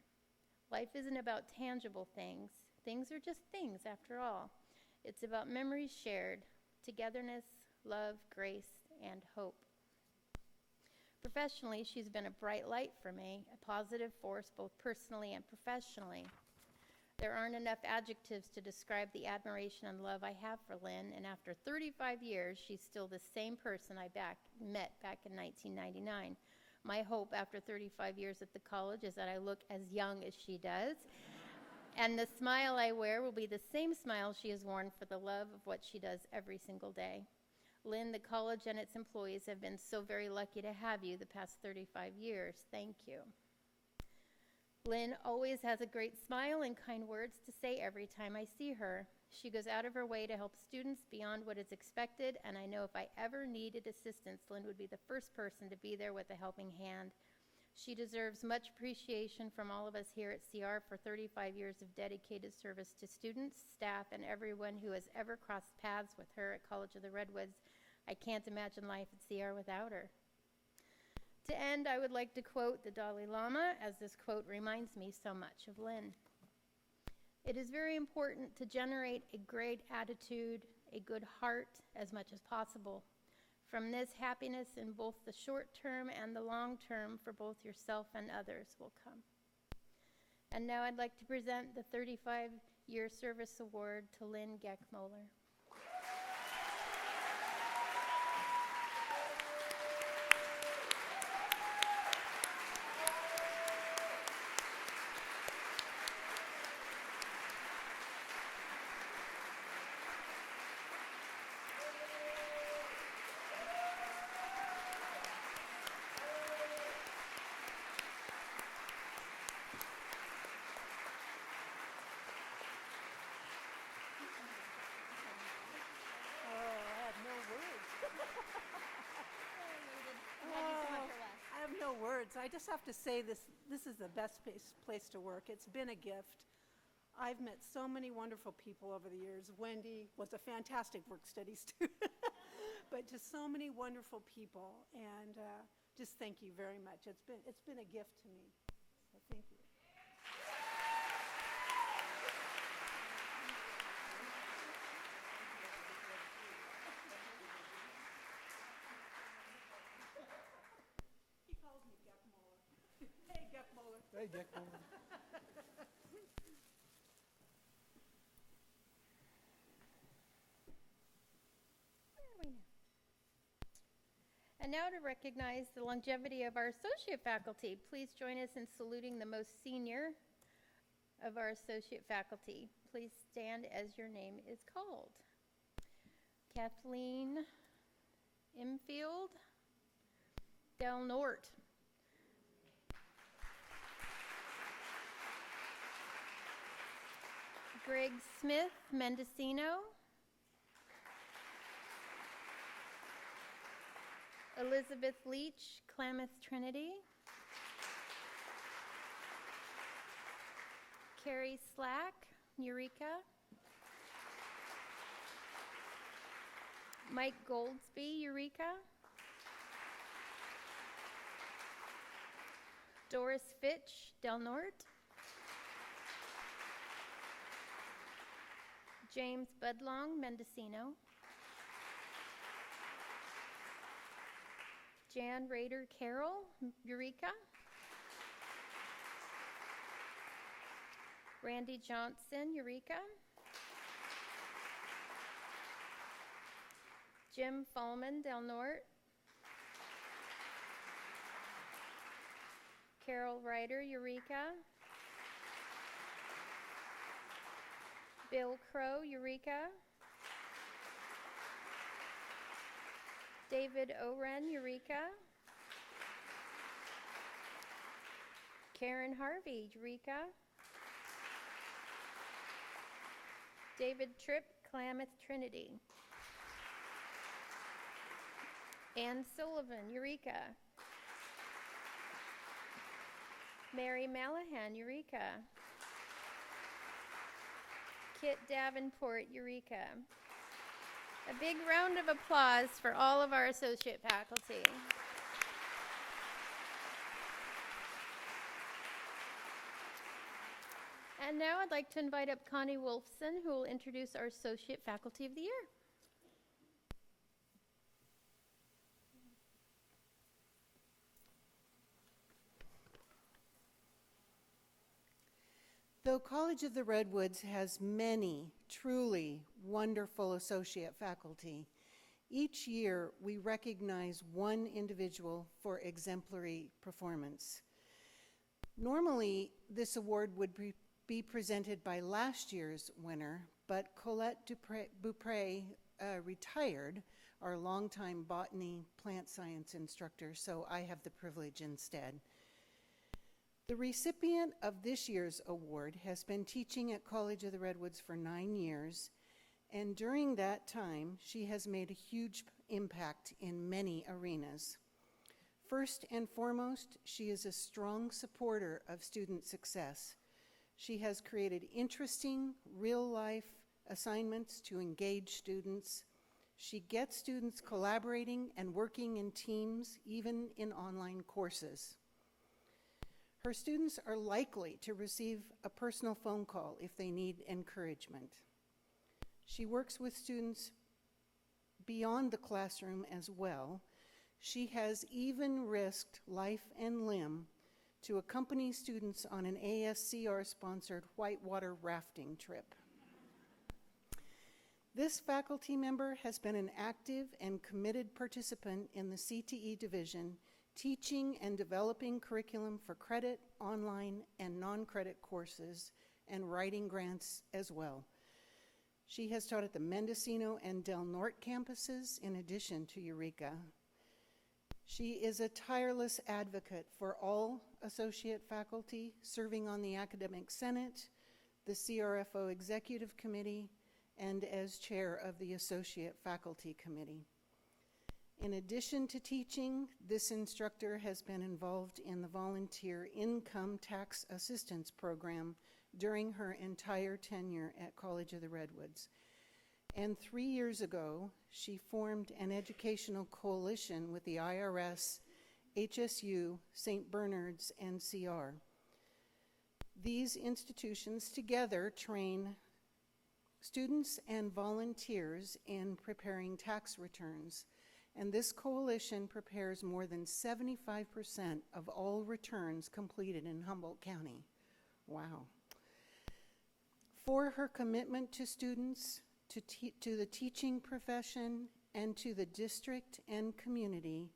Life isn't about tangible things. Things are just things, after all. It's about memories shared, togetherness, love, grace, and hope. Professionally, she's been a bright light for me, a positive force both personally and professionally. There aren't enough adjectives to describe the admiration and love I have for Lynn, and after 35 years, she's still the same person I met back in 1999. My hope after 35 years at the college is that I look as young as she does, and the smile I wear will be the same smile she has worn for the love of what she does every single day. Lynn, the college and its employees have been so very lucky to have you the past 35 years. Thank you. Lynn always has a great smile and kind words to say every time I see her. She goes out of her way to help students beyond what is expected, and I know if I ever needed assistance, Lynn would be the first person to be there with a helping hand. She deserves much appreciation from all of us here at CR for 35 years of dedicated service to students, staff, and everyone who has ever crossed paths with her at College of the Redwoods. I can't imagine life at CR without her. To end, I would like to quote the Dalai Lama, as this quote reminds me so much of Lynn. It is very important to generate a great attitude, a good heart, as much as possible. From this, happiness in both the short term and the long term for both yourself and others will come. And now I'd like to present the 35-year service award to Lynn Geckmoeller. I just have to say this is the best place to work. It's been a gift. I've met so many wonderful people over the years. Wendy was a fantastic work study student, but just so many wonderful people, and just thank you very much. It's been a gift to me, so thank you. He calls me Geckmoeller. Hey, Dick. And now to recognize the longevity of our associate faculty, please join us in saluting the most senior of our associate faculty. Please stand as your name is called. Kathleen Imfield, Del Nort. Greg Smith, Mendocino. Elizabeth Leach, Klamath Trinity. Carrie Slack, Eureka. Mike Goldsby, Eureka. Doris Fitch, Del Norte. James Budlong, Mendocino. Jan Rader Carroll, Eureka. Randy Johnson, Eureka. Jim Fallman, Del Norte. Carol Ryder, Eureka. Bill Crow, Eureka. David Oren, Eureka. Karen Harvey, Eureka. David Tripp, Klamath Trinity. Ann Sullivan, Eureka. Mary Malahan, Eureka. Kit Davenport, Eureka. A big round of applause for all of our associate faculty. And now I'd like to invite up Connie Wolfson, who will introduce our Associate Faculty of the Year. Though College of the Redwoods has many truly wonderful associate faculty, each year we recognize one individual for exemplary performance. Normally, this award would be presented by last year's winner, but Colette Beaupre retired, our longtime botany plant science instructor, so I have the privilege instead. The recipient of this year's award has been teaching at College of the Redwoods for 9 years, and during that time, she has made a huge impact in many arenas. First and foremost, she is a strong supporter of student success. She has created interesting, real-life assignments to engage students. She gets students collaborating and working in teams, even in online courses. Her students are likely to receive a personal phone call if they need encouragement. She works with students beyond the classroom as well. She has even risked life and limb to accompany students on an ASCR-sponsored whitewater rafting trip. This faculty member has been an active and committed participant in the CTE division, teaching and developing curriculum for credit, online, and non-credit courses, and writing grants as well. She has taught at the Mendocino and Del Norte campuses in addition to Eureka. She is a tireless advocate for all associate faculty, serving on the Academic Senate, the CRFO Executive Committee, and as chair of the Associate Faculty Committee. In addition to teaching, this instructor has been involved in the Volunteer Income Tax Assistance Program during her entire tenure at College of the Redwoods. And 3 years ago, she formed an educational coalition with the IRS, HSU, St. Bernard's, and CR. These institutions together train students and volunteers in preparing tax returns, and this coalition prepares more than 75% of all returns completed in Humboldt County. Wow. For her commitment to students, to the teaching profession, and to the district and community,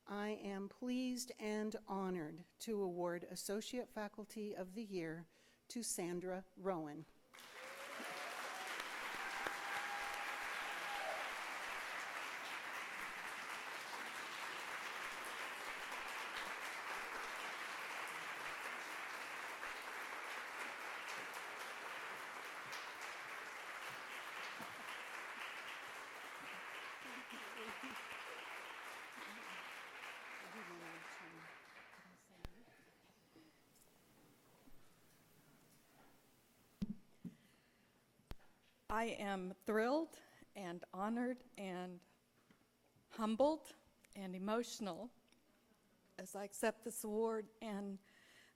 I am pleased and honored to award Associate Faculty of the Year to Sandra Rowan. I am thrilled and honored and humbled and emotional as I accept this award, and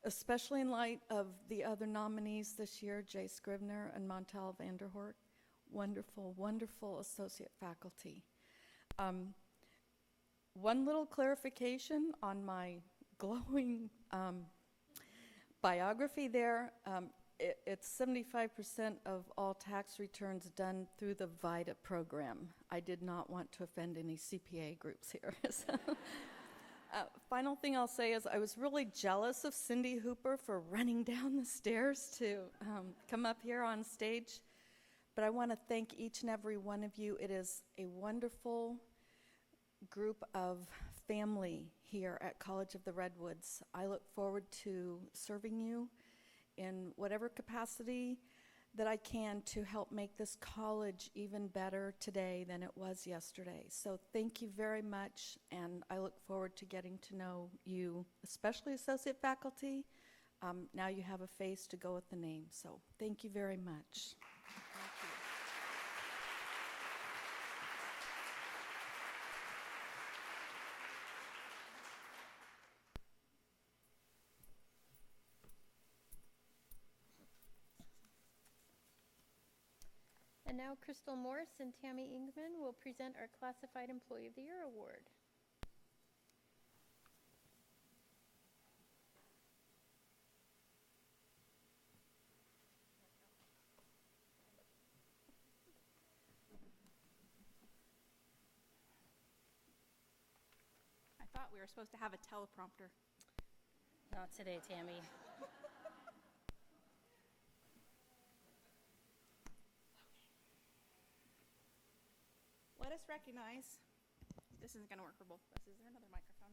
especially in light of the other nominees this year, Jay Scrivener and Montel Vanderhort. Wonderful, wonderful associate faculty. One little clarification on my glowing biography there. It's 75% of all tax returns done through the VITA program. I did not want to offend any CPA groups here. So, final thing I'll say is I was really jealous of Cindy Hooper for running down the stairs to come up here on stage. But I want to thank each and every one of you. It is a wonderful group of family here at College of the Redwoods. I look forward to serving you in whatever capacity that I can to help make this college even better today than it was yesterday. So thank you very much, and I look forward to getting to know you, especially associate faculty. Now you have a face to go with the name, so thank you very much. And now Crystal Morris and Tammy Ingman will present our Classified Employee of the Year Award. I thought we were supposed to have a teleprompter. Not today, Tammy. Let us recognize, this isn't going to work for both of us. Is there another microphone?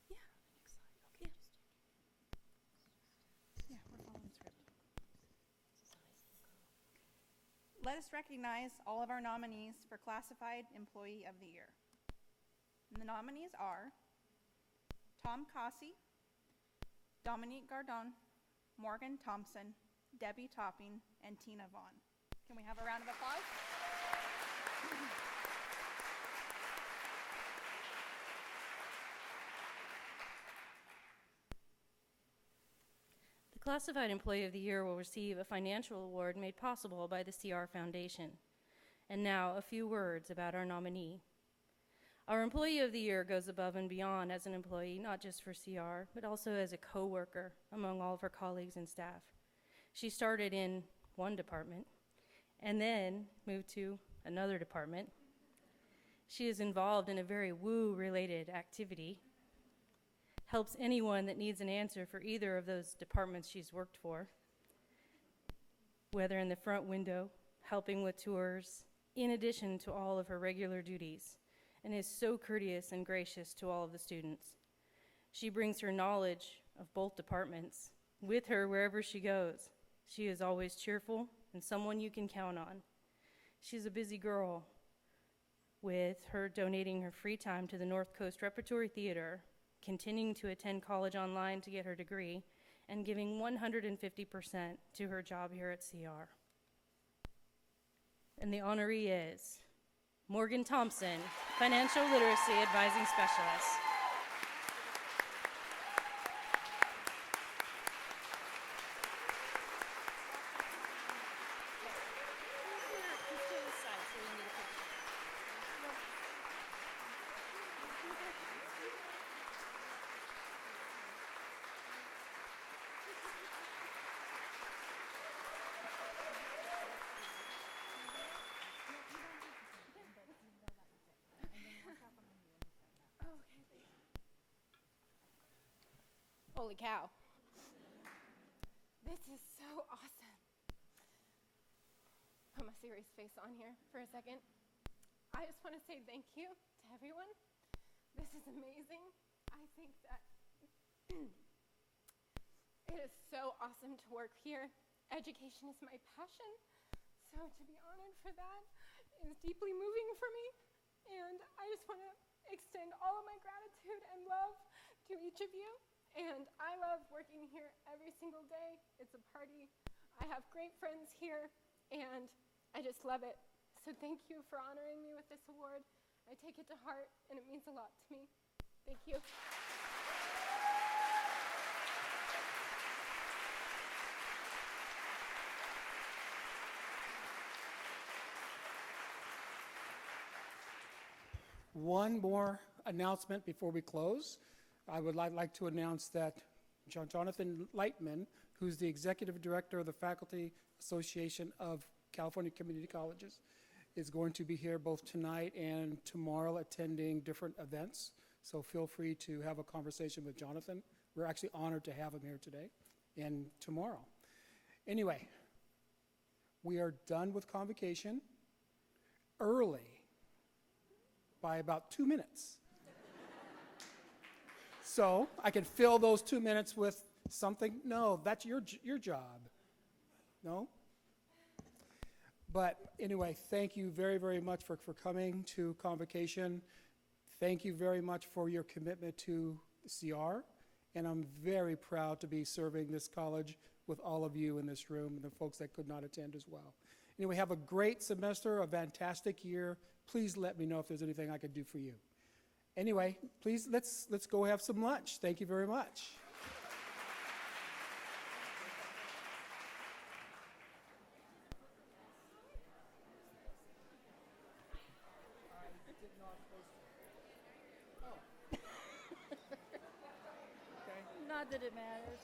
Yeah, okay. Yeah, we're following the script. Let us recognize all of our nominees for Classified Employee of the Year. And the nominees are Tom Cossey, Dominique Gardon, Morgan Thompson, Debbie Topping, and Tina Vaughn. Can we have a round of applause? The Classified Employee of the Year will receive a financial award made possible by the CR Foundation. And now, a few words about our nominee. Our Employee of the Year goes above and beyond as an employee, not just for CR, but also as a co-worker among all of her colleagues and staff. She started in one department and then moved to another department. She is involved in a very woo-related activity, helps anyone that needs an answer for either of those departments she's worked for, whether in the front window, helping with tours, in addition to all of her regular duties, and is so courteous and gracious to all of the students. She brings her knowledge of both departments with her wherever she goes. She is always cheerful and someone you can count on. She's a busy girl, with her donating her free time to the North Coast Repertory Theater, continuing to attend college online to get her degree, and giving 150% to her job here at CR. And the honoree is Morgan Thompson, Financial Literacy Advising Specialist. Here to the side. Holy cow. This is so awesome. Put my serious face on here for a second. I just want to say thank you to everyone. This is amazing. I think that it is so awesome to work here. Education is my passion, so to be honored for that is deeply moving for me. And I just want to extend all of my gratitude and love to each of you. And I love working here every single day. It's a party. I have great friends here, and I just love it. So thank you for honoring me with this award. I take it to heart, and it means a lot to me. Thank you. One more announcement before we close. I would like to announce that Jonathan Lightman, who's the Executive Director of the Faculty Association of California Community Colleges, is going to be here both tonight and tomorrow attending different events. So feel free to have a conversation with Jonathan. We're actually honored to have him here today and tomorrow. Anyway, we are done with Convocation early by about 2 minutes. So I can fill those 2 minutes with something. No, that's your job. No? But anyway, thank you very, very much for coming to Convocation. Thank you very much for your commitment to CR. And I'm very proud to be serving this college with all of you in this room and the folks that could not attend as well. Anyway, have a great semester, a fantastic year. Please let me know if there's anything I could do for you. Anyway, please, let's go have some lunch. Thank you very much. Not that it matters.